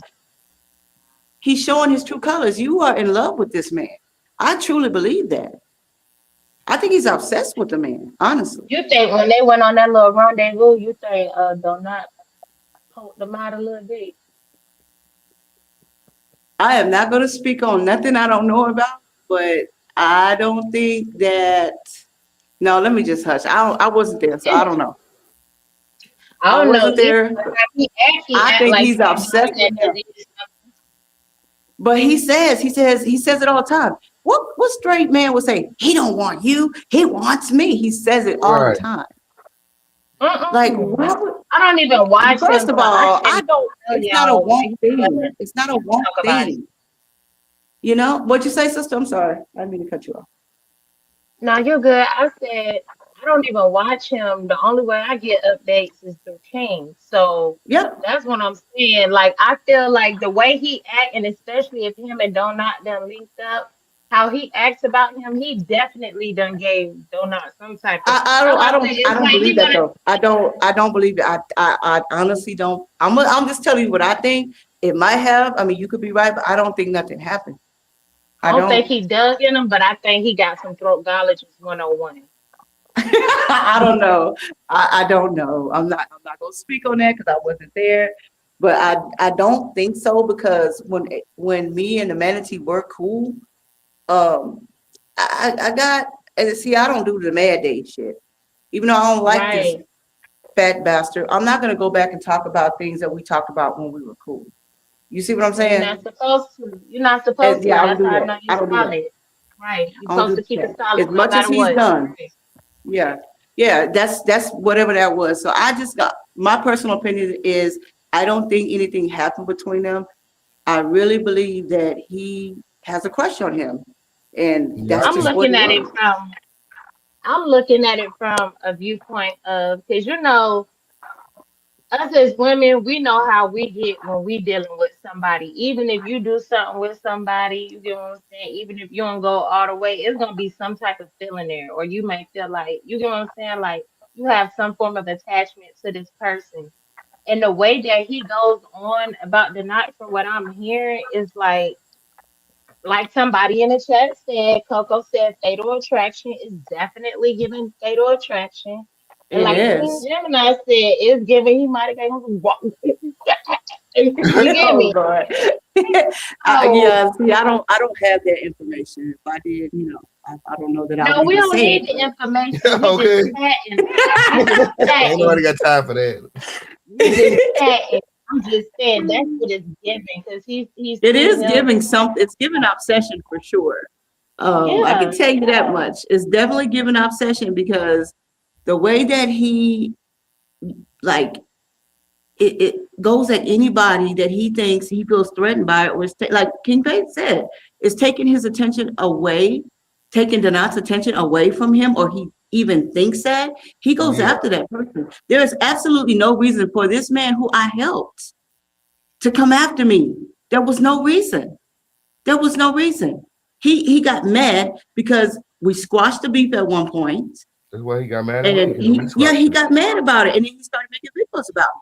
Speaker 17: He's showing his true colors. You are in love with this man. I truly believe that. I think he's obsessed with the man, honestly.
Speaker 14: You think when they went on that little rendezvous, you think Donut poked them out a little bit?
Speaker 17: I am not going to speak on nothing I don't know about, but I don't think that. No, let me just hush. I wasn't there, so I don't know.
Speaker 14: I don't
Speaker 17: wasn't
Speaker 14: know.
Speaker 17: there. I think he's obsessed with him. But he says it all the time. What straight man would say? He don't want you. He wants me. He says it all the time. Like, what would,
Speaker 14: I don't even watch.
Speaker 17: First of all, I don't. It's not a want thing.
Speaker 14: thing.
Speaker 17: It's not a want thing. You know what you say, sister? I'm sorry. I didn't mean to cut you off.
Speaker 14: No, you're good. I said I don't even watch him. The only way I get updates is through King. So that's what I'm saying. Like, I feel like the way he act, and especially if him and Donut done linked up, how he acts about him, he definitely done gave Donut some type of.
Speaker 17: I don't believe that though. I don't believe it. I honestly don't. I'm just telling you what I think. It might have. I mean, you could be right, but I don't think nothing happened.
Speaker 14: I don't think he dug in him, but I think he got some throatology 101.
Speaker 17: I don't know. I don't know. I'm not gonna speak on that because I wasn't there. But I don't think so, because when me and the manatee were cool, I got, and see, I don't do the mad date shit. Even though I don't like this fat bastard, I'm not gonna go back and talk about things that we talked about when we were cool. You see what I'm saying?
Speaker 14: You're not supposed to. You're not supposed to.
Speaker 17: Yeah,
Speaker 14: That's how I know you're solid. Right. You're supposed to keep it solid.
Speaker 17: As much as he's done. Yeah. Yeah, that's whatever that was. So I just got, my personal opinion is I don't think anything happened between them. I really believe that he has a crush on him. And that's
Speaker 14: I'm looking at it from a viewpoint of, because us as women, we know how we get when we dealing with somebody. Even if you do something with somebody, you get what I'm saying? Even if you don't go all the way, it's gonna be some type of feeling there. Or you may feel like, you get what I'm saying? Like, you have some form of attachment to this person. And the way that he goes on about the night, from what I'm hearing, is like somebody in the chat said, Coco said, fatal attraction is definitely giving fatal attraction. And like King Gemini said, it's giving, he might have gave him some. You get me?
Speaker 17: God. Yeah, see, I don't have that information. If I did, I don't know that I
Speaker 14: No,
Speaker 17: would
Speaker 14: we
Speaker 17: even
Speaker 14: don't
Speaker 17: say
Speaker 14: need
Speaker 17: it.
Speaker 14: the information. We
Speaker 6: Okay.
Speaker 14: just chatting. We just
Speaker 6: Ain't nobody
Speaker 14: chatting.
Speaker 6: got time for that.
Speaker 14: We just chatting. I'm just saying that's what it's giving because he's
Speaker 17: It is
Speaker 14: him.
Speaker 17: giving something. It's giving obsession for sure. I can tell you that much. It's definitely giving obsession because the way that he like it goes at anybody that he thinks he feels threatened by, or like King Pate said, is taking his attention away, taking Donat's attention away from him, or he even thinks that he goes after that person. There is absolutely no reason for this man who I helped to come after me. There was no reason. There was no reason. He got mad because we squashed the beef at one point.
Speaker 6: That's why he got mad.
Speaker 17: And he got mad about it, and then he started making videos about it.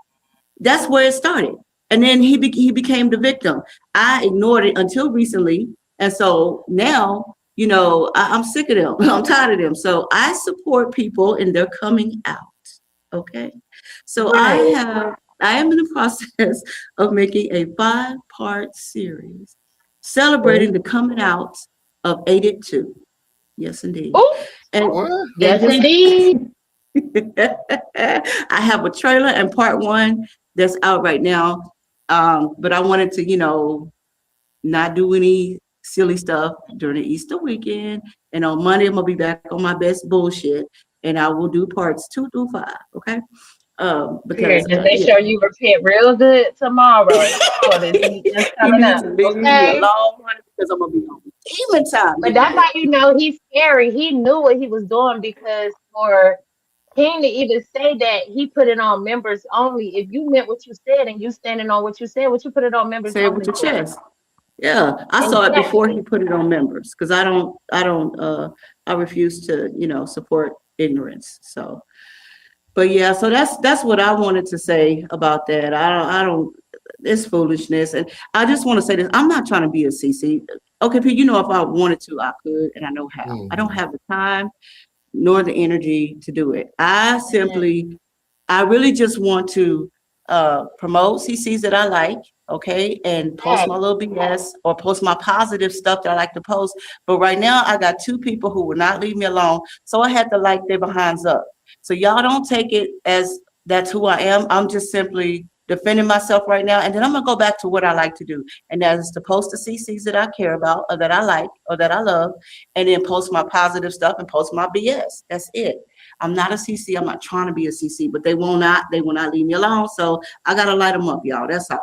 Speaker 17: That's where it started. And then he became the victim. I ignored it until recently. And so now, I'm sick of them. I'm tired of them. So I support people in their coming out. Okay. So
Speaker 14: Right.
Speaker 17: I am in the process of making a 5-part series celebrating the coming out of AT2. Yes, indeed. And
Speaker 14: yes, indeed.
Speaker 17: I have a trailer and part 1 that's out right now. But I wanted to, not do any silly stuff during the Easter weekend. And on Monday, I'm gonna be back on my best bullshit, and I will do parts 2 through 5. Okay. Because
Speaker 14: just make sure you repent real good tomorrow for this weekend coming up. Okay.
Speaker 17: Because I'm gonna be on demon time.
Speaker 14: But that's how you know he's scary. He knew what he was doing because for King to even say that he put it on members only. If you meant what you said and you standing on what you said, what you put it on members
Speaker 17: say it
Speaker 14: only
Speaker 17: with your
Speaker 14: for?
Speaker 17: chest. Yeah, I saw it before he put it on members because I refuse to support ignorance. So, but yeah, so that's what I wanted to say about that. I don't. It's foolishness, and I just want to say this. I'm not trying to be a CC. Okay, Pete, if I wanted to, I could, and I know how. I don't have the time nor the energy to do it. I really just want to promote CCs that I like, okay, and post my little BS or post my positive stuff that I like to post. But right now, I got 2 people who will not leave me alone, so I had to light their behinds up. So y'all don't take it as that's who I am. I'm just simply defending myself right now, and then I'm gonna go back to what I like to do, and that is to post the CCs that I care about, or that I like, or that I love, and then post my positive stuff and post my BS. That's it. I'm not a CC. I'm not trying to be a CC, but they will not leave me alone. So I gotta light them up, y'all. That's all.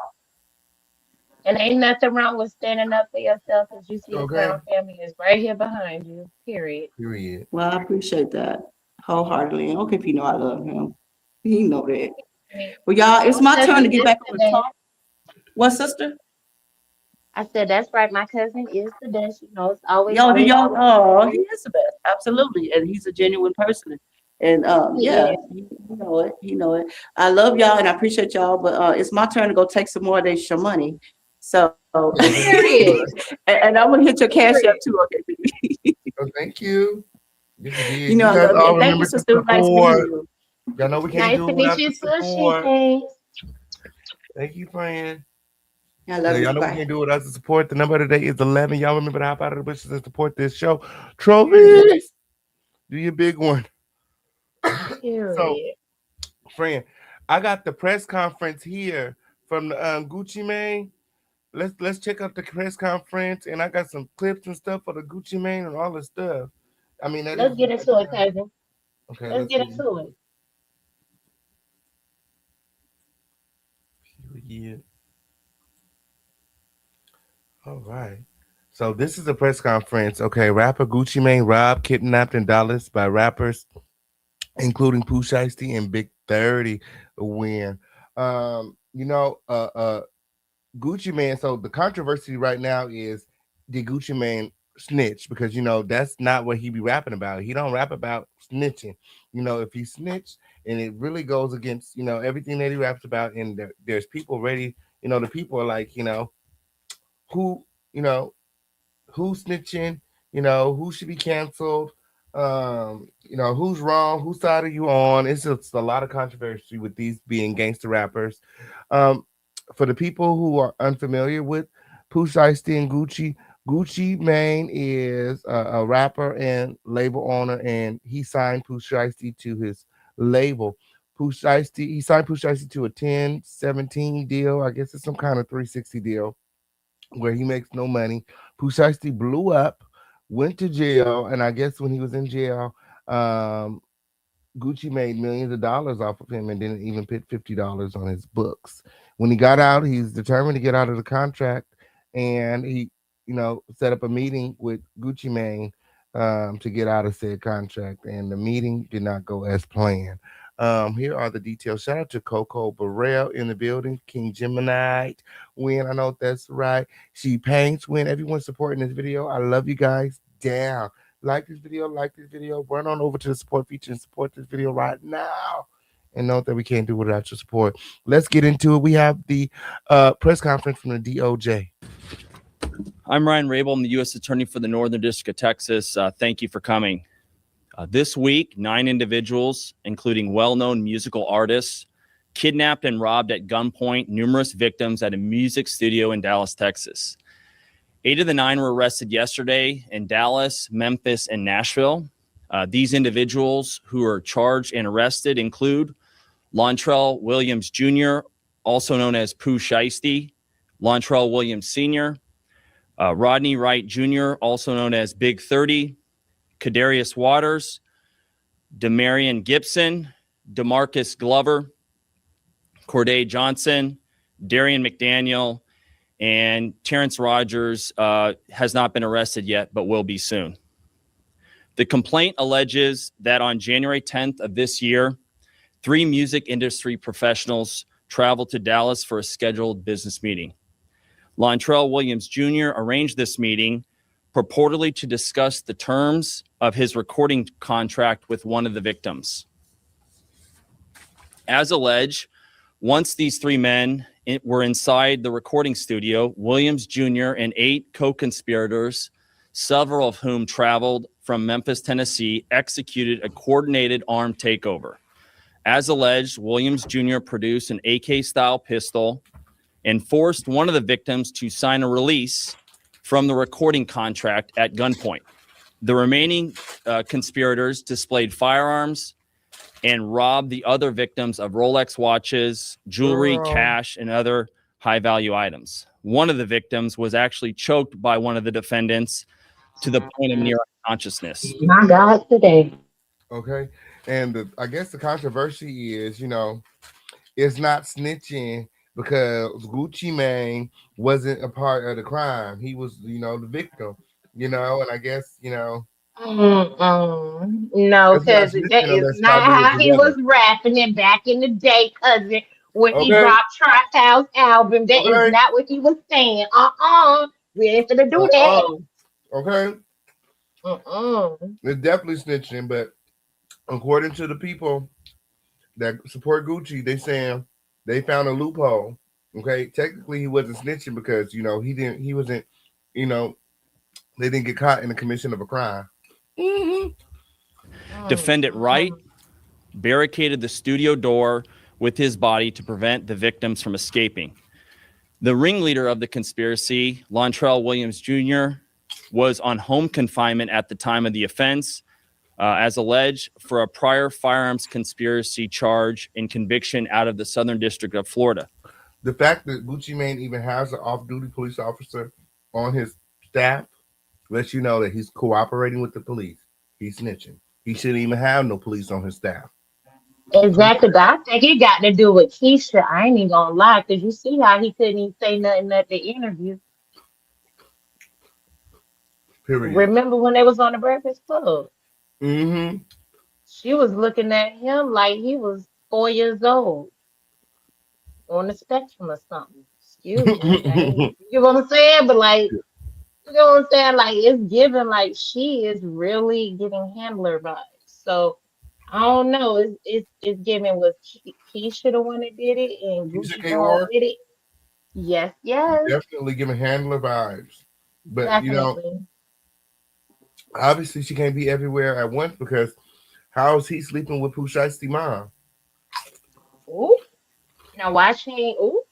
Speaker 14: And ain't nothing wrong with standing up for yourself because you see the Crown family is right here behind you. Period.
Speaker 17: Well, I appreciate that wholeheartedly. Okay, if I love him, he know that. Well, y'all, it's my turn to get back on the talk. What, sister?
Speaker 14: I said, that's right. My cousin is the best. It's always.
Speaker 17: He is the best. Absolutely. And he's a genuine person. And he know it. He know it. I love y'all and I appreciate y'all, but it's my turn to go take some more of their money. So and I'm gonna hit your cash up too, okay?
Speaker 6: Thank you.
Speaker 17: You know, I love you. Thank you, sister. Nice meeting you.
Speaker 6: Y'all know we can't do it without the support. Thank you, friend.
Speaker 17: I love you.
Speaker 6: Y'all know we can't do it without the support. The number today is 11. Y'all remember to hop out of the bushes and support this show. Trophies, do your big one. So, friend, I got the press conference here from the Gucci Mane. Let's check out the press conference, and I got some clips and stuff for the Gucci Mane and all the stuff. I mean,
Speaker 14: let's get into it, cousin.
Speaker 6: Okay,
Speaker 14: let's get into it.
Speaker 6: Yeah. All right. So this is a press conference. Okay, rapper Gucci Mane robbed, kidnapped, and dollars by rappers, including Pooh Shiesty and Big 30 win. Gucci Mane. So the controversy right now is, did Gucci Mane snitch? Because that's not what he be rapping about. He don't rap about snitching. If he snitched, and it really goes against everything that he raps about, and there's people ready. The people are like, who who's snitching, who should be canceled, who's wrong, whose side are you on? It's just a lot of controversy with these being gangster rappers. For the people who are unfamiliar with Pooh Shiesty and Gucci. Gucci Mane is a rapper and label owner, and he signed Pooh Shiesty to his label. He signed Pooh Shiesty to a 10-17 deal. I guess it's some kind of 360 deal where he makes no money. Pooh Shiesty blew up, went to jail, and I guess when he was in jail, Gucci made millions of dollars off of him and didn't even put $50 on his books. When he got out, he's determined to get out of the contract, and he, set up a meeting with Gucci Mane to get out of said contract, and the meeting did not go as planned. Here are the details. Shout out to Coco Burrell in the building. King Gemini win. I know that's right. She paints win. Everyone supporting this video. I love you guys. Down. Like this video. Run on over to the support feature and support this video right now. And note that we can't do without your support. Let's get into it. We have the press conference from the DOJ.
Speaker 18: I'm Ryan Rabel. I'm the U.S. Attorney for the Northern District of Texas. Thank you for coming. This week, 9 individuals, including well-known musical artists, kidnapped and robbed at gunpoint numerous victims at a music studio in Dallas, Texas. 8 of the 9 were arrested yesterday in Dallas, Memphis, and Nashville. These individuals who are charged and arrested include Lontrell Williams Jr., also known as Pooh Shiesty, Lontrell Williams Sr., Rodney Wright Jr., also known as Big 30, Kadarius Waters, Demarion Gibson, DeMarcus Glover, Corday Johnson, Darian McDaniel, and Terrence Rogers has not been arrested yet, but will be soon. The complaint alleges that on January 10th of this year, 3 music industry professionals traveled to Dallas for a scheduled business meeting. Lontrell Williams Jr. arranged this meeting purportedly to discuss the terms of his recording contract with one of the victims. As alleged, once these 3 men were inside the recording studio, Williams Jr. and 8 co-conspirators, several of whom traveled from Memphis, Tennessee, executed a coordinated armed takeover. As alleged, Williams Jr. produced an AK-style pistol and forced one of the victims to sign a release from the recording contract at gunpoint. The remaining conspirators displayed firearms and robbed the other victims of Rolex watches, jewelry, cash, and other high-value items. One of the victims was actually choked by one of the defendants to the point of near unconsciousness.
Speaker 14: My God, today.
Speaker 6: Okay. And I guess the controversy is, it's not snitching because Gucci Mane wasn't a part of the crime. He was, the victim, and I guess,
Speaker 14: No, because that is not how he was rapping it back in the day, cousin. When he dropped Trap House album, that is not what he was saying. We ain't gonna do that.
Speaker 6: Okay. It's definitely snitching, but according to the people that support Gucci, they saying they found a loophole. Okay, technically he wasn't snitching because they didn't get caught in the commission of a crime.
Speaker 18: Defendant Wright barricaded the studio door with his body to prevent the victims from escaping. The ringleader of the conspiracy, Lontrell Williams Jr., was on home confinement at the time of the offense, as alleged, for a prior firearms conspiracy charge and conviction out of the Southern District of Florida.
Speaker 6: The fact that Gucci Mane even has an off-duty police officer on his staff lets you know that he's cooperating with the police. He's snitching. He shouldn't even have no police on his staff.
Speaker 14: Exactly. But I think it got to do with Keisha. I ain't even gonna lie, because you see how he couldn't even say nothing at the interview.
Speaker 6: Period.
Speaker 14: Remember when they was on the Breakfast Club?
Speaker 6: Mm-hmm.
Speaker 14: She was looking at him like he was 4 years old on the spectrum or something. Excuse me. You know what I'm saying? But you know what I'm saying? It's given like she is really getting handler vibes. So I don't know. It's given was Keisha the one that did it and Gucci did it. Yes.
Speaker 6: Definitely giving handler vibes. But
Speaker 14: definitely.
Speaker 6: Obviously she can't be everywhere at once because how is he sleeping with Pooh Shiesty mom?
Speaker 14: Ooh. Now why she ain't ooh.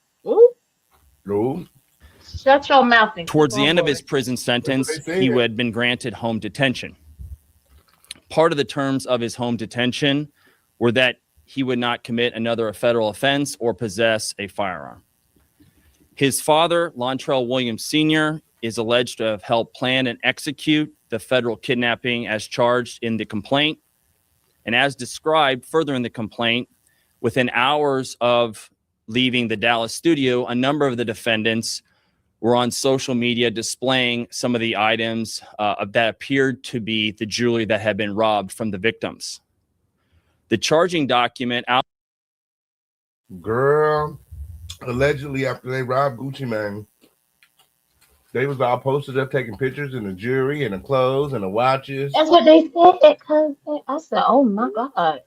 Speaker 14: Shut your mouth and
Speaker 18: Towards
Speaker 14: keep
Speaker 18: the
Speaker 14: on
Speaker 18: end of
Speaker 14: going.
Speaker 18: his prison sentence,
Speaker 6: That's what they
Speaker 18: he
Speaker 6: said.
Speaker 18: had been granted home detention. Part of the terms of his home detention were that he would not commit another federal offense or possess a firearm. His father, Lontrell Williams Sr., is alleged to have helped plan and execute the federal kidnapping as charged in the complaint. And as described further in the complaint, within hours of leaving the Dallas studio, a number of the defendants were on social media displaying some of the items that appeared to be the jewelry that had been robbed from the victims. The charging document out.
Speaker 6: Girl, allegedly after they robbed Gucci Mane, they was all posted up taking pictures in the jewelry and the clothes and the watches.
Speaker 14: That's what they said. Cause I said, "Oh my God."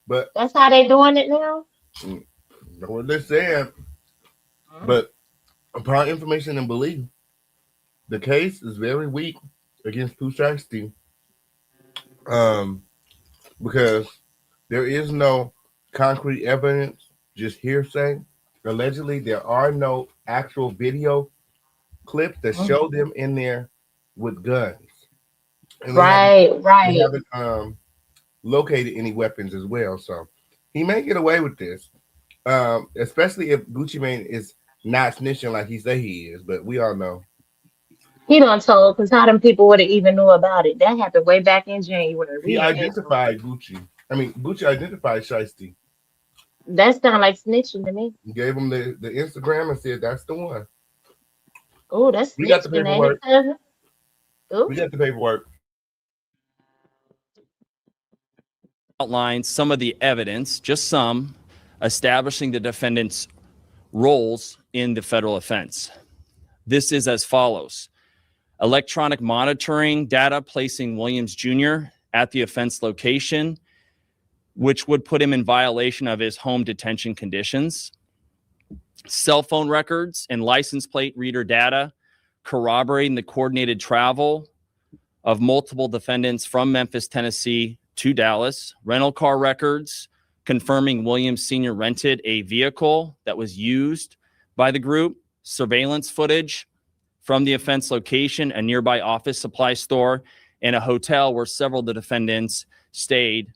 Speaker 6: But
Speaker 14: that's how they doing it now.
Speaker 6: That's what they said. But upon information and belief, the case is very weak against Pooh Shiesty. Because there is no concrete evidence, just hearsay. Allegedly, there are no actual video clips that show them in there with guns. And
Speaker 14: right.
Speaker 6: They haven't located any weapons as well. So he may get away with this, especially if Gucci Mane is not snitching like he say he is. But we all know.
Speaker 14: He done told, because how them people would have even knew about it. That happened way back in January.
Speaker 6: He identified Gucci. Gucci identified Shiesty.
Speaker 14: That sound like snitching to me.
Speaker 6: He gave him the Instagram and said, that's the one.
Speaker 14: Oh, that's
Speaker 6: We got the paperwork. We got the paperwork.
Speaker 18: Outlines some of the evidence, just some, establishing the defendant's roles in the federal offense. This is as follows. Electronic monitoring data placing Williams Jr. at the offense location, which would put him in violation of his home detention conditions. Cell phone records and license plate reader data corroborating the coordinated travel of multiple defendants from Memphis, Tennessee to Dallas. Rental car records confirming Williams Sr. rented a vehicle that was used by the group. Surveillance footage from the offense location, a nearby office supply store, and a hotel where several of the defendants stayed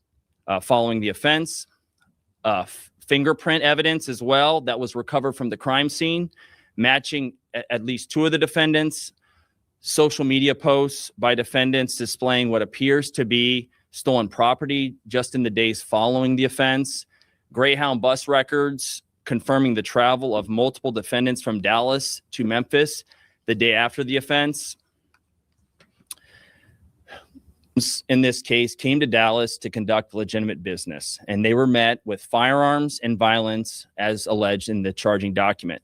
Speaker 18: following the offense. Fingerprint evidence as well that was recovered from the crime scene, matching at least two of the defendants. Social media posts by defendants displaying what appears to be stolen property just in the days following the offense. Greyhound bus records confirming the travel of multiple defendants from Dallas to Memphis the day after the offense. In this case, came to Dallas to conduct legitimate business, and they were met with firearms and violence as alleged in the charging document.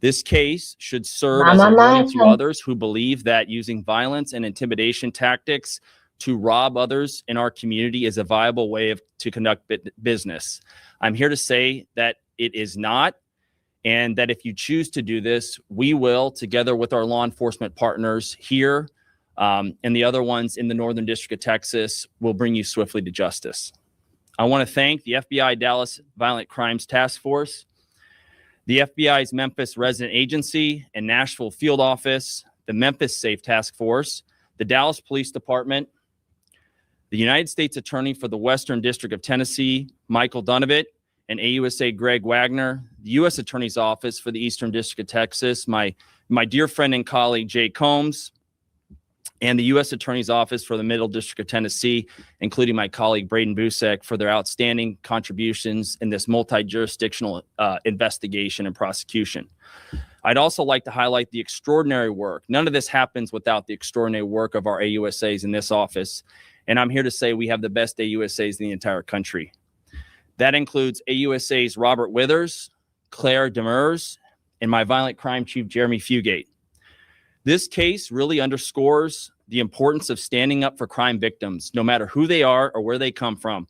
Speaker 18: This case should serve as a warning to others who believe that using violence and intimidation tactics to rob others in our community is a viable way to conduct business. I'm here to say that it is not, and that if you choose to do this, we will, together with our law enforcement partners here and the other ones in the Northern District of Texas, will bring you swiftly to justice. I want to thank the FBI Dallas Violent Crimes Task Force, the FBI's Memphis Resident Agency and Nashville Field Office, the Memphis Safe Task Force, the Dallas Police Department, the United States Attorney for the Western District of Tennessee, Michael Dunovit, and AUSA Greg Wagner, the U.S. Attorney's Office for the Eastern District of Texas, my dear friend and colleague Jay Combs, and the U.S. Attorney's Office for the Middle District of Tennessee, including my colleague Braden Busek, for their outstanding contributions in this multi-jurisdictional investigation and prosecution. I'd also like to highlight the extraordinary work. None of this happens without the extraordinary work of our AUSAs in this office, and I'm here to say we have the best AUSAs in the entire country. That includes AUSAs Robert Withers, Claire Demers, and my violent crime chief, Jeremy Fugate. This case really underscores the importance of standing up for crime victims, no matter who they are or where they come from,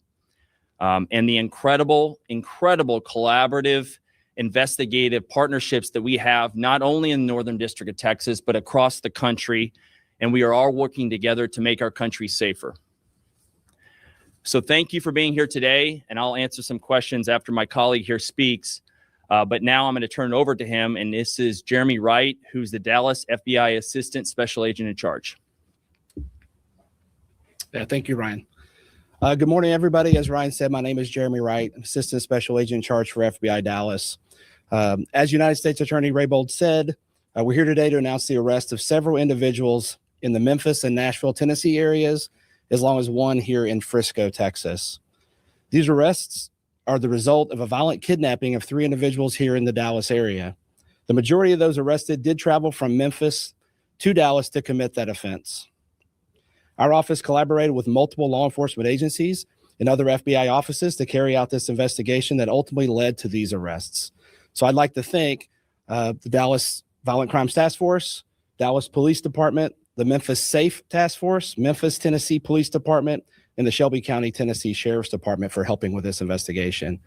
Speaker 18: and the incredible collaborative, investigative partnerships that we have, not only in the Northern District of Texas, but across the country, and we are all working together to make our country safer. So thank you for being here today, and I'll answer some questions after my colleague here speaks. But now I'm going to turn it over to him, and this is Jeremy Wright, who's the Dallas FBI Assistant Special Agent in charge.
Speaker 19: Yeah, thank you, Ryan. Good morning, everybody. As Ryan said, my name is Jeremy Wright, Assistant Special Agent in charge for FBI Dallas. As United States Attorney Raybould said, we're here today to announce the arrest of several individuals in the Memphis and Nashville, Tennessee areas, as long as one here in Frisco, Texas. These arrests are the result of a violent kidnapping of 3 individuals here in the Dallas area. The majority of those arrested did travel from Memphis to Dallas to commit that offense. Our office collaborated with multiple law enforcement agencies and other FBI offices to carry out this investigation that ultimately led to these arrests. So I'd like to thank the Dallas Violent Crimes Task Force, Dallas Police Department, the Memphis Safe Task Force, Memphis, Tennessee Police Department, and the Shelby County, Tennessee Sheriff's Department for helping with this investigation.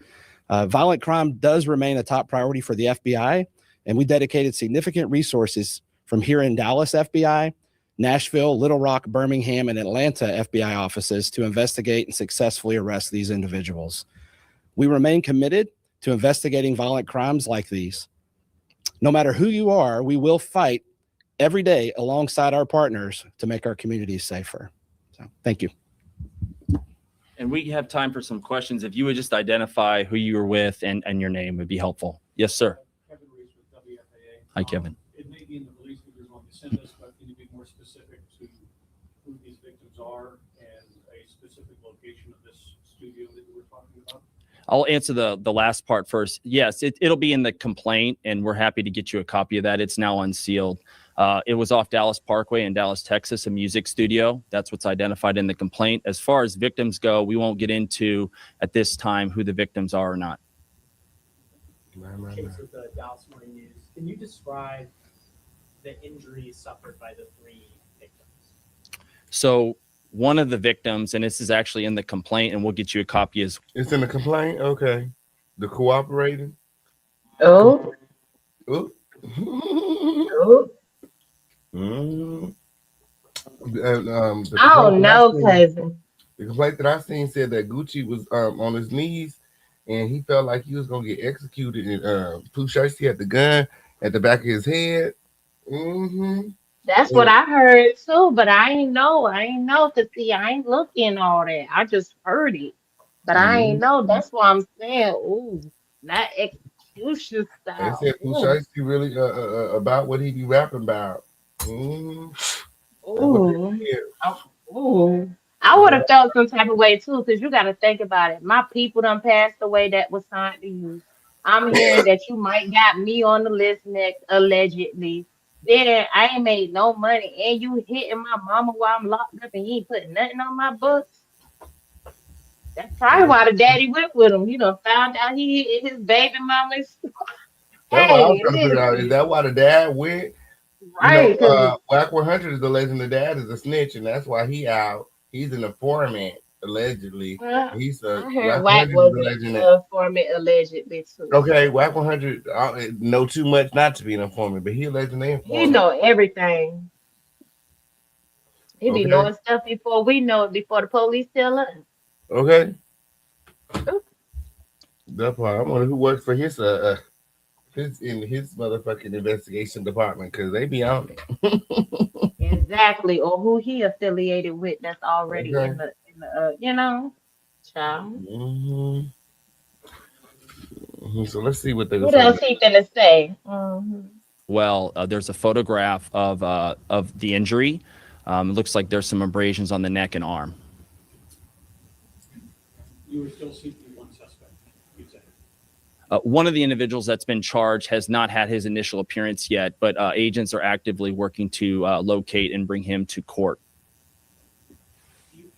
Speaker 19: Violent crime does remain a top priority for the FBI, and we dedicated significant resources from here in Dallas FBI, Nashville, Little Rock, Birmingham, and Atlanta FBI offices to investigate and successfully arrest these individuals. We remain committed to investigating violent crimes like these. No matter who you are, we will fight every day alongside our partners to make our communities safer. So, thank you.
Speaker 18: And we have time for some questions. If you would just identify who you were with and your name would be helpful. Yes, sir.
Speaker 15: Kevin Reese with WFAA.
Speaker 18: Hi, Kevin.
Speaker 15: It may be in the release that you're going to send us, but can you be more specific to who these victims are and a specific location of this studio that you were talking about?
Speaker 18: I'll answer the last part first. Yes, it'll be in the complaint, and we're happy to get you a copy of that. It's now unsealed. It was off Dallas Parkway in Dallas, Texas, a music studio. That's what's identified in the complaint. As far as victims go, we won't get into at this time who the victims are or not.
Speaker 20: Case with the Dallas Morning News. Can you describe the injuries suffered by the 3 victims?
Speaker 18: So one of the victims, and this is actually in the complaint, and we'll get you a copy as
Speaker 6: It's in the complaint? Okay. The cooperating?
Speaker 14: Oh.
Speaker 6: Oh.
Speaker 14: Oh.
Speaker 6: Mm.
Speaker 14: I don't know, cousin.
Speaker 6: The complaint that I seen said that Gucci was on his knees and he felt like he was gonna get executed, and Pooh Shiesty had the gun at the back of his head. Mm-hmm.
Speaker 14: That's what I heard too, but I ain't know. To see, I ain't looking all that. I just heard it, but I ain't know. That's why I'm saying, ooh, not execution
Speaker 6: They
Speaker 14: style.
Speaker 6: said Pooh Shiesty really about what he be rapping about.
Speaker 14: Ooh. Ooh. I would have felt some type of way too, because you got to think about it. My people done passed away that was signed to you. I'm hearing that you might got me on the list next, allegedly. Then I ain't made no money, and you hitting my mama while I'm locked up, and you ain't putting nothing on my books. That's probably why the daddy went with him. You know, found out he hit his baby mama's.
Speaker 6: That's what I was trying to figure out. Is that why the dad went?
Speaker 14: Right.
Speaker 6: You know, Whack 100 is alleging the dad is a snitch, and that's why he out. He's an informant, allegedly. He's a
Speaker 14: I heard Whack was an informant, allegedly too.
Speaker 6: Okay, Whack 100 know too much not to be an informant, but he allegedly informant.
Speaker 14: He know everything. He be knowing stuff before we know it, before the police tell us.
Speaker 6: Okay. That part. I wonder who works for his motherfucking investigation department, because they be on it.
Speaker 14: Exactly, or who he affiliated with that's already in the you know, child.
Speaker 6: So let's see what they.
Speaker 14: What else he gonna say?
Speaker 18: well. There's a photograph of the injury. It looks like there's some abrasions on the neck and arm.
Speaker 15: You were still seeking one suspect, you'd say?
Speaker 18: One of the individuals that's been charged has not had his initial appearance yet, but agents are actively working to locate and bring him to court.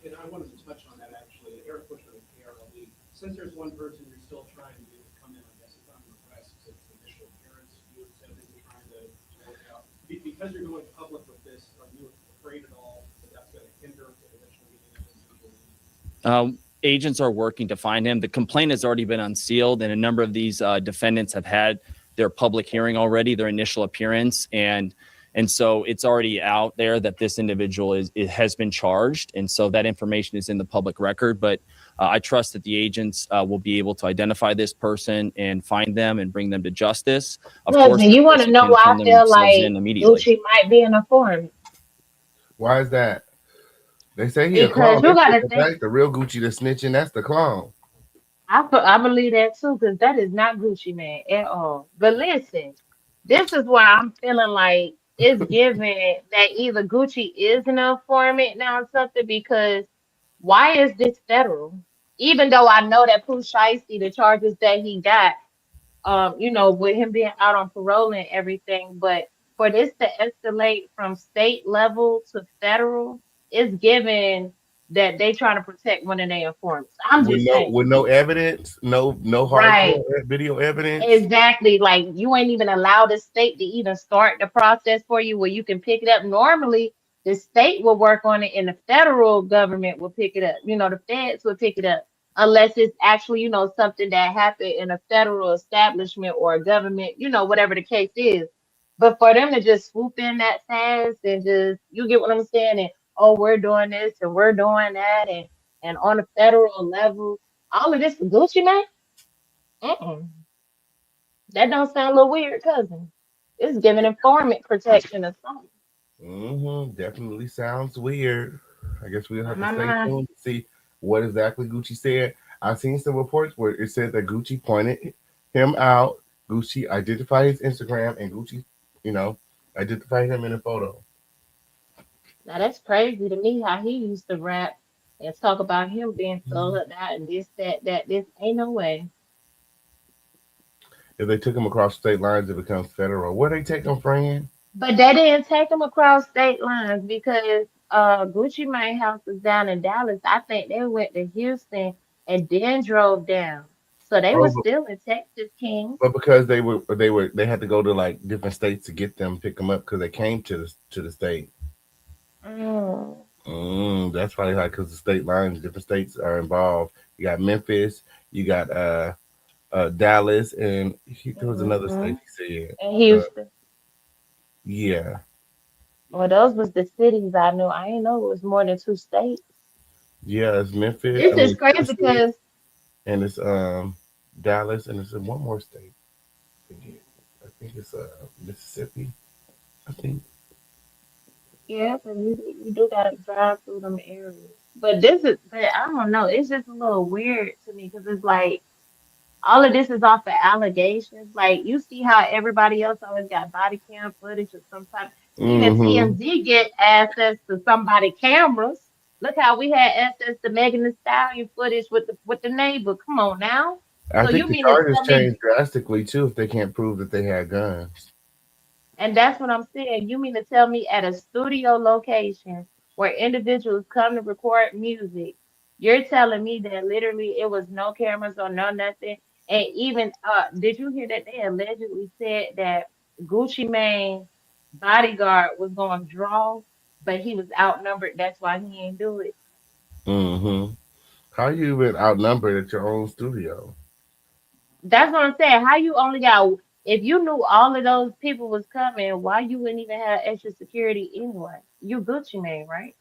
Speaker 15: And I wanted to touch on that actually. Eric Bushman and KRLD. Since there's one person you're still trying to come in, I guess it's on request, it's initial appearance, you said that you're trying to work out. Because you're going public with this, are you afraid at all that that's going to hinder the eventual meeting of this?
Speaker 18: Agents are working to find him. The complaint has already been unsealed, and a number of these defendants have had their public hearing already, their initial appearance. And, And so it's already out there that this individual has been charged. And so that information is in the public record. But I trust that the agents will be able to identify this person and find them and bring them to justice. Of course,
Speaker 14: You want to
Speaker 18: person
Speaker 14: know
Speaker 18: can
Speaker 14: why
Speaker 18: turn
Speaker 14: I feel
Speaker 18: themselves
Speaker 14: like
Speaker 18: in immediately.
Speaker 14: Gucci might be an informant?
Speaker 6: Why is that? They say he a
Speaker 14: Because
Speaker 6: clone.
Speaker 14: you gotta think.
Speaker 6: That's the real Gucci that's snitching. That's the clone.
Speaker 14: I believe that too, because that is not Gucci man at all. But listen, this is why I'm feeling like it's given that either Gucci is an informant now or something, because why is this federal? Even though I know that Pooh Shiesty, the charges that he got, with him being out on parole and everything, but for this to escalate from state level to federal, it's given that they trying to protect one of their informants. I'm just saying.
Speaker 6: With no evidence, no
Speaker 14: Right.
Speaker 6: hardcore video evidence.
Speaker 14: Exactly. Like you ain't even allowed the state to even start the process for you where you can pick it up. Normally, the state will work on it and the federal government will pick it up. The feds will pick it up unless it's actually, something that happened in a federal establishment or a government, whatever the case is. But for them to just swoop in that fast and just, you get what I'm saying? And, oh, we're doing this and we're doing that. And on a federal level, all of this for Gucci, man? Mm-mm. That don't sound a little weird, cousin. It's giving informant protection or something.
Speaker 6: Definitely sounds weird. I guess we'll have to
Speaker 14: My
Speaker 6: stay
Speaker 14: mind.
Speaker 6: tuned to see what exactly Gucci said. I've seen some reports where it said that Gucci pointed him out. Gucci identified his Instagram, and Gucci, identified him in a photo.
Speaker 14: Now that's crazy to me how he used to rap and talk about him being sold out and this, that, this. Ain't no way.
Speaker 6: If they took him across state lines, it becomes federal. Where they take him, friend?
Speaker 14: But they didn't take him across state lines because Gucci Mane house was down in Dallas. I think they went to Houston and then drove down. So they were still in Texas, King.
Speaker 6: But because they had to go to like different states to get them, pick them up because they came to the state. That's probably like because the state lines, different states are involved. You got Memphis, you got Dallas, and there was another state he said.
Speaker 14: And Houston.
Speaker 6: Yeah.
Speaker 14: Well, those was the cities I knew. I didn't know it was more than 2 states.
Speaker 6: Yeah, it's Memphis.
Speaker 14: This is crazy because.
Speaker 6: And it's Dallas, and it's in one more state. I think it's Mississippi. I think.
Speaker 14: Yeah, but you do gotta drive through them areas. But I don't know. It's just a little weird to me because it's like all of this is off of allegations. Like you see how everybody else always got body cam footage or some type. Even TMZ get access to somebody's cameras. Look how we had access to Megan Thee Stallion footage with the neighbor. Come on now.
Speaker 6: I think the charges changed drastically too if they can't prove that they had guns.
Speaker 14: And that's what I'm saying. You mean to tell me at a studio location where individuals come to record music, you're telling me that literally it was no cameras or no nothing? And even did you hear that they allegedly said that Gucci Mane bodyguard was going to draw, but he was outnumbered. That's why he ain't do it.
Speaker 6: How you even outnumbered at your own studio?
Speaker 14: That's what I'm saying. How you only got, if you knew all of those people was coming, why you wouldn't even have extra security anyway? You Gucci Mane, right?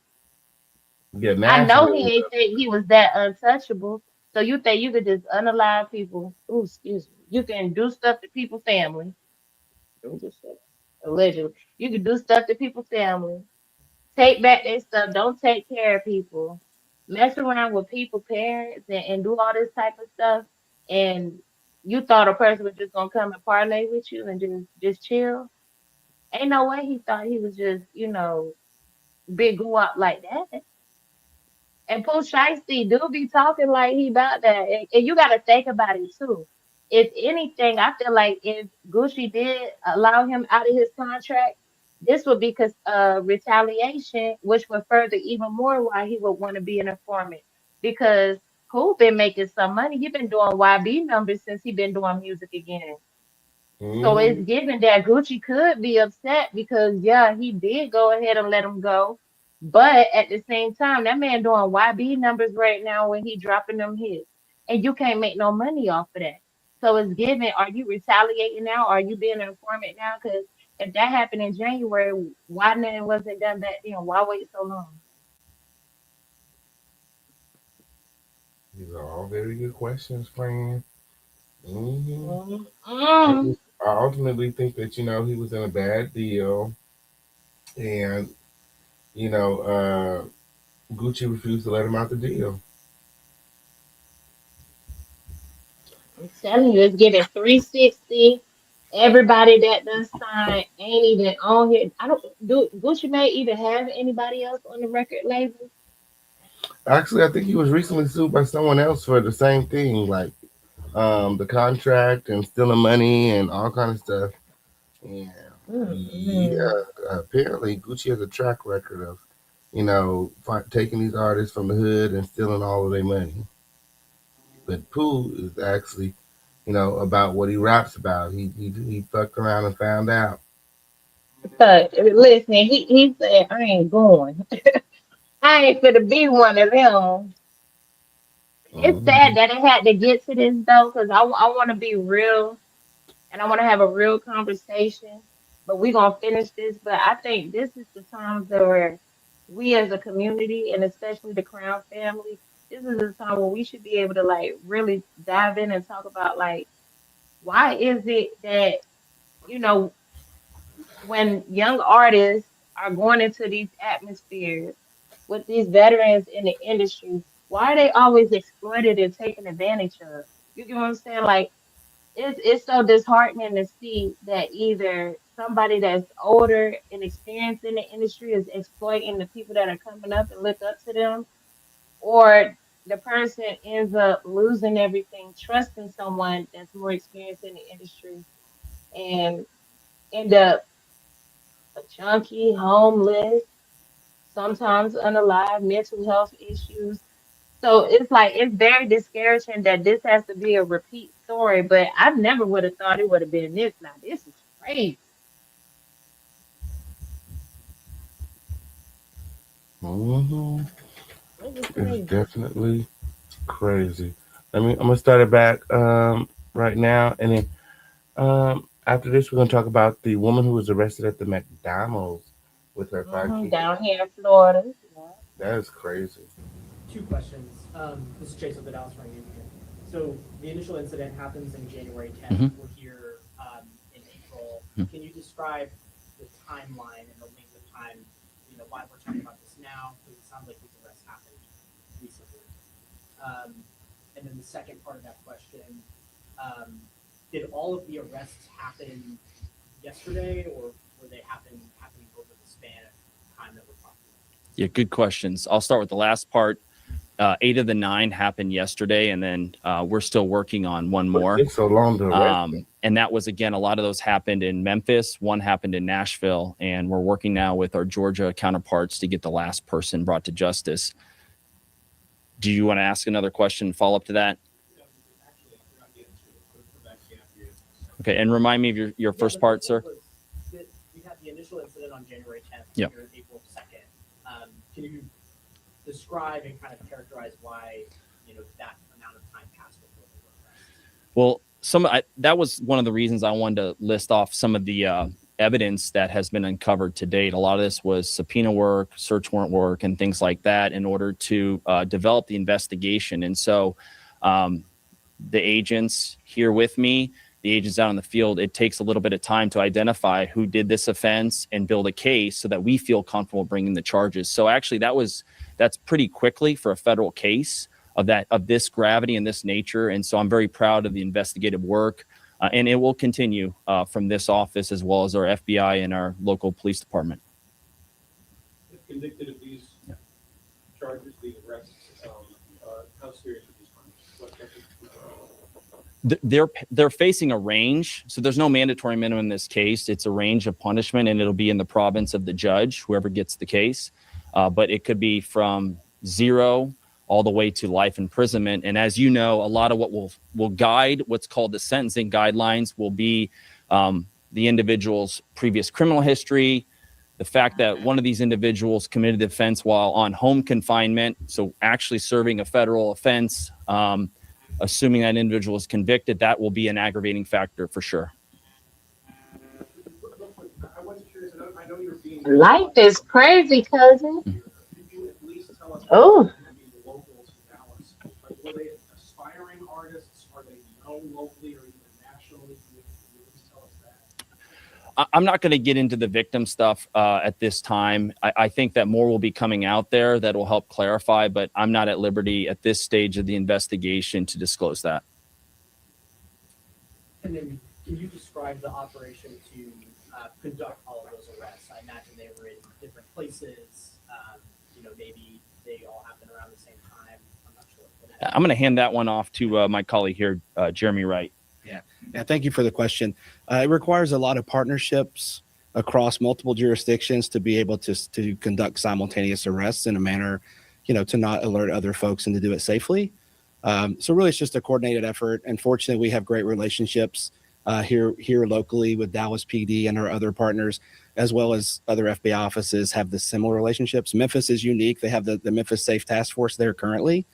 Speaker 6: Yeah,
Speaker 14: I know he ain't think he was that untouchable. So you think you could just unalive people? Ooh, excuse me. You can do stuff to people's family. Allegedly, you can do stuff to people's family. Take back their stuff. Don't take care of people. Mess around with people's parents and do all this type of stuff. And you thought a person was just gonna come and parlay with you and just chill. Ain't no way he thought he was just, big go up like that. And Pooh Shiesty do be talking like he about that. And you got to think about it too. If anything, I feel like if Gucci did allow him out of his contract, this would be retaliation, which would further even more why he would want to be an informant. Because Pooh been making some money. He been doing YB numbers since he been doing music again. So it's given that Gucci could be upset because, yeah, he did go ahead and let him go. But at the same time, that man doing YB numbers right now when he dropping them hits. And you can't make no money off of that. So it's given, are you retaliating now? Are you being an informant now? Because if that happened in January, why nothing wasn't done back then? Why wait so long?
Speaker 6: These are all very good questions, friend.
Speaker 14: Mm-mm.
Speaker 6: I ultimately think that, he was in a bad deal, and, Gucci refused to let him out the deal.
Speaker 14: I'm telling you, it's giving 360. Everybody that done signed ain't even on here. I don't do Gucci Mane even have anybody else on the record label?
Speaker 6: Actually, I think he was recently sued by someone else for the same thing, like the contract and stealing money and all kind of stuff. And yeah, apparently Gucci has a track record of, taking these artists from the hood and stealing all of their money. But Pooh is actually, about what he raps about. He fucked around and found out.
Speaker 14: But listen, he said, I ain't going. I ain't finna be one of them. It's sad that it had to get to this though, because I want to be real and I want to have a real conversation. But we gonna finish this. But I think this is the time where we as a community and especially the Crown family, this is the time where we should be able to like really dive in and talk about like why is it that you know when young artists are going into these atmospheres with these veterans in the industry, why are they always exploited and taken advantage of? You get what I'm saying? Like it's so disheartening to see that either somebody that's older and experienced in the industry is exploiting the people that are coming up and look up to them, or the person ends up losing everything, trusting someone that's more experienced in the industry and end up a junkie, homeless, sometimes unalive, mental health issues. So it's like it's very discouraging that this has to be a repeat story, but I never would have thought it would have been this. Now this is crazy. This is
Speaker 6: It's
Speaker 14: crazy.
Speaker 6: definitely crazy. I'm gonna start it back right now, and then after this, we're gonna talk about the woman who was arrested at the McDonald's with her 5 kids.
Speaker 14: Down here in Florida. Yeah.
Speaker 6: That is crazy.
Speaker 20: Two questions. This is Chase with the Dallas Morning News. So the initial incident happens in January 10th. We're here in April. Can you describe the timeline and the length of time, why we're talking about this now? Because it sounds like these arrests happened recently. And then the second part of that question, did all of the arrests happen yesterday, or were they happening over the span of time that we're talking about?
Speaker 18: Yeah, good questions. I'll start with the last part. 8 of the 9 happened yesterday, and then we're still working on one more.
Speaker 6: It's so long to arrest them.
Speaker 18: And that was, again, a lot of those happened in Memphis. One happened in Nashville, and we're working now with our Georgia counterparts to get the last person brought to justice. Do you want to ask another question, follow up to that? Okay, and remind me of your first part, sir.
Speaker 20: We had the initial incident on January 10th,
Speaker 18: Yep.
Speaker 20: here April 2nd. Can you describe and kind of characterize why that amount of time passed before they were arrested?
Speaker 18: Well, that was one of the reasons I wanted to list off some of the evidence that has been uncovered to date. A lot of this was subpoena work, search warrant work, and things like that in order to develop the investigation. And so the agents here with me, the agents out in the field, it takes a little bit of time to identify who did this offense and build a case so that we feel comfortable bringing the charges. So actually that's pretty quickly for a federal case of this gravity and this nature. And so I'm very proud of the investigative work, and it will continue from this office as well as our FBI and our local police department.
Speaker 2: If convicted of these charges, these arrests, how serious are these crimes?
Speaker 18: They're facing a range, so there's no mandatory minimum in this case. It's a range of punishment, and it'll be in the province of the judge, whoever gets the case. But it could be from 0 all the way to life imprisonment. And as you know, a lot of what will guide what's called the sentencing guidelines will be the individual's previous criminal history, the fact that one of these individuals committed the offense while on home confinement, so actually serving a federal offense. Assuming that individual is convicted, that will be an aggravating factor for sure.
Speaker 14: Life is crazy, cousin.
Speaker 15: Could you at least tell us
Speaker 14: Oh.
Speaker 15: maybe local to Dallas? Like, were they aspiring artists? Are they known locally or even nationally? Can you at least tell us that?
Speaker 18: I'm not going to get into the victim stuff at this time. I think that more will be coming out there that will help clarify, but I'm not at liberty at this stage of the investigation to disclose that.
Speaker 20: And then can you describe the operation to conduct all of those arrests? I imagine they were in different places. Maybe they all happened around the same time. I'm not sure.
Speaker 18: I'm going to hand that one off to my colleague here, Jeremy Wright.
Speaker 19: Yeah, thank you for the question. It requires a lot of partnerships across multiple jurisdictions to be able to conduct simultaneous arrests in a manner, to not alert other folks and to do it safely. So really, it's just a coordinated effort. And fortunately, we have great relationships here locally with Dallas PD and our other partners, as well as other FBI offices have the similar relationships. Memphis is unique. They have the Memphis Safe Task Force there currently,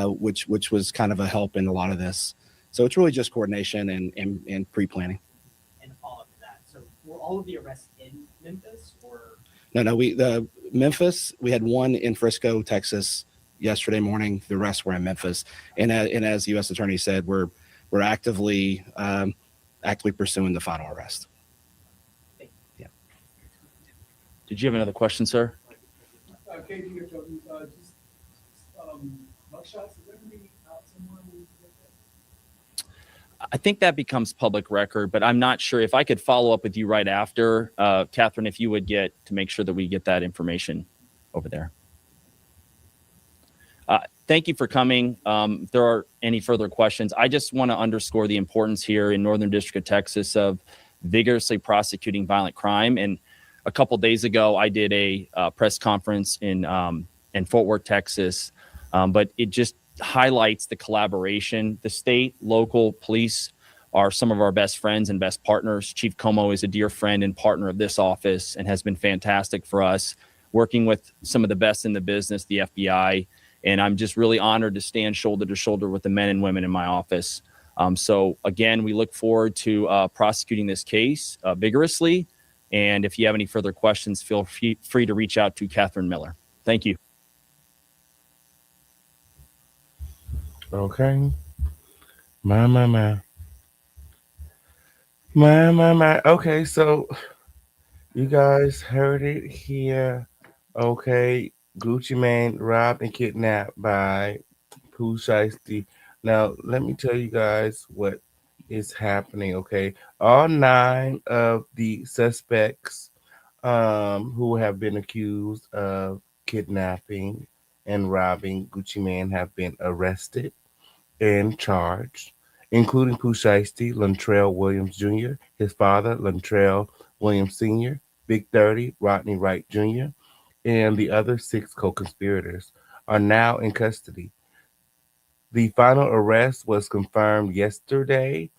Speaker 19: which was kind of a help in a lot of this. So it's really just coordination and pre-planning.
Speaker 20: And a follow-up to that. So were all of the arrests in Memphis or?
Speaker 19: No, Memphis, we had one in Frisco, Texas yesterday morning. The rest were in Memphis. And as the U.S. Attorney said, we're actively pursuing the final arrest.
Speaker 18: Yeah. Did you have another question, sir?
Speaker 2: KG, just mugshots, is that going to be out somewhere?
Speaker 18: I think that becomes public record, but I'm not sure. If I could follow up with you right after, Catherine, if you would get to make sure that we get that information over there. Thank you for coming. If there are any further questions, I just want to underscore the importance here in Northern District of Texas of vigorously prosecuting violent crime. And a couple days ago, I did a press conference in Fort Worth, Texas, but it just highlights the collaboration. The state, local police are some of our best friends and best partners. Chief Como is a dear friend and partner of this office and has been fantastic for us, working with some of the best in the business, the FBI. And I'm just really honored to stand shoulder to shoulder with the men and women in my office. So again, we look forward to prosecuting this case vigorously. And if you have any further questions, feel free to reach out to Catherine Miller. Thank you.
Speaker 6: Okay. My. Okay, so you guys heard it here. Okay, Gucci Mane robbed and kidnapped by Pooh Shiesty. Now, let me tell you guys what is happening, okay? All 9 of the suspects who have been accused of kidnapping and robbing Gucci Mane have been arrested and charged, including Pooh Shiesty, Lantrell Williams Jr., his father, Lantrell Williams Sr., Big 30, Rodney Wright Jr., and the other 6 co-conspirators are now in custody. The final arrest was confirmed yesterday,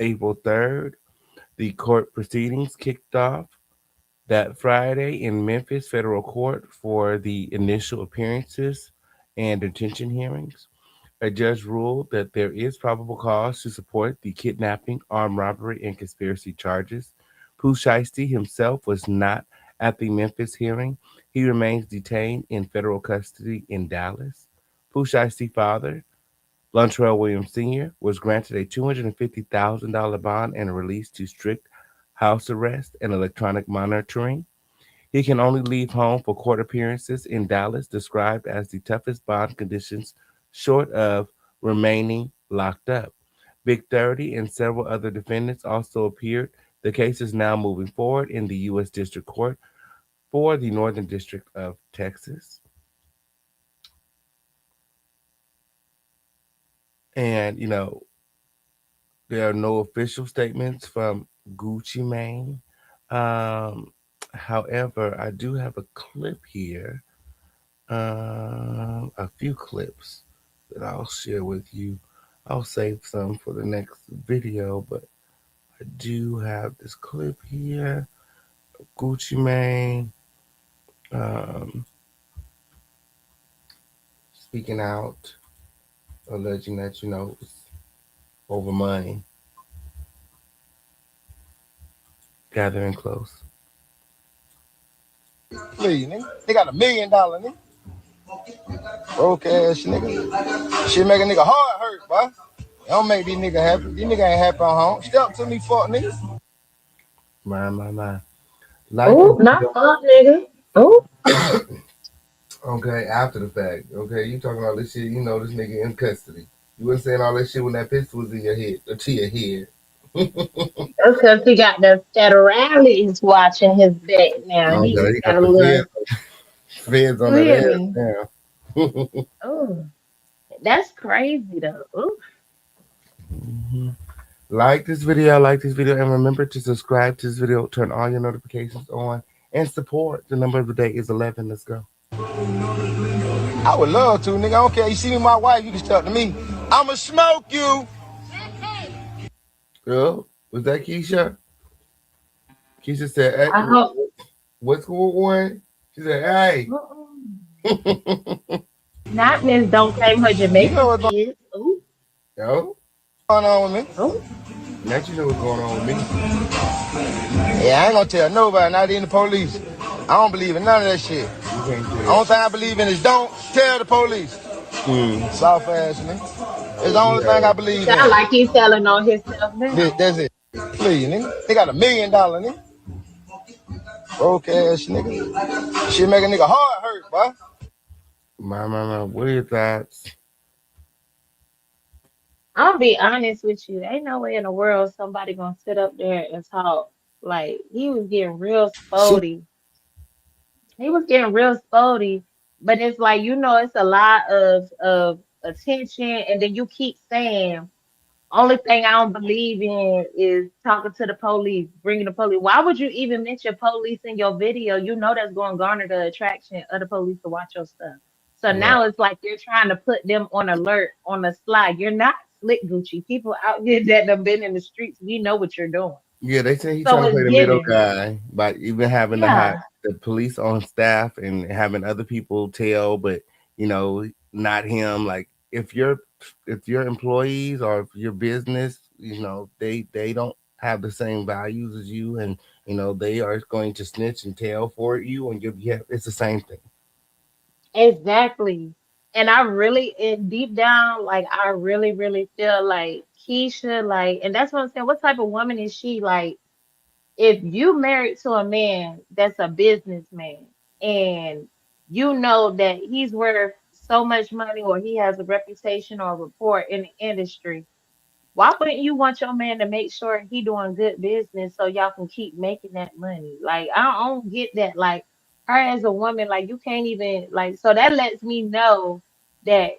Speaker 6: April 3rd. The court proceedings kicked off that Friday in Memphis Federal Court for the initial appearances and detention hearings. A judge ruled that there is probable cause to support the kidnapping, armed robbery, and conspiracy charges. Pooh Shiesty himself was not at the Memphis hearing. He remains detained in federal custody in Dallas. Pooh Shiesty's father, Lantrell Williams Sr., was granted a $250,000 bond and released to strict house arrest and electronic monitoring. He can only leave home for court appearances in Dallas, described as the toughest bond conditions short of remaining locked up. Big 30 and several other defendants also appeared. The case is now moving forward in the U.S. District Court for the Northern District of Texas. And, there are no official statements from Gucci Mane. However, I do have a clip here, a few clips that I'll share with you. I'll save some for the next video, but I do have this clip here of Gucci Mane speaking out, alleging that, it's over money. Gathering close.
Speaker 5: Please, nigga. They got $1 million, nigga. Broke ass nigga. Shit make a nigga heart hurt, boy. Don't make these niggas happy. These niggas ain't happy on home. Step to me, fuck nigga.
Speaker 6: My.
Speaker 14: Oh, not fuck nigga. Oh.
Speaker 6: Okay, after the fact. Okay, you talking all this shit, you know this nigga in custody. You wasn't saying all that shit when that pistol was in your head, or to your head.
Speaker 14: That's because he got the federales watching his back now. He
Speaker 6: Okay, he
Speaker 14: got
Speaker 6: got
Speaker 14: a
Speaker 6: the
Speaker 14: little.
Speaker 6: feds
Speaker 14: You
Speaker 6: on that
Speaker 14: hear
Speaker 6: ass
Speaker 14: me?
Speaker 6: now.
Speaker 14: Oh, that's crazy though. Ooh.
Speaker 6: Like this video, and remember to subscribe to this video, turn all your notifications on, and support. The number of the day is 11. Let's go.
Speaker 5: I would love to, nigga. I don't care. You see me, my wife, you can step to me. I'ma smoke you.
Speaker 6: Girl, was that Keisha? Keisha said, hey,
Speaker 14: I hope.
Speaker 6: what's going on? She said, hey.
Speaker 14: Not Miss Don't Claim Her Jamaican kids. Ooh.
Speaker 6: Yo?
Speaker 5: What's going on with me?
Speaker 14: Oh.
Speaker 6: Now you know what's going on with me.
Speaker 5: Yeah, I ain't gonna tell nobody, not even the police. I don't believe in none of that shit. The only thing I believe in is don't tell the police. Soft ass, nigga. It's the only thing I believe in.
Speaker 14: Sound like he's telling on himself now.
Speaker 5: That's it. Please, nigga. They got $1 million, nigga. Broke ass nigga. Shit make a nigga heart hurt, boy.
Speaker 6: My. What are your thoughts?
Speaker 14: I'll be honest with you. Ain't no way in the world somebody gonna sit up there and talk. Like, he was getting real spotty. He was getting real spotty, but it's like, it's a lot of attention, and then you keep saying, only thing I don't believe in is talking to the police, bringing the police. Why would you even mention police in your video? You know that's going to garner the attraction of the police to watch your stuff. So now it's like you're trying to put them on alert on the slide. You're not slick, Gucci. People out here that have been in the streets, we know what you're doing.
Speaker 6: Yeah, they say he's
Speaker 14: So
Speaker 6: trying to play
Speaker 14: it's
Speaker 6: the middle
Speaker 14: given.
Speaker 6: guy by even having to have the police on staff and having other people tell, but not him. Like if your employees or if your business, they don't have the same values as you, and they are going to snitch and tell for you, and it's the same thing.
Speaker 14: Exactly. And I really, deep down, like, I really, really feel like Keisha, like, and that's what I'm saying. What type of woman is she? Like, if you married to a man that's a businessman and you know that he's worth so much money or he has a reputation or a report in the industry, why wouldn't you want your man to make sure he doing good business so y'all can keep making that money? Like, I don't get that. Like, her as a woman, like, you can't even, like, so that lets me know that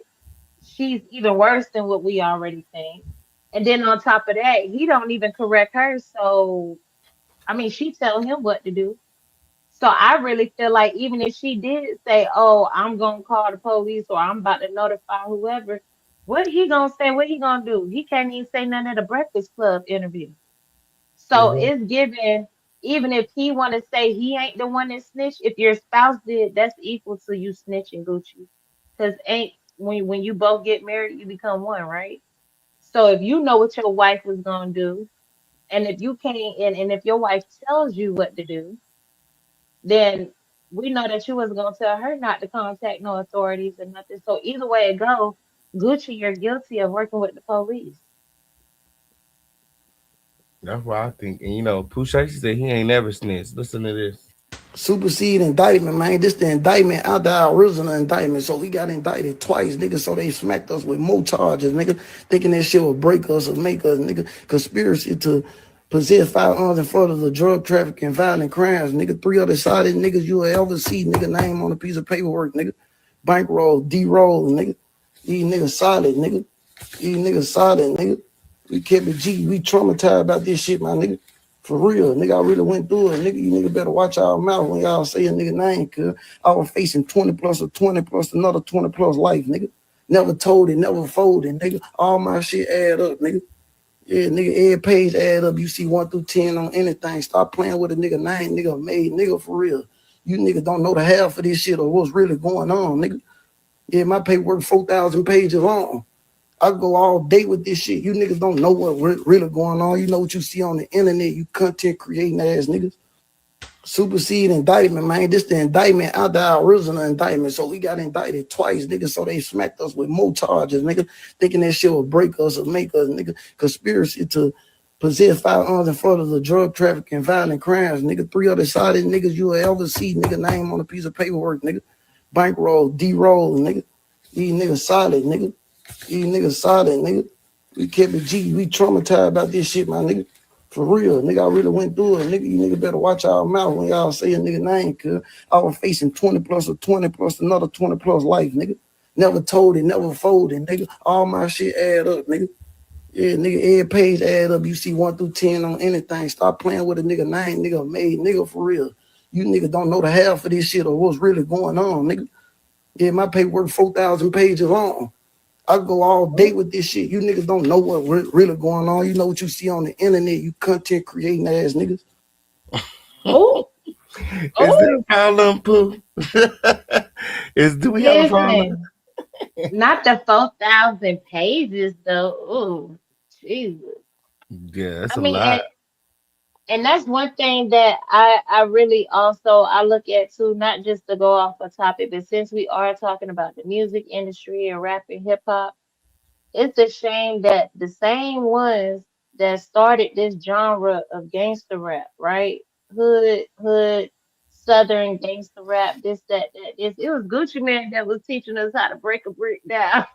Speaker 14: she's even worse than what we already think. And then on top of that, he don't even correct her. So, I mean, she tell him what to do. So I really feel like even if she did say, "Oh, I'm gonna call the police" or "I'm about to notify whoever," what he gonna say? What he gonna do? He can't even say nothing at a Breakfast Club interview. So it's given. Even if he want to say he ain't the one that snitched, if your spouse did, that's equal to you snitching, Gucci. Because ain't when you both get married, you become one, right? So if you know what your wife was gonna do, and if you can't, and if your wife tells you what to do, then we know that you was gonna tell her not to contact no authorities or nothing. So either way it go, Gucci, you're guilty of working with the police.
Speaker 6: That's what I think. And Pooh Shiesty said he ain't never snitched. Listen to this.
Speaker 21: Supersede indictment, man. This the indictment out the original indictment. So we got indicted twice, nigga. So they smacked us with more charges, nigga. Thinking that shit would break us or make us, nigga. Conspiracy to possess firearms in front of the drug trafficking, violent crimes, nigga. 3 other sided niggas you will ever see, nigga. Name on a piece of paperwork, nigga. Bankroll, D-roll, nigga. These niggas solid, nigga. These niggas solid, nigga. We kept it G. We traumatized about this shit, my nigga. For real, nigga, I really went through it. Nigga, you nigga better watch our mouth when y'all say a nigga name, cuz I was facing 20 plus or 20 plus another 20 plus life, nigga. Never told it, never folded, nigga. All my shit add up, nigga. Yeah, nigga, every page add up. You see 1 through 10 on anything. Stop playing with a nigga name, nigga made, nigga, for real. You nigga don't know the half of this shit or what's really going on, nigga. Yeah, my paperwork 4,000 pages long. I go all day with this shit. You niggas don't know what really going on. You know what you see on the internet, you content creating ass niggas. supersede indictment, man. This the indictment out the original indictment. So we got indicted twice, nigga. So they smacked us with more charges, nigga. Thinking that shit will break us or make us, nigga. Conspiracy to possess firearms in front of the drug trafficking, violent crimes, nigga. 3 other solid niggas you will ever see, nigga. Name on a piece of paperwork, nigga. Bankroll, D-roll, nigga. These niggas solid, nigga. These niggas solid, nigga. We kept it G. We traumatized about this shit, my nigga. For real, nigga, I really went through it. Nigga, you nigga better watch our mouth when y'all say a nigga name, cuz I was facing 20 plus or 20 plus another 20 plus life, nigga. Never told it, never folded, nigga. All my shit add up, nigga. Yeah, nigga, every page add up. You see 1 through 10 on anything. Stop playing with a nigga name, nigga made, nigga, for real. You nigga don't know the half of this shit or what's really going on, nigga. Yeah, my paperwork 4,000 pages long. I go all day with this shit. You niggas don't know what really going on. You know what you see on the internet, you content creating ass niggas.
Speaker 14: Oh,
Speaker 6: Is that how Pooh? Do we have a problem?
Speaker 14: listen, not the 4,000 pages though. Oh, Jesus.
Speaker 6: Yeah, that's
Speaker 14: I
Speaker 6: a
Speaker 14: mean,
Speaker 6: lot.
Speaker 14: and that's one thing that I really also I look at too, not just to go off a topic, but since we are talking about the music industry and rap and hip hop, it's a shame that the same ones that started this genre of gangster rap, right? Hood, Southern gangster rap, this, that, this. It was Gucci Man that was teaching us how to break a brick down.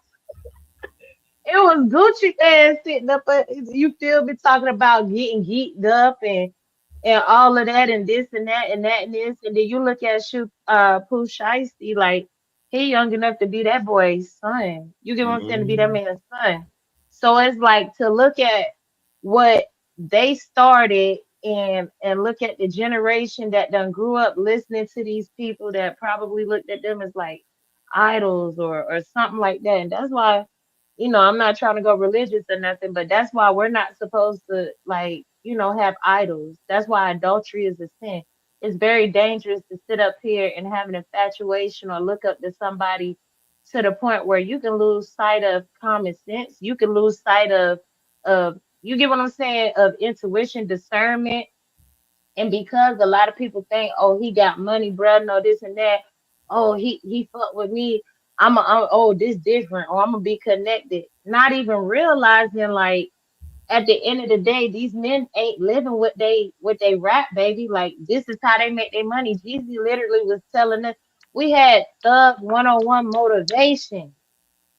Speaker 14: It was Gucci Man sitting up, you feel me, talking about getting geeked up and all of that and this and that and that and this. And then you look at Pooh Shiesty, like he young enough to be that boy's son. You get what I'm saying? To be that man's son. So it's like to look at what they started and look at the generation that done grew up listening to these people that probably looked at them as like idols or something like that. And that's why, I'm not trying to go religious or nothing, but that's why we're not supposed to like, have idols. That's why adultery is a sin. It's very dangerous to sit up here and have an infatuation or look up to somebody to the point where you can lose sight of common sense. You can lose sight of you get what I'm saying, of intuition, discernment. And because a lot of people think, oh, he got money, bruh, no, this and that. Oh, he fucked with me. Oh, this different. Or I'm gonna be connected. Not even realizing, like, at the end of the day, these men ain't living what they rap, baby. Like, this is how they make their money. Jeezy literally was telling us we had Thug 101 motivation.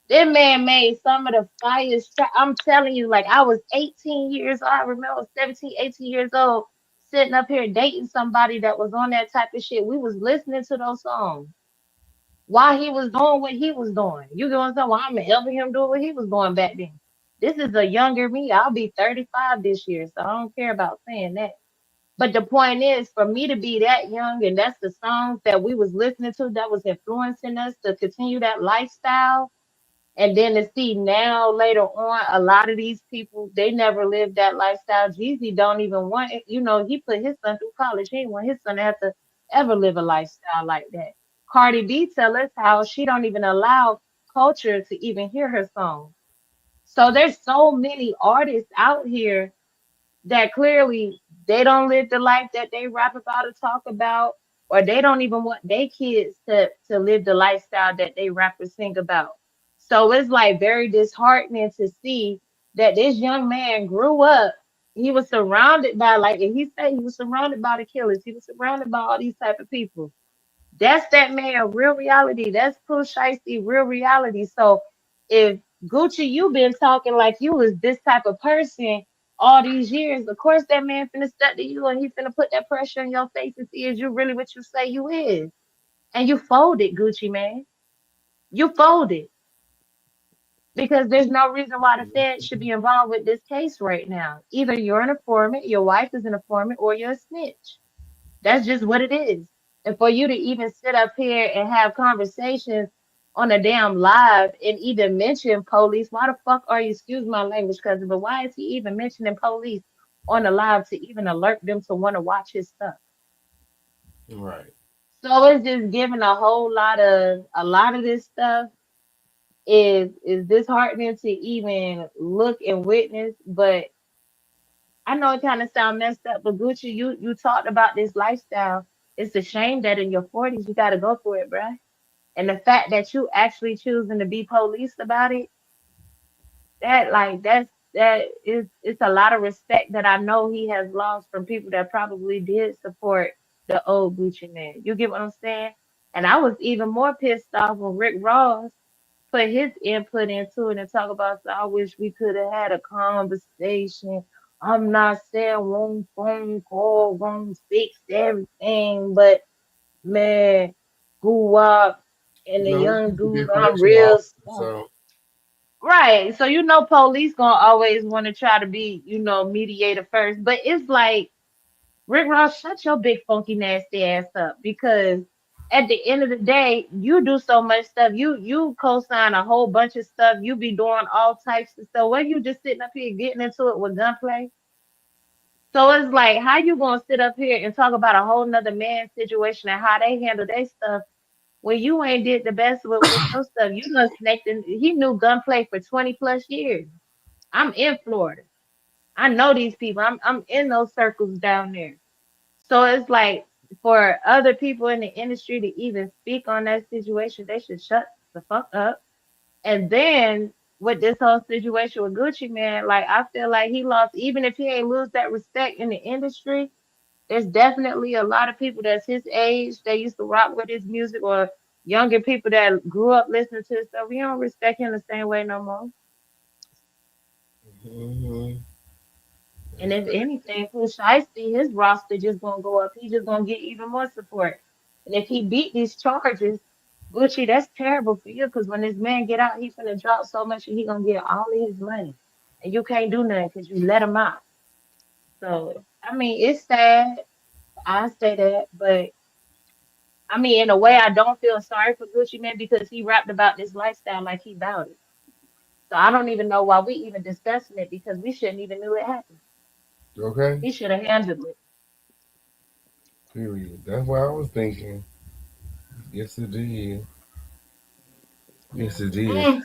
Speaker 14: That man made some of the finest. I'm telling you, like, I was 18 years old. I remember I was 17, 18 years old, sitting up here dating somebody that was on that type of shit. We was listening to those songs while he was doing what he was doing. You get what I'm saying? Well, I'm helping him do what he was doing back then. This is a younger me. I'll be 35 this year, so I don't care about saying that. But the point is, for me to be that young, and that's the songs that we was listening to that was influencing us to continue that lifestyle. And then to see now later on, a lot of these people, they never lived that lifestyle. Jeezy don't even want it. He put his son through college. He didn't want his son to have to ever live a lifestyle like that. Cardi B tell us how she don't even allow culture to even hear her song. So there's so many artists out here that clearly they don't live the life that they rap about or talk about, or they don't even want their kids to live the lifestyle that they rap or sing about. So it's like very disheartening to see that this young man grew up. He was surrounded by, like, and he said he was surrounded by the killers. He was surrounded by all these type of people. That's that man, real reality. That's Pooh Shiesty, real reality. So if Gucci, you been talking like you was this type of person all these years, of course that man finna step to you and he finna put that pressure in your face and see is you really what you say you is. And you folded, Gucci man. You folded. Because there's no reason why the Fed should be involved with this case right now. Either you're an informant, your wife is an informant, or you're a snitch. That's just what it is. And for you to even sit up here and have conversations on a damn live and even mention police, why the fuck are you, excuse my language, cousin, but why is he even mentioning police on the live to even alert them to want to watch his stuff?
Speaker 6: Right.
Speaker 14: So it's just giving a lot of this stuff is disheartening to even look and witness, but I know it kind of sound messed up, but Gucci, you talked about this lifestyle. It's a shame that in your 40s you got to go for it, bruh. And the fact that you actually choosing to be police about it, that is it's a lot of respect that I know he has lost from people that probably did support the old Gucci man. You get what I'm saying? And I was even more pissed off when Rick Ross put his input into it and talk about, "So I wish we could have had a conversation. I'm not saying one phone call won't fix everything, but man, grew up and the
Speaker 6: No, this
Speaker 14: young
Speaker 6: is a
Speaker 14: dude, I'm
Speaker 6: correctional
Speaker 14: real
Speaker 6: officer,
Speaker 14: smart."
Speaker 6: so
Speaker 14: Right. So you know police gonna always want to try to be, mediator first. But it's like, Rick Ross, shut your big funky nasty ass up, because at the end of the day, you do so much stuff. You co-sign a whole bunch of stuff. You be doing all types of stuff. What, you just sitting up here getting into it with gunplay? So it's like, how you gonna sit up here and talk about a whole nother man's situation and how they handle their stuff when you ain't did the best with your stuff? You done snaked in. He knew gunplay for 20 plus years. I'm in Florida. I know these people. I'm in those circles down there. So it's like, for other people in the industry to even speak on that situation, they should shut the fuck up. And then with this whole situation with Gucci man, like, I feel like he lost, even if he ain't lose that respect in the industry, there's definitely a lot of people that's his age, they used to rock with his music, or younger people that grew up listening to his stuff. We don't respect him the same way no more.
Speaker 6: mhm.
Speaker 14: And if anything, Pooh Shiesty, his roster just gonna go up. He just gonna get even more support. And if he beat these charges, Gucci, that's terrible for you, because when this man get out, he's gonna drop so much and he gonna get all of his money. And you can't do nothing because you let him out. So I mean, it's sad. I say that, but I mean, in a way, I don't feel sorry for Gucci man, because he rapped about this lifestyle like he about it. So I don't even know why we even discussing it, because we shouldn't even knew it happened.
Speaker 6: Okay.
Speaker 14: He should have handled it.
Speaker 6: Period. That's what I was thinking. Yes, it did. Yes, it did.
Speaker 14: Mm.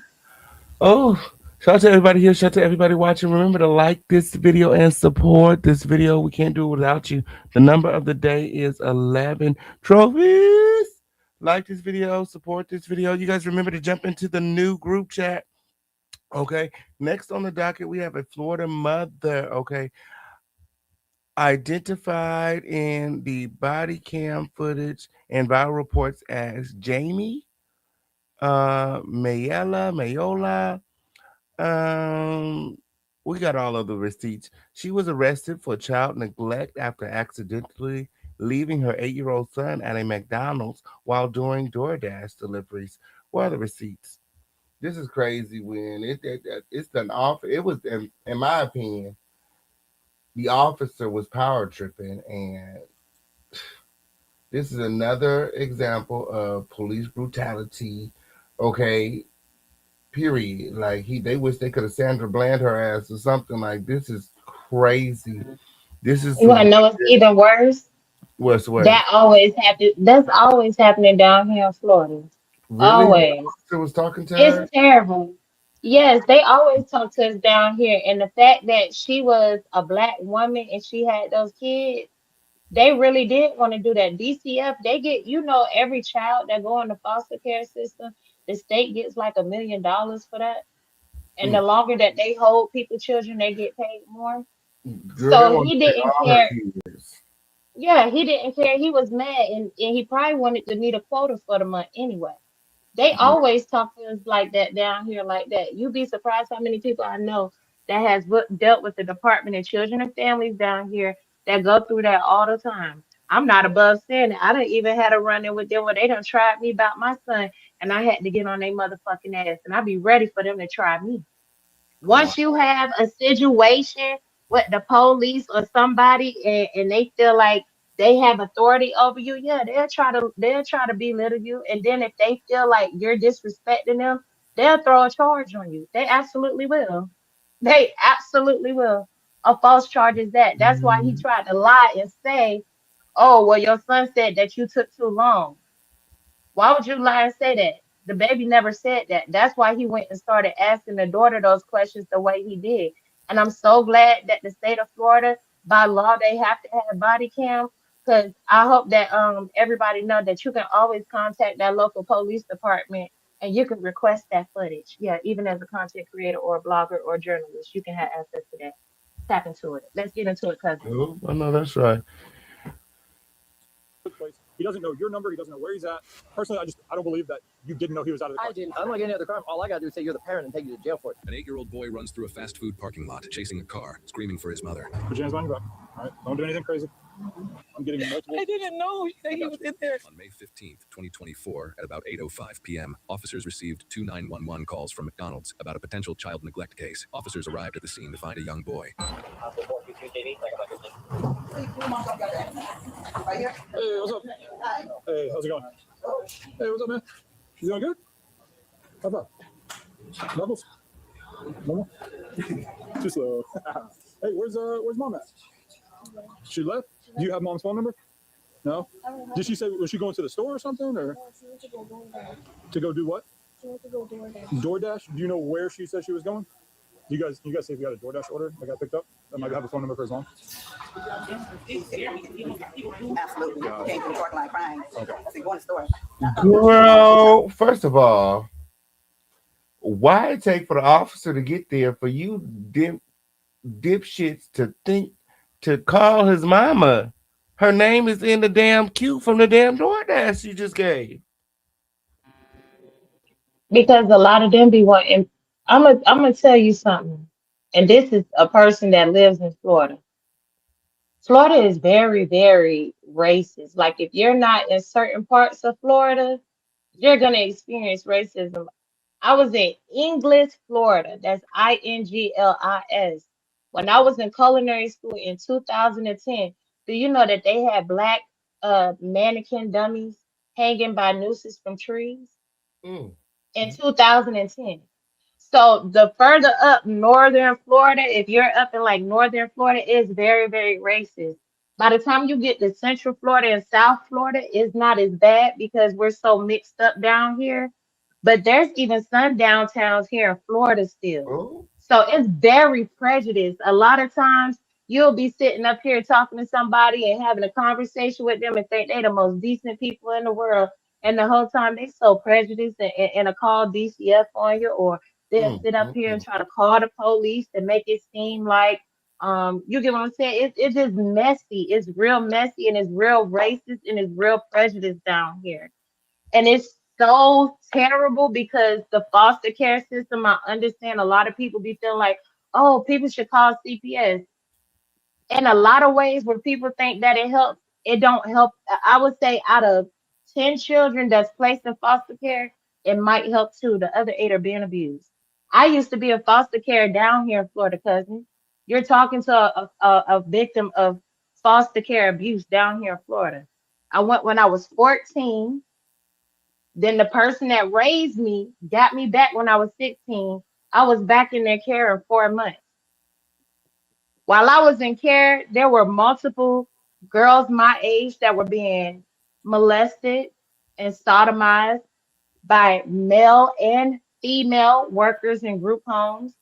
Speaker 6: Oh, shout out to everybody here. Shout out to everybody watching. Remember to like this video and support this video. We can't do it without you. The number of the day is 11 trophies. Like this video, support this video. You guys remember to jump into the new group chat. Okay. Next on the docket, we have a Florida mother. Okay. Identified in the body cam footage and viral reports as Jamie Mayola. Um, we got all of the receipts. She was arrested for child neglect after accidentally leaving her 8-year-old son at a McDonald's while doing DoorDash deliveries. What are the receipts? This is crazy. When it's an off, it was in my opinion, the officer was power tripping, and this is another example of police brutality. Okay, period. Like they wish they could have Sandra Bland her ass or something. Like, this is crazy. This is
Speaker 14: You wanna
Speaker 6: some
Speaker 14: know what's even worse?
Speaker 6: what's worse.
Speaker 14: That always happen. That's always happening down here in Florida.
Speaker 6: Really, the
Speaker 14: Always.
Speaker 6: officer was talking to
Speaker 14: It's
Speaker 6: her.
Speaker 14: terrible. Yes, they always talk to us down here. And the fact that she was a black woman and she had those kids, they really did want to do that. DCF, they get, every child that go in the foster care system, the state gets like $1 million for that. And the
Speaker 6: Mm.
Speaker 14: longer that they hold people, children, they get paid more.
Speaker 6: Girl, they
Speaker 14: So
Speaker 6: want
Speaker 14: he
Speaker 6: to take
Speaker 14: didn't
Speaker 6: all her
Speaker 14: care.
Speaker 6: kids.
Speaker 14: Yeah, he didn't care. He was mad, and he probably wanted to meet a quota for the month anyway. They always talk to us like that down here, like that. You'd be surprised how many people I know that has dealt with the Department of Children and Families down here that go through that all the time. I'm not above saying it. I didn't even had a run in with them where they done tried me about my son, and I had to get on their motherfucking ass, and I'd be ready for them to try me. Once you have a situation with the police or somebody, and they feel like they have authority over you, yeah, they'll try to belittle you. And then if they feel like you're disrespecting them, they'll throw a charge on you. They absolutely will. They absolutely will. A false charge is that. That's why he tried to lie and say, "Oh, well, your son said that you took too long." Why would you lie and say that? The baby never said that. That's why he went and started asking the daughter those questions the way he did. And I'm so glad that the state of Florida, by law, they have to have body cam. Because I hope that everybody know that you can always contact that local police department and you can request that footage. Yeah, even as a content creator or a blogger or journalist, you can have access to that. Tap into it. Let's get into it, cousin.
Speaker 6: Oh, I know that's right.
Speaker 3: He doesn't know your number. He doesn't know where he's at. Personally, I don't believe that you didn't know he was out of the car.
Speaker 11: I didn't. I'm like any other crime. All I gotta do is say you're the parent and take you to jail for it.
Speaker 22: An 8-year-old boy runs through a fast food parking lot, chasing a car, screaming for his mother.
Speaker 3: Put your hands on your back. All right. Don't do anything crazy. I'm getting multiple.
Speaker 11: I didn't know that he was in there.
Speaker 22: On May 15th, 2024, at about 8:05 p.m., officers received 2 911 calls from McDonald's about a potential child neglect case. Officers arrived at the scene to find a young boy.
Speaker 3: Hey, what's up? Hey, how's it going? Hey, what's up, man? You doing good? How's up? Levels? Normal? Too slow. Hey, where's mom at? She left? Do you have mom's phone number? No? Did she say, was she going to the store or something? Or to go do what?
Speaker 23: She went to go DoorDash.
Speaker 3: DoorDash? Do you know where she said she was going? You guys see if you got a DoorDash order that got picked up? That might have a phone number for his mom.
Speaker 17: Absolutely. Came from the parking lot crying.
Speaker 3: Okay.
Speaker 17: I said, go in the store.
Speaker 6: Girl, first of all, why it take for the officer to get there for you dipshits to think to call his mama? Her name is in the damn queue from the damn DoorDash you just gave.
Speaker 14: Because a lot of them be wanting. I'm gonna tell you something, and this is a person that lives in Florida. Florida is very, very racist. Like if you're not in certain parts of Florida, you're gonna experience racism. I was in Inglis, Florida. That's Inglis. When I was in culinary school in 2010, do you know that they had black mannequin dummies hanging by nooses from trees? In 2010. So the further up northern Florida, if you're up in like northern Florida, it's very, very racist. By the time you get to Central Florida and South Florida, it's not as bad because we're so mixed up down here. But there's even some downtowns here in Florida still. So it's very prejudiced. A lot of times you'll be sitting up here talking to somebody and having a conversation with them and think they're the most decent people in the world. And the whole time they so prejudiced and a call DCF on you, or they'll sit up here and try to call the police to make it seem like you get what I'm saying? It's just messy. It's real messy and it's real racist and it's real prejudice down here. And it's so terrible because the foster care system, I understand a lot of people be feeling like, oh, people should call CPS. In a lot of ways where people think that it helps, it don't help. I would say out of 10 children that's placed in foster care, it might help 2. The other 8 are being abused. I used to be a foster care down here in Florida, cousin. You're talking to a victim of foster care abuse down here in Florida. I went when I was 14. Then the person that raised me got me back when I was 16. I was back in their care in 4 months. While I was in care, there were multiple girls my age that were being molested and sodomized by male and female workers in group homes.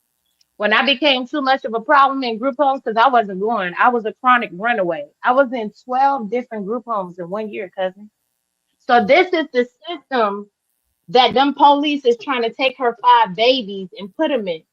Speaker 14: When I became too much of a problem in group homes, because I wasn't going, I was a chronic runaway. I was in 12 different group homes in 1 year, cousin. So this is the system that them police is trying to take her 5 babies and put them in.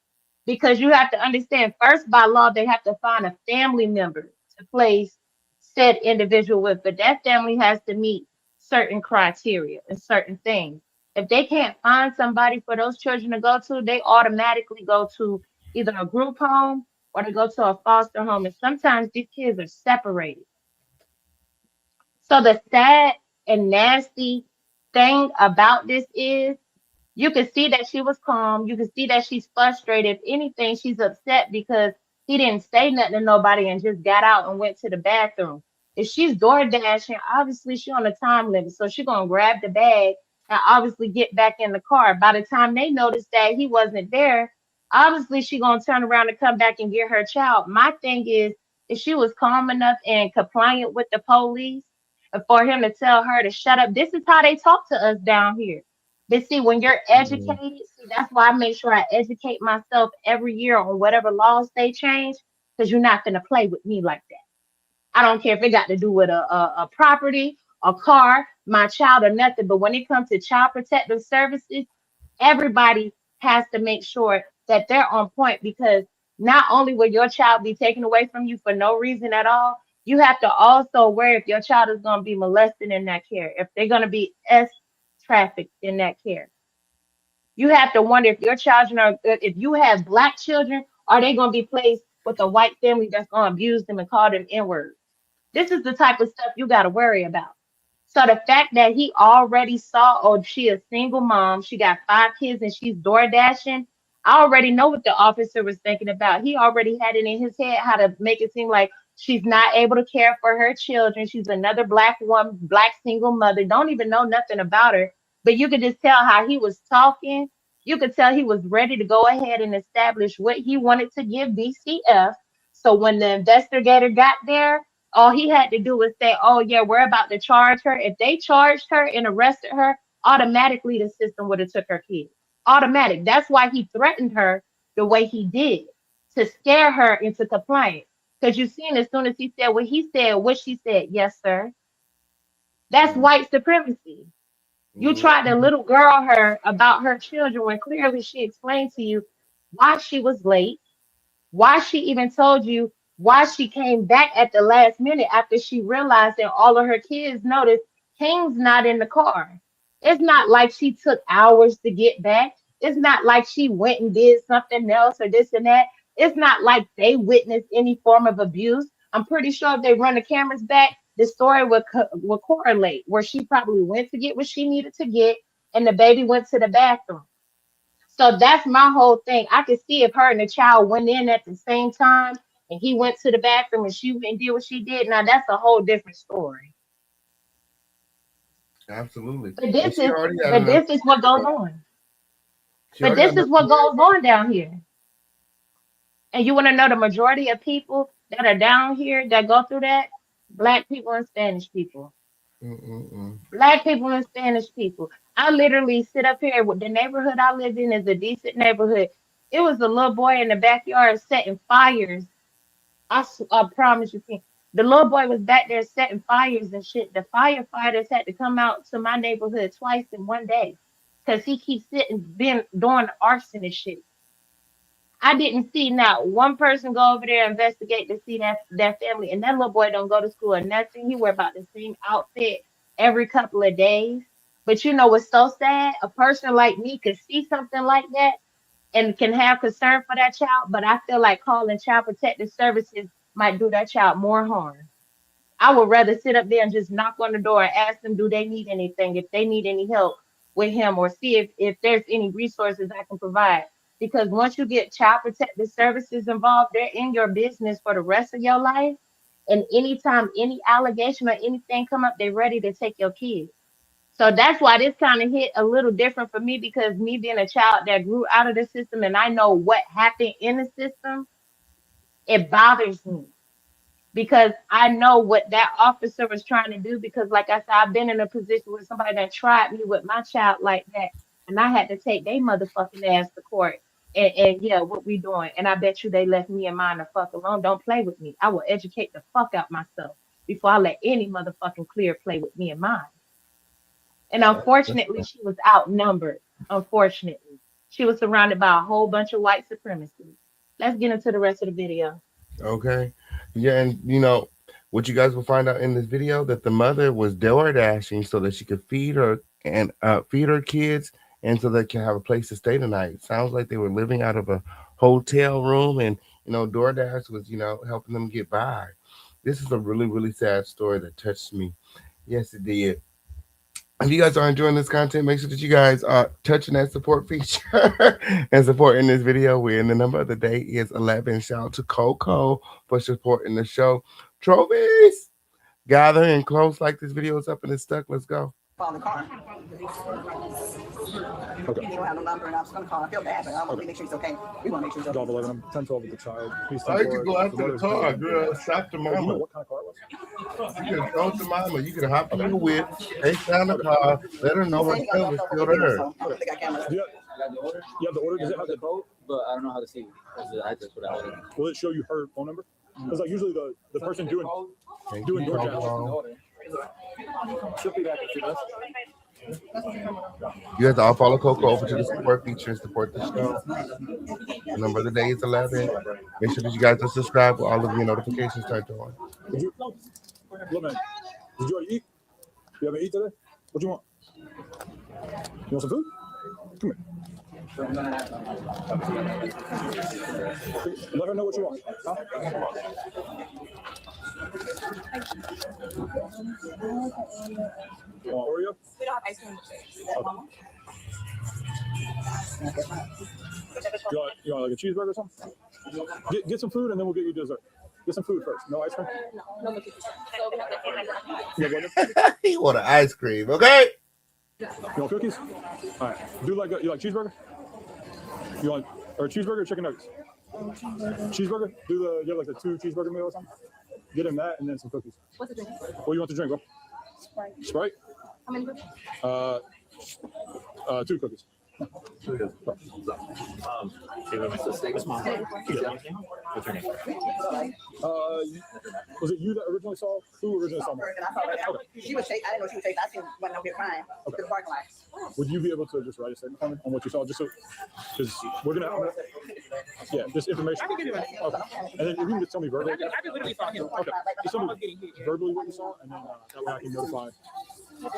Speaker 14: Because you have to understand, first by law, they have to find a family member to place said individual with, but that family has to meet certain criteria and certain things. If they can't find somebody for those children to go to, they automatically go to either a group home or they go to a foster home. And sometimes these kids are separated. So the sad and nasty thing about this is you can see that she was calm. You can see that she's frustrated. If anything, she's upset because he didn't say nothing to nobody and just got out and went to the bathroom. If she's door dashing, obviously she's on a time limit. So she's going to grab the bag and obviously get back in the car. By the time they notice that he wasn't there, obviously she's going to turn around and come back and get her child. My thing is, if she was calm enough and compliant with the police, and for him to tell her to shut up, this is how they talk to us down here. But see, when you're educated, see, that's why I make sure I educate myself every year on whatever laws they change, because you're not gonna play with me like that. I don't care if it got to do with a property, a car, my child, or nothing. But when it comes to child protective services, everybody has to make sure that they're on point, because not only will your child be taken away from you for no reason at all, you have to also worry if your child is going to be molested in that care, if they're going to be trafficked in that care. You have to wonder if your children are, if you have black children, are they going to be placed with a white family that's going to abuse them and call them N-words? This is the type of stuff you got to worry about. So the fact that he already saw, oh, she a single mom, she got 5 kids and she's door dashing. I already know what the officer was thinking about. He already had it in his head how to make it seem like she's not able to care for her children. She's another black woman, black single mother, don't even know nothing about her. But you could just tell how he was talking. You could tell he was ready to go ahead and establish what he wanted to give BCF. So when the investigator got there, all he had to do was say, oh, yeah, we're about to charge her. If they charged her and arrested her, automatically the system would have took her kids. Automatic. That's why he threatened her the way he did, to scare her into compliance. Because you seen as soon as he said what he said, what she said, yes, sir. That's white supremacy. You tried to little girl her about her children when clearly she explained to you why she was late, why she even told you why she came back at the last minute after she realized that all of her kids noticed King's not in the car. It's not like she took hours to get back. It's not like she went and did something else or this and that. It's not like they witnessed any form of abuse. I'm pretty sure if they run the cameras back, the story would correlate, where she probably went to get what she needed to get and the baby went to the bathroom. So that's my whole thing. I could see if her and the child went in at the same time and he went to the bathroom and she went and did what she did. Now that's a whole different story.
Speaker 6: Absolutely.
Speaker 14: But this is what goes on. But this is what goes on down here. And you want to know the majority of people that are down here that go through that? Black people and Spanish people. Black people and Spanish people. I literally sit up here with the neighborhood I live in is a decent neighborhood. It was a little boy in the backyard setting fires. I promise you, the little boy was back there setting fires and shit. The firefighters had to come out to my neighborhood twice in one day because he keeps doing arson and shit. I didn't see not one person go over there and investigate to see that family. And that little boy don't go to school or nothing. He wear about the same outfit every couple of days. But you know what's so sad? A person like me could see something like that and can have concern for that child. But I feel like calling Child Protective Services might do that child more harm. I would rather sit up there and just knock on the door and ask them, do they need anything, if they need any help with him, or see if there's any resources I can provide. Because once you get Child Protective Services involved, they're in your business for the rest of your life. And anytime any allegation or anything come up, they're ready to take your kids. So that's why this kind of hit a little different for me, because me being a child that grew out of the system and I know what happened in the system, it bothers me. Because I know what that officer was trying to do. Because like I said, I've been in a position with somebody that tried me with my child like that. And I had to take their motherfucking ass to court. And yeah, what we doing? And I bet you they left me and mine the fuck alone. Don't play with me. I will educate the fuck out myself before I let any motherfucking clear play with me and mine. And unfortunately, she was outnumbered. Unfortunately, she was surrounded by a whole bunch of white supremacists. Let's get into the rest of the video.
Speaker 6: Okay. Yeah, and you know what you guys will find out in this video, that the mother was door dashing so that she could feed her kids, and so they can have a place to stay tonight. Sounds like they were living out of a hotel room, and DoorDash was helping them get by. This is a really, really sad story that touched me. Yes, it did. If you guys are enjoying this content, make sure that you guys are touching that support feature and supporting this video. And the number of the day is 11. Shout out to Coco for supporting the show. Trophies, gather and close like this video is up and it's stuck. Let's go.
Speaker 9: The car.
Speaker 3: Okay.
Speaker 17: You don't have no number, and I was going to call. I feel bad, but I want to make sure he's okay. We want to make sure he's okay.
Speaker 3: Dog 11. I'm 10-12 with the child. He's
Speaker 6: Why
Speaker 3: 10
Speaker 6: did you go after the car, girl? Stop the
Speaker 3: You know
Speaker 6: mama.
Speaker 3: what kind of car it was?
Speaker 6: You could have told the mama. You could have hopped in the whip, take down the car, let her know her son was still there.
Speaker 3: Do you have the order? Does it have the code?
Speaker 9: But I don't know how to see the address without it.
Speaker 3: Will it show you her phone number? Because like usually the person doing DoorDash. She'll be back in 2 minutes.
Speaker 6: You have to all follow Coco over to the support feature and support the show. The number of the day is 11. Make sure that you guys are subscribed with all of your notifications turned on.
Speaker 3: Look, man, did you already eat? You haven't eaten today? What do you want? You want some food? Come here. Let her know what you want. Huh? You want Oreo?
Speaker 17: We don't have ice cream.
Speaker 3: You want like a cheeseburger or something? Get some food and then we'll get you dessert. Get some food first. No ice cream?
Speaker 6: He want an ice cream, okay?
Speaker 3: You want cookies? All right. Do like you like cheeseburger? You want or cheeseburger or chicken nuggets? Cheeseburger? You have like the 2 cheeseburger meal or something? Get him that and then some cookies.
Speaker 17: What's the drink?
Speaker 3: What do you want to drink, bro?
Speaker 17: Sprite.
Speaker 3: Sprite?
Speaker 17: How many cookies?
Speaker 3: 2 cookies.
Speaker 9: What's your name?
Speaker 3: Was it you that originally saw? Who originally saw me?
Speaker 17: She was chasing. I didn't know she was chasing. I seen one over here crying to the parking lot.
Speaker 3: Would you be able to just write a statement for me on what you saw? Just so, because we're gonna, yeah, just information. Okay. And then if you can just tell me verbally.
Speaker 17: I literally saw him.
Speaker 3: Okay. Just tell me verbally what you saw, and then that way I can notify. Do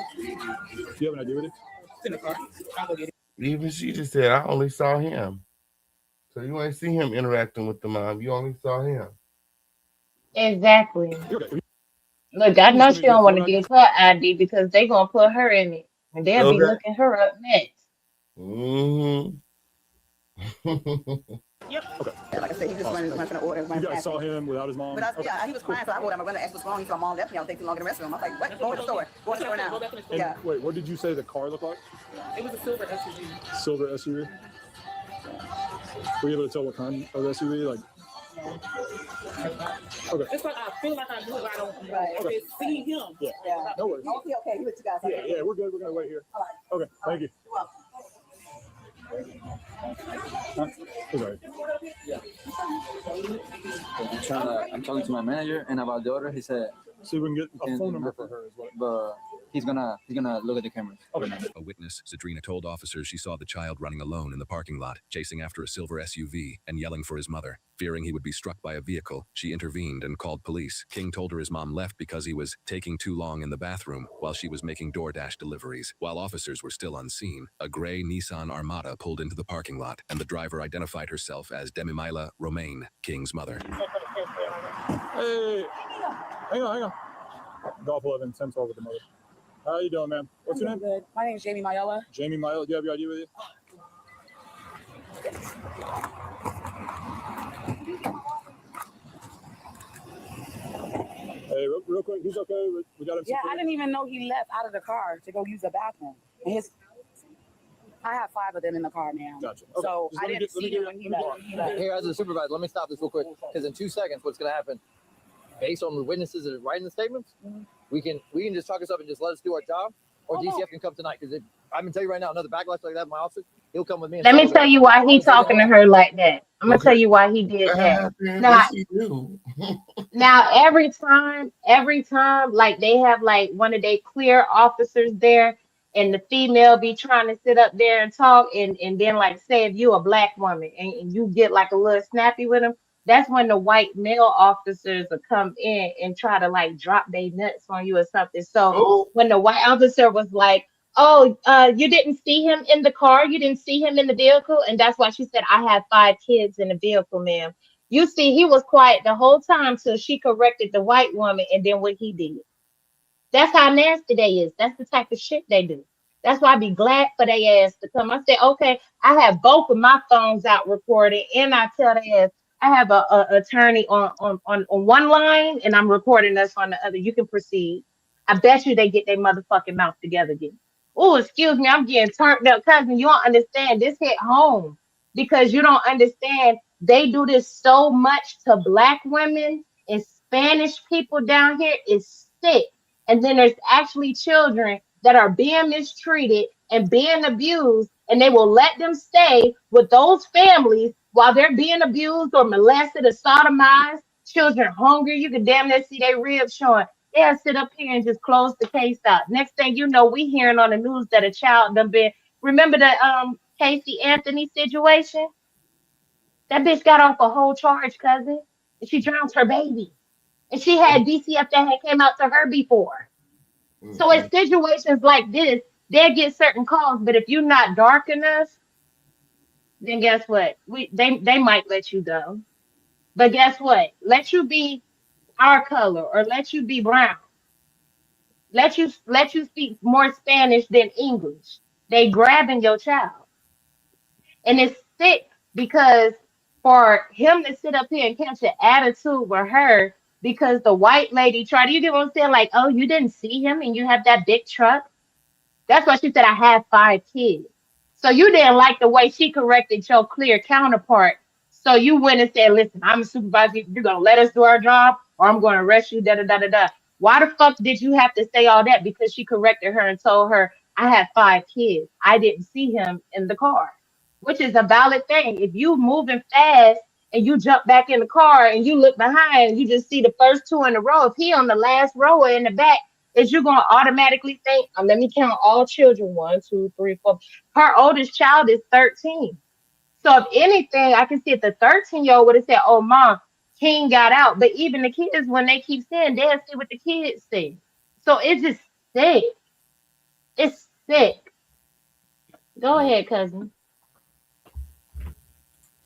Speaker 3: you have an idea with it?
Speaker 17: It's in the car. I'll go get it.
Speaker 6: Even she just said, I only saw him. So you ain't see him interacting with the mom. You only saw him.
Speaker 14: Exactly. Look, I know she don't want to give her ID because they gonna put her in it, and they'll be looking her up next.
Speaker 6: Mm-hmm.
Speaker 17: Yep. Okay. Yeah, like I said, he just went to order.
Speaker 3: You guys saw him without his mom?
Speaker 17: Yeah, he was crying, so I told him I'm going to ask what's wrong. He said, Mom left me. I'll take too long in the restroom. I'm like, what? Go to the store. Go to the store now. Yeah.
Speaker 3: Wait, what did you say the car looked like?
Speaker 17: It was a silver SUV.
Speaker 3: Silver SUV? Were you able to tell what kind of SUV? Like, okay.
Speaker 17: It's like I feel like I knew, but I don't. Right. Okay. See him.
Speaker 3: Yeah. No worries.
Speaker 17: Okay. You let you guys.
Speaker 3: Yeah, we're good. We're gonna wait here. All right. Okay. Thank you. Huh? Sorry.
Speaker 9: I'm talking to my manager and about the order. He said,
Speaker 3: so we can get a phone number for her as well.
Speaker 9: But he's gonna look at the cameras.
Speaker 3: Okay.
Speaker 22: A witness, Zadrina, told officers she saw the child running alone in the parking lot, chasing after a silver SUV and yelling for his mother. Fearing he would be struck by a vehicle, she intervened and called police. King told her his mom left because he was taking too long in the bathroom while she was making DoorDash deliveries. While officers were still on scene, a gray Nissan Armada pulled into the parking lot, and the driver identified herself as Demimila Romaine, King's mother.
Speaker 3: Hey, hang on. Golf 11, 10-12 with the mother. How you doing, man? What's your name?
Speaker 17: Good. My name is Jamie Mayella.
Speaker 3: Jamie Mayella. Do you have your ID with you? Hey, real quick, he's okay. We got him.
Speaker 17: Yeah, I didn't even know he left out of the car to go use the bathroom. And I have 5 of them in the car now.
Speaker 3: Gotcha.
Speaker 17: Okay. So I didn't see him when he left.
Speaker 9: Here, as a supervisor, let me stop this real quick, because in 2 seconds, what's going to happen, based on the witnesses that are writing the statements, we can just talk us up and just let us do our job, or DCF can come tonight. Because I'm going to tell you right now, another backlash like that in my office, he'll come with me.
Speaker 14: Let me tell you why he talking to her like that. I'm gonna tell you why he did that. Now every time, like they have like one of their clear officers there, and the female be trying to sit up there and talk, and then like say if you a black woman and you get like a little snappy with them, that's when the white male officers will come in and try to like drop their nuts on you or something. So when the white officer was like, oh, you didn't see him in the car, you didn't see him in the vehicle, and that's why she said, I have 5 kids in the vehicle, ma'am. You see, he was quiet the whole time till she corrected the white woman, and then what he did. That's how nasty they is. That's the type of shit they do. That's why I be glad for their ass to come. I say, okay, I have both of my phones out recording, and I tell their ass, I have a attorney on one line, and I'm recording us on the other. You can proceed. I bet you they get their motherfucking mouth together again. Oh, excuse me, I'm getting turned up, cousin. You don't understand. This hit home because you don't understand. They do this so much to black women and Spanish people down here. It's sick. And then there's actually children that are being mistreated and being abused, and they will let them stay with those families while they're being abused or molested or sodomized. Children hungry. You can damn near see their ribs showing. They'll sit up here and just close the case out. Next thing you know, we hearing on the news that a child done been. Remember the Casey Anthony situation? That bitch got off a whole charge, cousin, and she drowned her baby. And she had DCF that had came out to her before. So in situations like this, they'll get certain calls, but if you're not dark enough, then guess what? They might let you go. But guess what? Let you be our color or let you be brown. Let you speak more Spanish than English. They grabbing your child. And it's sick because for him to sit up here and catch an attitude with her because the white lady tried, you get what I'm saying? Like, oh, you didn't see him and you have that big truck. That's why she said I have 5 kids. So you didn't like the way she corrected your clear counterpart. So you went and said, listen, I'm a supervisor. You're going to let us do our job or I'm going to arrest you, da-da-da-da-da. Why the fuck did you have to say all that? Because she corrected her and told her, I have 5 kids. I didn't see him in the car, which is a valid thing. If you moving fast and you jump back in the car and you look behind, you just see the first 2 in a row. If he on the last row or in the back, is you're going to automatically think, let me count all children. 1, 2, 3, 4. Her oldest child is 13. So if anything, I can see if the 13-year-old would have said, oh, mom, King got out. But even the kids, when they keep saying, they'll see what the kids say. So it's just sick. It's sick. Go ahead, cousin.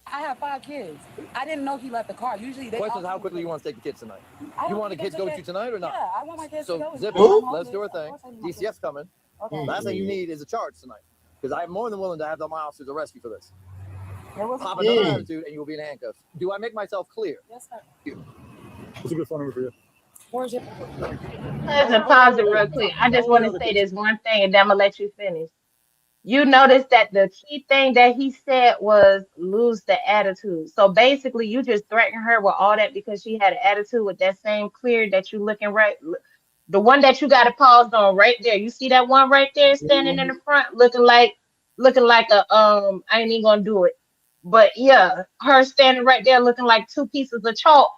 Speaker 8: I have 5 kids. I didn't know he left the car. Usually they.
Speaker 9: Question is, how quickly you want to take the kids tonight? You want the kids to go with you tonight or not?
Speaker 8: Yeah, I want my kids to go with
Speaker 9: zip
Speaker 8: me.
Speaker 9: it. Let's do our thing. DCF's coming.
Speaker 8: Okay.
Speaker 9: Last thing you need is a charge tonight. Because I'm more than willing to have my officers arrest you for this. Pop another attitude and you will be in handcuffs. Do I make myself clear?
Speaker 8: Yes, sir.
Speaker 3: What's a good phone number for you?
Speaker 8: Where's your...
Speaker 14: Cousin, pause it real quick. I just want to say this one thing and then I'm going to let you finish. You notice that the key thing that he said was lose the attitude. So basically, you just threatened her with all that because she had an attitude with that same clear that you looking right. The one that you got to pause on right there. You see that one right there standing in the front looking like a I ain't even gonna do it. But yeah, her standing right there looking like 2 pieces of chalk.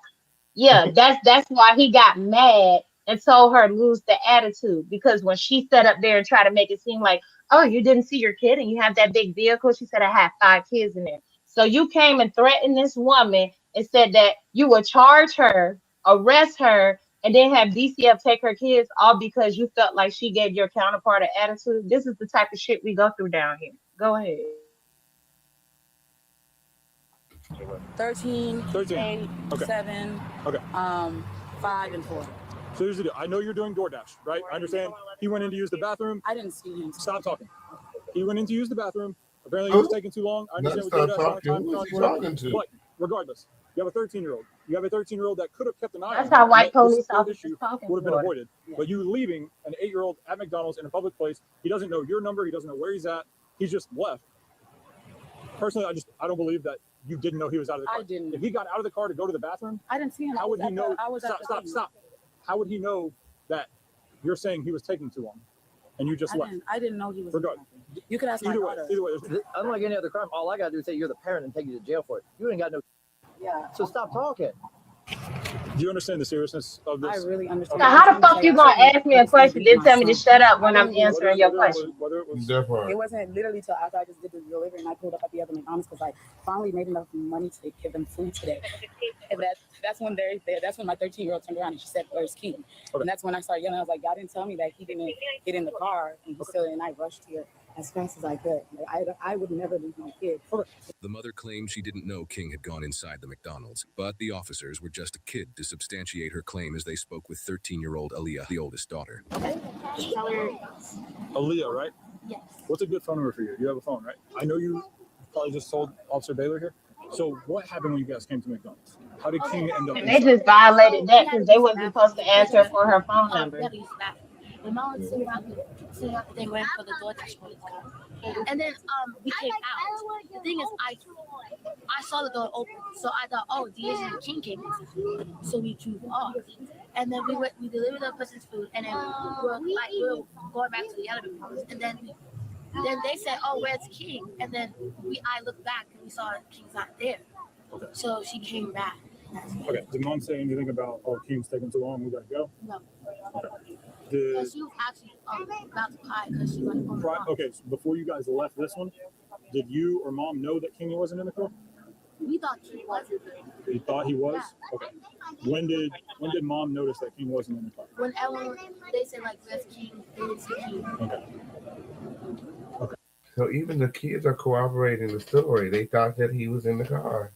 Speaker 14: Yeah, that's why he got mad and told her lose the attitude because when she sat up there and tried to make it seem like, oh, you didn't see your kid and you have that big vehicle. She said, I have 5 kids in there. So you came and threatened this woman and said that you would charge her, arrest her, and then have DCF take her kids all because you felt like she gave your counterpart an attitude. This is the type of shit we go through down here. Go ahead.
Speaker 8: 13, 8,
Speaker 3: Okay.
Speaker 8: 7,
Speaker 3: Okay.
Speaker 8: 5, and 4.
Speaker 3: So here's the deal. I know you're doing DoorDash, right? I understand. He went in to use the bathroom.
Speaker 8: I didn't see him.
Speaker 3: Stop talking. He went in to use the bathroom. Apparently, he was taking too long. I understand what DoorDash. But regardless, you have a 13-year-old. You have a 13-year-old that could have kept an eye on.
Speaker 14: That's how white police officers
Speaker 3: would have been avoided. Yeah. But you leaving an 8-year-old at McDonald's in a public place. He doesn't know your number. He doesn't know where he's at. He's just left. Personally, I don't believe that you didn't know he was out of the car.
Speaker 8: I didn't.
Speaker 3: If he got out of the car to go to the bathroom,
Speaker 8: I didn't see him.
Speaker 3: How would he know?
Speaker 8: Stop.
Speaker 3: How would he know that you're saying he was taking too long, and you just left?
Speaker 8: I didn't know he was.
Speaker 3: Regardless,
Speaker 8: you could ask my daughter.
Speaker 3: Either way,
Speaker 9: unlike any other crime, all I gotta do is say you're the parent and take you to jail for it. You ain't got no.
Speaker 8: Yeah.
Speaker 9: So stop talking.
Speaker 3: Do you understand the seriousness of this?
Speaker 8: I really understand.
Speaker 14: So how the fuck you gonna ask me a question then tell me to shut up when I'm answering your question?
Speaker 8: It wasn't literally till after I just did the delivery and I pulled up at the other McDonald's because I finally made enough money to give them food today. And that's when that's when my 13-year-old turned around and she said, "Where's King?" And that's when I started yelling. I was like, "Y'all didn't tell me that he didn't get in the car and he still." And I rushed here as fast as I could. Like, I would never leave my kid.
Speaker 22: The mother claimed she didn't know King had gone inside the McDonald's, but the officers were just a kid to substantiate her claim as they spoke with 13-year-old Aaliyah, the oldest daughter.
Speaker 3: Aaliyah, right?
Speaker 8: Yes.
Speaker 3: What's a good phone number for you? You have a phone, right? I know you probably just told Officer Baylor here. So what happened when you guys came to McDonald's? How did King end up
Speaker 14: And they just violated that because they wasn't supposed to ask her for her phone number.
Speaker 1: My mom was sitting out the thing waiting for the DoorDash boy to come. And then we came out. The thing is, I saw the door open, so I thought, oh, the Asian King came inside. So we drove off. And then we delivered the person's food, and then we were going back to the other house. And then they said, oh, where's King? And then I looked back and we saw King's not there.
Speaker 3: Okay.
Speaker 1: So she came back.
Speaker 3: Okay. Did Mom say anything about, oh, King's taking too long, we gotta go?
Speaker 1: No.
Speaker 3: Okay.
Speaker 1: She was actually about to cry because she was like,
Speaker 3: okay, so before you guys left this one, did you or Mom know that King wasn't in the car?
Speaker 1: We thought King was.
Speaker 3: You thought he was?
Speaker 1: Yeah.
Speaker 3: Okay. When did Mom notice that King wasn't in the car?
Speaker 1: When everyone, they said like, where's King? They didn't see King.
Speaker 3: Okay. Okay.
Speaker 6: So even the kids are corroborating the story. They thought that he was in the car.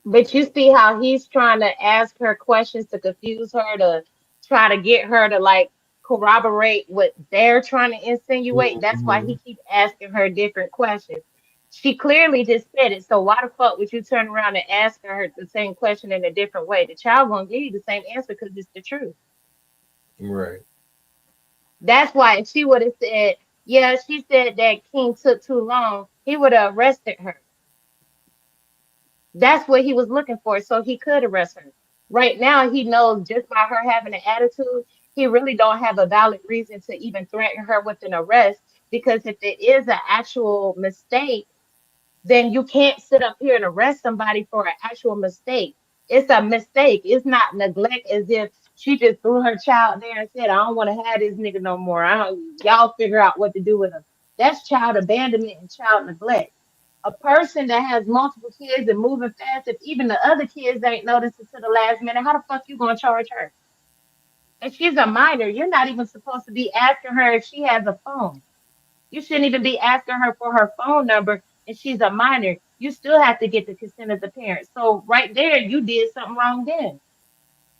Speaker 14: But you see how he's trying to ask her questions to confuse her, to try to get her to like corroborate what they're trying to insinuate. That's why he keeps asking her different questions. She clearly just said it. So why the fuck would you turn around and ask her the same question in a different way? The child gonna give you the same answer because it's the truth.
Speaker 6: Right.
Speaker 14: That's why if she would have said, yeah, she said that King took too long, he would have arrested her. That's what he was looking for, so he could arrest her. Right now, he knows just by her having an attitude, he really don't have a valid reason to even threaten her with an arrest, because if it is an actual mistake, then you can't sit up here and arrest somebody for an actual mistake. It's a mistake. It's not neglect, as if she just threw her child there and said, I don't want to have this nigga no more. Y'all figure out what to do with him. That's child abandonment and child neglect. A person that has multiple kids and moving fast, if even the other kids ain't noticed it to the last minute, how the fuck you gonna charge her? And she's a minor. You're not even supposed to be asking her if she has a phone. You shouldn't even be asking her for her phone number, and she's a minor. You still have to get the consent of the parents. So right there, you did something wrong then.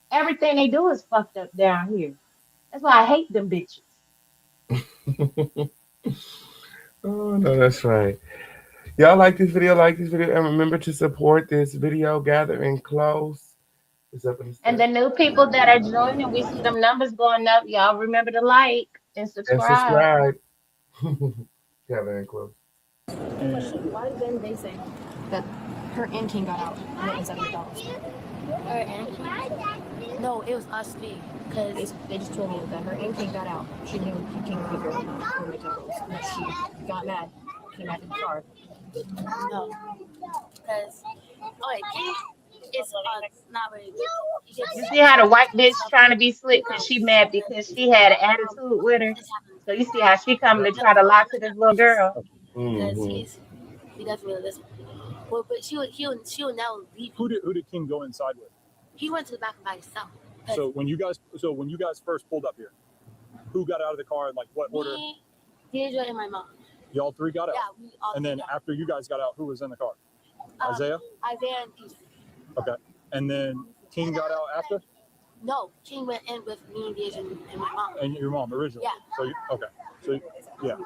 Speaker 14: Everything they do is fucked up down here. That's why I hate them bitches.
Speaker 6: Oh, no, that's right. Y'all like this video, and remember to support this video gathering close. It's up in the
Speaker 14: And the new people that are joining, we see them numbers going up. Y'all remember to like and subscribe.
Speaker 6: Gathering close.
Speaker 1: Question, why didn't they say that her and King got out and it was at McDonald's? Her and King? No, it was us three. Because they just told me that her and King got out. She knew King would be from McDonald's. And that she got mad, came out in the car. No. Because, King is not really good.
Speaker 14: You see how the white bitch trying to be slick because she mad because she had an attitude with her. So you see how she coming to try to lie to this little girl.
Speaker 1: Because he doesn't really listen. Well, but he'll never leave.
Speaker 3: Who did King go inside with?
Speaker 1: He went to the back by himself.
Speaker 3: So when you guys first pulled up here, who got out of the car and like what order?
Speaker 1: Me, Deidre, and my mom.
Speaker 3: Y'all three got out?
Speaker 1: Yeah, we all.
Speaker 3: And then
Speaker 1: got
Speaker 3: after you guys got out, who was in the car? Isaiah?
Speaker 1: Isaiah and Peter.
Speaker 3: Okay. And then King got out after?
Speaker 1: No, King went in with me, Deidre, and my mom.
Speaker 3: And your mom originally?
Speaker 1: Yeah.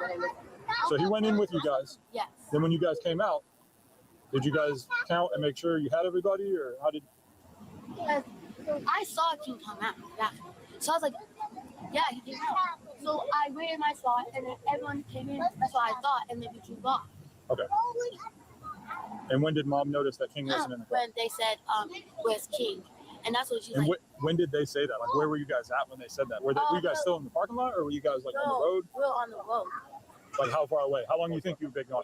Speaker 3: So he went in with you guys.
Speaker 1: Yes.
Speaker 3: Then when you guys came out, did you guys count and make sure you had everybody, or how did?
Speaker 1: Because I saw King come out. Yeah. So I was like, yeah, he came out. So I waited my spot, and then everyone came in. That's what I thought, and then we drove off.
Speaker 3: Okay. And when did Mom notice that King wasn't in the car?
Speaker 1: When they said, where's King? And that's what she was
Speaker 3: and
Speaker 1: like.
Speaker 3: When did they say that? Like, where were you guys at when they said that? Were you guys still in the parking lot, or were you guys like on the road?
Speaker 1: We were on the road.
Speaker 3: Like, how far away? How long do you think you've been gone?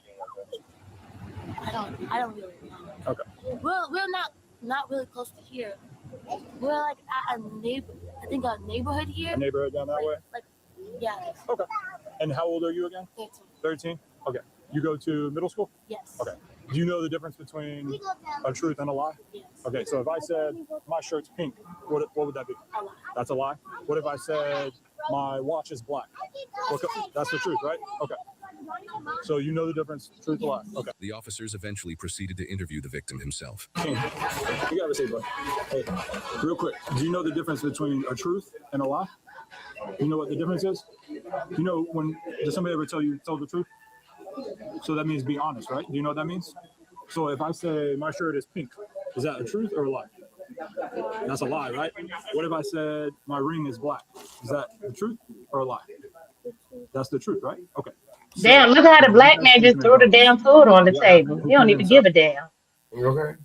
Speaker 1: I don't really know.
Speaker 3: Okay.
Speaker 1: We're not really close to here. We're like at a neighborhood here.
Speaker 3: A neighborhood down that way?
Speaker 1: Yeah.
Speaker 3: Okay. And how old are you again?
Speaker 1: 13.
Speaker 3: 13? Okay. You go to middle school?
Speaker 1: Yes.
Speaker 3: Okay. Do you know the difference between a truth and a lie?
Speaker 1: Yes.
Speaker 3: Okay, so if I said my shirt's pink, what would that be?
Speaker 1: A lie.
Speaker 3: That's a lie? What if I said my watch is black? That's the truth, right? Okay. So you know the difference, truth or lie? Okay.
Speaker 22: The officers eventually proceeded to interview the victim himself.
Speaker 3: You gotta say, bud. Hey, real quick, do you know the difference between a truth and a lie? You know what the difference is? You know does somebody ever tell the truth? So that means be honest, right? Do you know what that means? So if I say my shirt is pink, is that a truth or a lie? That's a lie, right? What if I said my ring is black? Is that the truth or a lie? That's the truth, right? Okay.
Speaker 14: Damn, look how the black man just threw the damn food on the table. He don't even give a damn.
Speaker 6: You okay?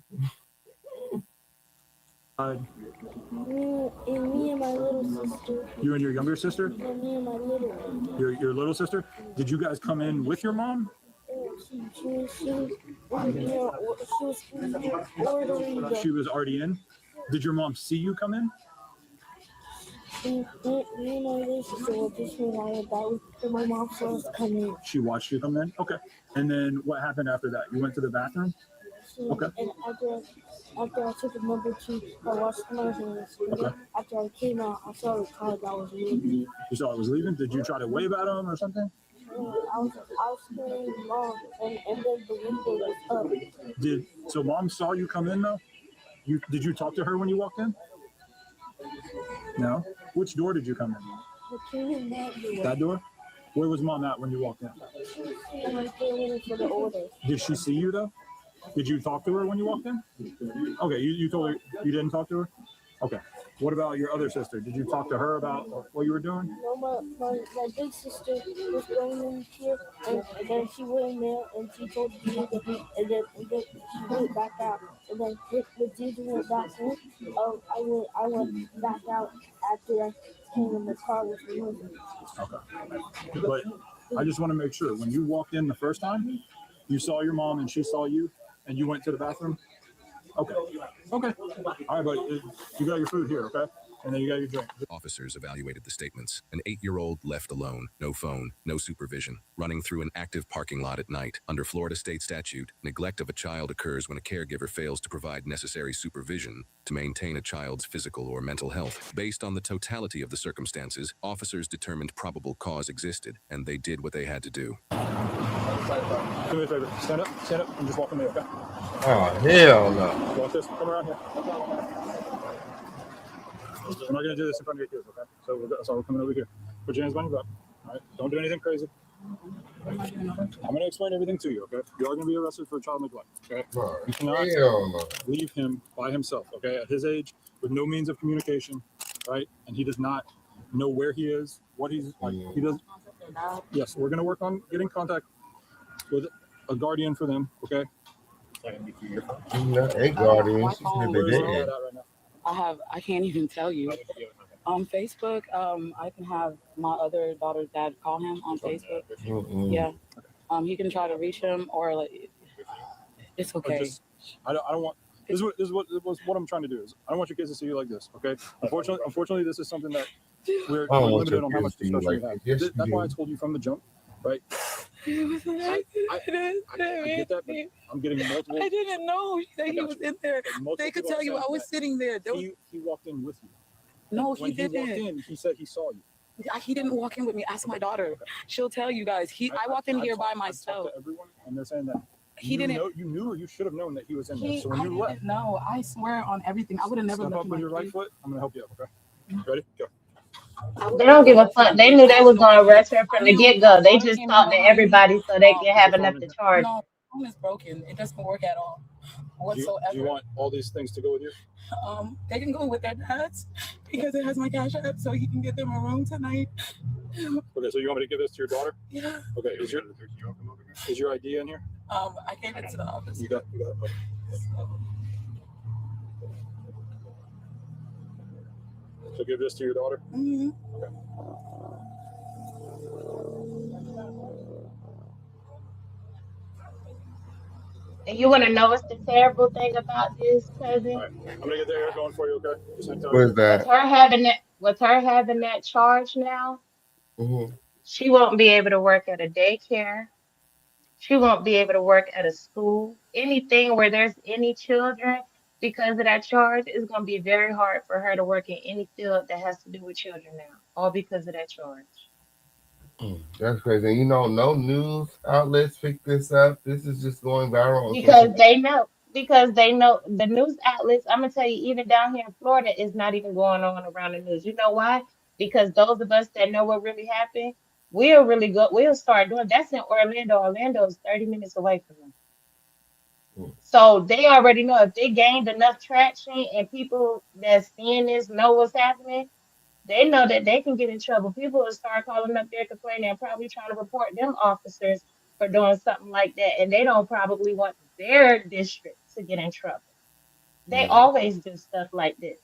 Speaker 1: Me and my little sister.
Speaker 3: You and your younger sister?
Speaker 1: No, me and my little one.
Speaker 3: Your little sister? Did you guys come in with your mom? She was already in? Did your mom see you come in?
Speaker 1: Me and my little sister were just hanging out about and my mom saw us come in.
Speaker 3: She watched you come in? Okay. And then what happened after that? You went to the bathroom? Okay.
Speaker 1: And after I took a number 2, I washed my hands. Okay. After I came out, I saw the car that was leaving.
Speaker 3: You saw it was leaving? Did you try to wave at him or something?
Speaker 1: I was screaming mom, and then the window was up.
Speaker 3: So mom saw you come in though? Did you talk to her when you walked in? No? Which door did you come in?
Speaker 1: I came in that door.
Speaker 3: That door? Where was mom at when you walked in?
Speaker 1: She was right there waiting for the order.
Speaker 3: Did she see you though? Did you talk to her when you walked in? Okay, you told her you didn't talk to her? Okay. What about your other sister? Did you talk to her about what you were doing?
Speaker 1: No, my big sister was going in here, and then she went in there, and she told the dude, and then she went back out. And then the dude went back in. I went back out after I came in the car with the movie.
Speaker 3: Okay. But I just want to make sure, when you walked in the first time, you saw your mom and she saw you, and you went to the bathroom? Okay. Okay. All right, buddy. You got your food here, okay? And then you got your drink.
Speaker 22: Officers evaluated the statements. An 8-year-old left alone, no phone, no supervision, running through an active parking lot at night. Under Florida state statute, neglect of a child occurs when a caregiver fails to provide necessary supervision to maintain a child's physical or mental health. Based on the totality of the circumstances, officers determined probable cause existed, and they did what they had to do.
Speaker 3: Do me a favor. Stand up, and just walk with me, okay?
Speaker 6: Oh, hell no.
Speaker 3: Walk this. Come around here. We're not going to do this in front of your kids, okay? So we're coming over here. Put your hands behind your back. All right? Don't do anything crazy. I'm going to explain everything to you, okay? You are going to be arrested for child neglect, okay? You cannot leave him by himself, okay? At his age, with no means of communication, right? And he does not know where he is, what he's like. He does. Yes, we're going to work on getting contact with a guardian for them, okay?
Speaker 6: A guardian.
Speaker 8: I can't even tell you. On Facebook, I can have my other daughter's dad call him on Facebook. Yeah. He can try to reach him, or like, it's okay.
Speaker 3: I don't want. This is what I'm trying to do. Is I don't want your kids to see you like this. Okay. Unfortunately, this is something that we're limited on how much discretion we have. That's why I told you from the jump, right? I get that, but I'm getting multiple.
Speaker 8: I didn't know that he was in there. They could tell you I was sitting there.
Speaker 3: He walked in with you.
Speaker 8: No, he didn't.
Speaker 3: When he walked in, he said he saw you.
Speaker 8: He didn't walk in with me. Ask my daughter. She'll tell you guys. I walked in here by myself.
Speaker 3: I talked to everyone, and they're saying that
Speaker 8: he didn't.
Speaker 3: You knew, or you should have known that he was in there. So when you left,
Speaker 8: no, I swear on everything, I would have never.
Speaker 3: Step up with your right foot. I'm gonna help you up. Okay. Ready? Go.
Speaker 14: They don't give a fuck. They knew they was going to arrest her from the get-go. They just talked to everybody so they can have enough to charge.
Speaker 8: No, phone is broken. It doesn't work at all whatsoever.
Speaker 3: Do you want all these things to go with you?
Speaker 8: They can go with their dads because it has my cash app, so he can get them a room tonight.
Speaker 3: Okay, so you want me to give this to your daughter?
Speaker 8: Yeah.
Speaker 3: Okay, is your ID in here?
Speaker 8: I gave it to the office.
Speaker 3: You got it. Okay. So give this to your daughter?
Speaker 8: Mm-hmm.
Speaker 3: Okay.
Speaker 14: And you want to know what's the terrible thing about this, cousin?
Speaker 3: All right. I'm going to get the hair going for you, okay?
Speaker 6: Where's that?
Speaker 14: With her having that charge now, she won't be able to work at a daycare. She won't be able to work at a school. Anything where there's any children, because of that charge, it's going to be very hard for her to work in any field that has to do with children now, all because of that charge.
Speaker 6: That's crazy. You know, no news outlets pick this up. This is just going viral.
Speaker 14: Because they know. Because they know the news outlets, I'm going to tell you, even down here in Florida, is not even going on around the news. You know why? Because those of us that know what really happened, we'll start doing. That's in Orlando. Orlando is 30 minutes away from them. So they already know if they gained enough traction and people that's seeing this know what's happening, they know that they can get in trouble. People will start calling up there complaining and probably trying to report them officers for doing something like that. And they don't probably want their district to get in trouble. They always do stuff like this.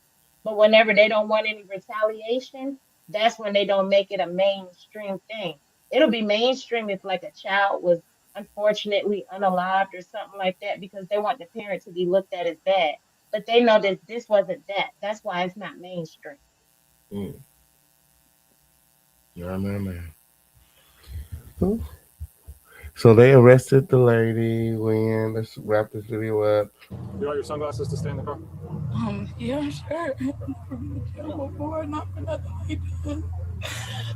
Speaker 14: But whenever they don't want any retaliation, that's when they don't make it a mainstream thing. It'll be mainstream if like a child was unfortunately unalived or something like that because they want the parent to be looked at as bad. But they know that this wasn't that. That's why it's not mainstream.
Speaker 6: Yeah, man. So they arrested the lady. When let's wrap this video up.
Speaker 3: You want your sunglasses to stay in the car?
Speaker 10: Yeah, sure. Not for nothing like that.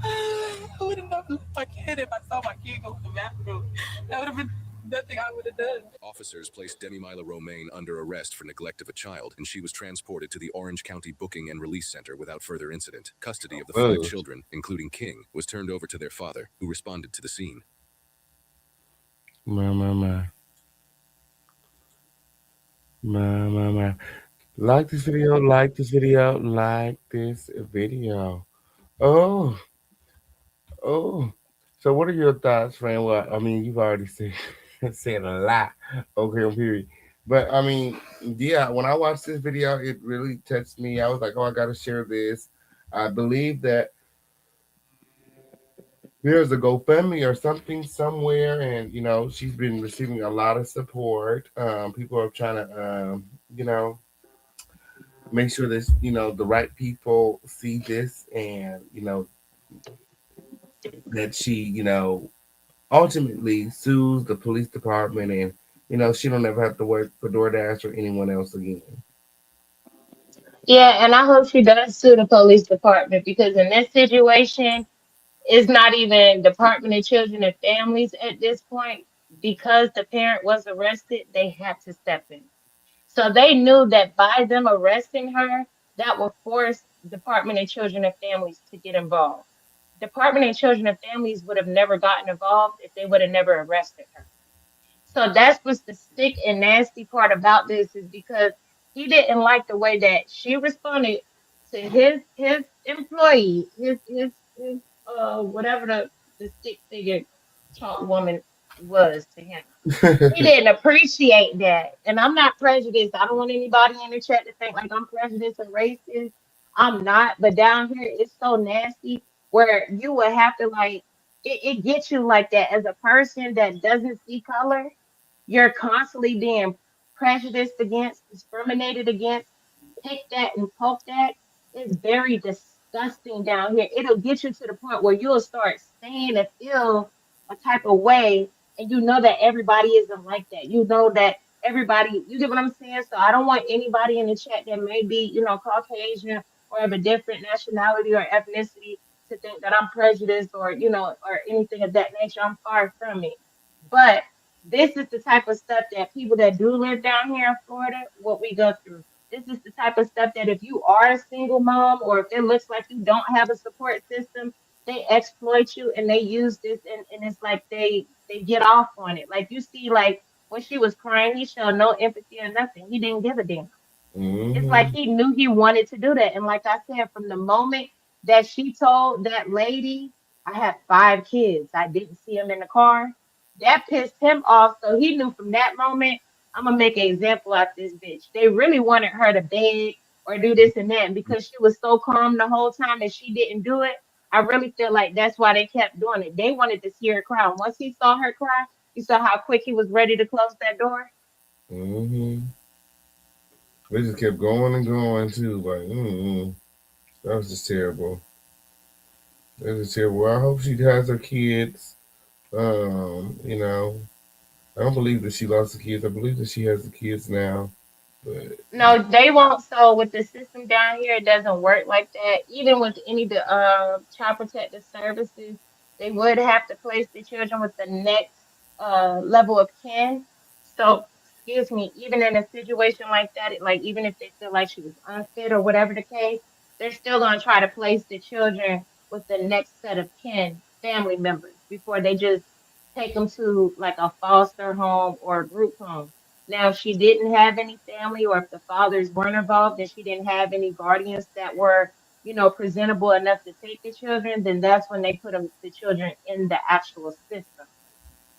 Speaker 10: I would have never left my kid if I saw my kid go to the bathroom. That would have been nothing I would have done.
Speaker 22: Officers placed Demimila Romaine under arrest for neglect of a child, and she was transported to the Orange County Booking and Release Center without further incident. Custody of the 5 children, including King, was turned over to their father, who responded to the scene.
Speaker 6: My. Like this video, like this video, like this video. Oh. So what are your thoughts, friend? Well, I mean, you've already said a lot. Okay, period. But I mean, yeah, when I watched this video, it really touched me. I was like, oh, I gotta share this. I believe that there's a GoFundMe or something somewhere, and she's been receiving a lot of support. People are trying to make sure that the right people see this, and that she ultimately sues the police department, and she don't ever have to work for DoorDash or anyone else again.
Speaker 14: Yeah, and I hope she does sue the police department because in this situation, it's not even Department of Children and Families at this point. Because the parent was arrested, they had to step in. So they knew that by them arresting her, that would force Department of Children and Families to get involved. Department of Children and Families would have never gotten involved if they would have never arrested her. So that's what's the sick and nasty part about this is because he didn't like the way that she responded to his employee, his whatever the stick figure talk woman was to him. He didn't appreciate that. And I'm not prejudiced. I don't want anybody in the chat to think like I'm prejudiced or racist. I'm not. But down here it's so nasty where you would have to like it gets you like that as a person that doesn't see color. You're constantly being prejudiced against, discriminated against, picked at and poked at. It's very disgusting down here. It'll get you to the point where you'll start saying and feel a type of way, and you know that everybody isn't like that. You know that everybody, you get what I'm saying? So I don't want anybody in the chat that may be, Caucasian or of a different nationality or ethnicity to think that I'm prejudiced or, or anything of that nature. I'm far from it. But this is the type of stuff that people that do live down here in Florida, what we go through. This is the type of stuff that if you are a single mom or if it looks like you don't have a support system, they exploit you and they use this and it's like they get off on it. Like you see, like when she was crying, he showed no empathy or nothing. He didn't give a damn. It's like he knew he wanted to do that. And like I said, from the moment that she told that lady, I have 5 kids, I didn't see him in the car, that pissed him off. So he knew from that moment, I'm gonna make an example out this bitch. They really wanted her to beg or do this and that. And because she was so calm the whole time and she didn't do it, I really feel like that's why they kept doing it. They wanted to see her cry. And once he saw her cry, you saw how quick he was ready to close that door.
Speaker 6: They just kept going and going too. Like, that was just terrible. That was terrible. I hope she has her kids. I don't believe that she lost the kids. I believe that she has the kids now. But
Speaker 14: No, they won't. So with the system down here, it doesn't work like that. Even with any of the child protective services, they would have to place the children with the next level of kin. So, excuse me, even in a situation like that, like even if they feel like she was unfit or whatever the case, they're still gonna try to place the children with the next set of kin, family members, before they just take them to like a foster home or a group home. Now, if she didn't have any family, or if the fathers weren't involved and she didn't have any guardians that were, presentable enough to take the children, then that's when they put the children in the actual system.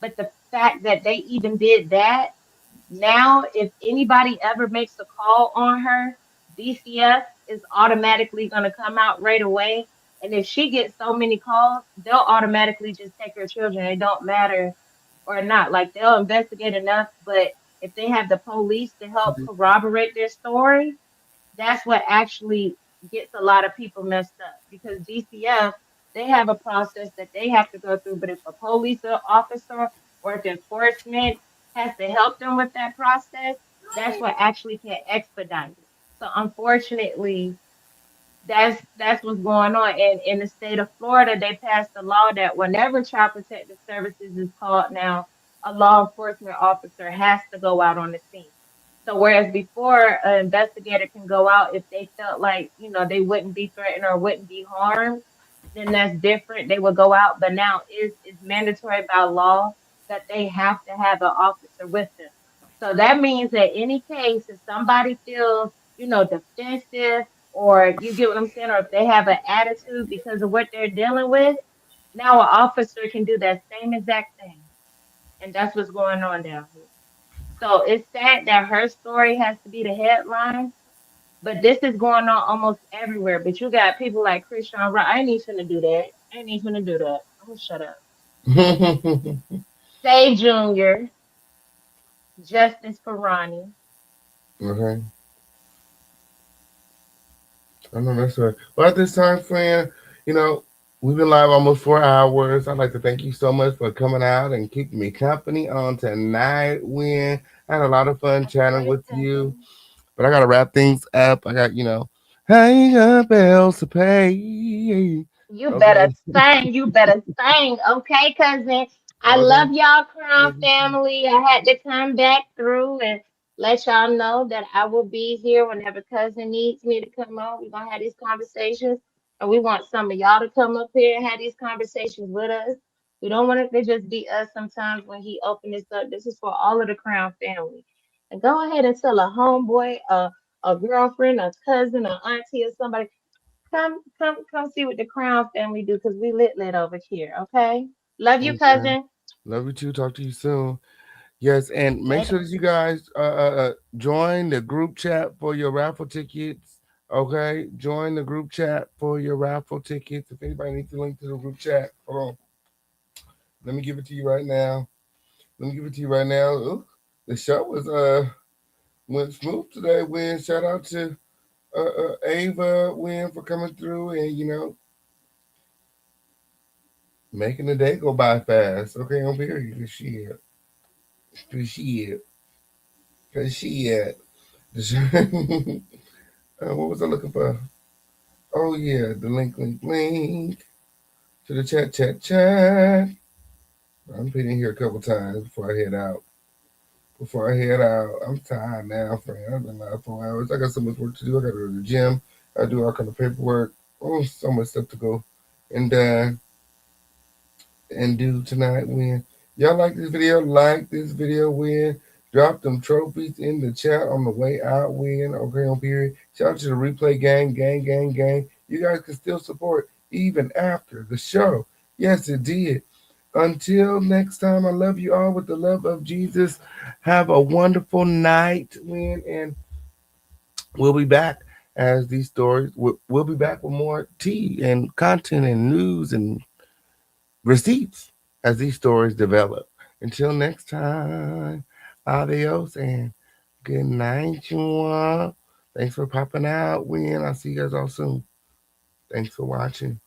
Speaker 14: But the fact that they even did that, now, if anybody ever makes a call on her, DCF is automatically going to come out right away. And if she gets so many calls, they'll automatically just take her children. It don't matter or not. Like, they'll investigate enough, but if they have the police to help corroborate their story, that's what actually gets a lot of people messed up, because DCF, they have a process that they have to go through. But if a police officer or if enforcement has to help them with that process, that's what actually can expedite it. So unfortunately, that's what's going on. And in the state of Florida, they passed a law that whenever Child Protective Services is called now, a law enforcement officer has to go out on the scene. So whereas before an investigator can go out if they felt like, they wouldn't be threatened or wouldn't be harmed, then that's different. They would go out. But now it's mandatory by law that they have to have an officer with them. So that means that any case, if somebody feels, defensive, or you get what I'm saying, or if they have an attitude because of what they're dealing with, now an officer can do that same exact thing. And that's what's going on down here. So it's sad that her story has to be the headline, but this is going on almost everywhere. But you got people like Christian Wright. I ain't even gonna do that. I ain't even gonna do that. I'm gonna shut up. Say Junior, Justice for Ronnie.
Speaker 6: Okay. I know that's right. Well, at this time, friend, we've been live almost 4 hours. I'd like to thank you so much for coming out and keeping me company on tonight. When I had a lot of fun chatting with you, but I gotta wrap things up. I got, I got bills to pay.
Speaker 14: You better
Speaker 6: Okay.
Speaker 14: sing. You better sing. Okay, cousin. I
Speaker 6: Okay.
Speaker 14: love y'all, Crown family. I had to come back through and let y'all know that I will be here whenever cousin needs me to come on. We're gonna have these conversations. And we want some of y'all to come up here and have these conversations with us. We don't want it to just be us sometimes when he opened this up. This is for all of the Crown family. And go ahead and tell a homeboy, a girlfriend, a cousin, an auntie, or somebody. Come see what the Crown family do, because we lit over here, okay? Love you,
Speaker 6: Okay.
Speaker 14: cousin.
Speaker 6: Love you too. Talk to you soon. Yes, and make
Speaker 14: Later.
Speaker 6: sure that you guys join the group chat for your raffle tickets. Okay, join the group chat for your raffle tickets. If anybody needs the link to the group chat, hold on. Let me give it to you right now. Let me give it to you right now. Ooh, the show was went smooth today. Win, shout out to Ava Win for coming through and making the day go by fast. Okay, I'm here. Cause she what was I looking for? Oh yeah, the link to the chat. I'm hitting here a couple times before I head out. I'm tired now, friend. I've been live 4 hours. I got so much work to do. I got to go to the gym. I do all kind of paperwork. Oh, so much stuff to go and do tonight. When y'all like this video. When drop them trophies in the chat on the way out. When okay, on period. Shout out to the replay gang. You guys can still support even after the show. Yes, it did. Until next time, I love you all with the love of Jesus. Have a wonderful night, and we'll be back as these stories. We'll be back with more tea and content and news and receipts as these stories develop. Until next time, adios and good night, you all. Thanks for popping out, Win. I'll see you guys all soon. Thanks for watching.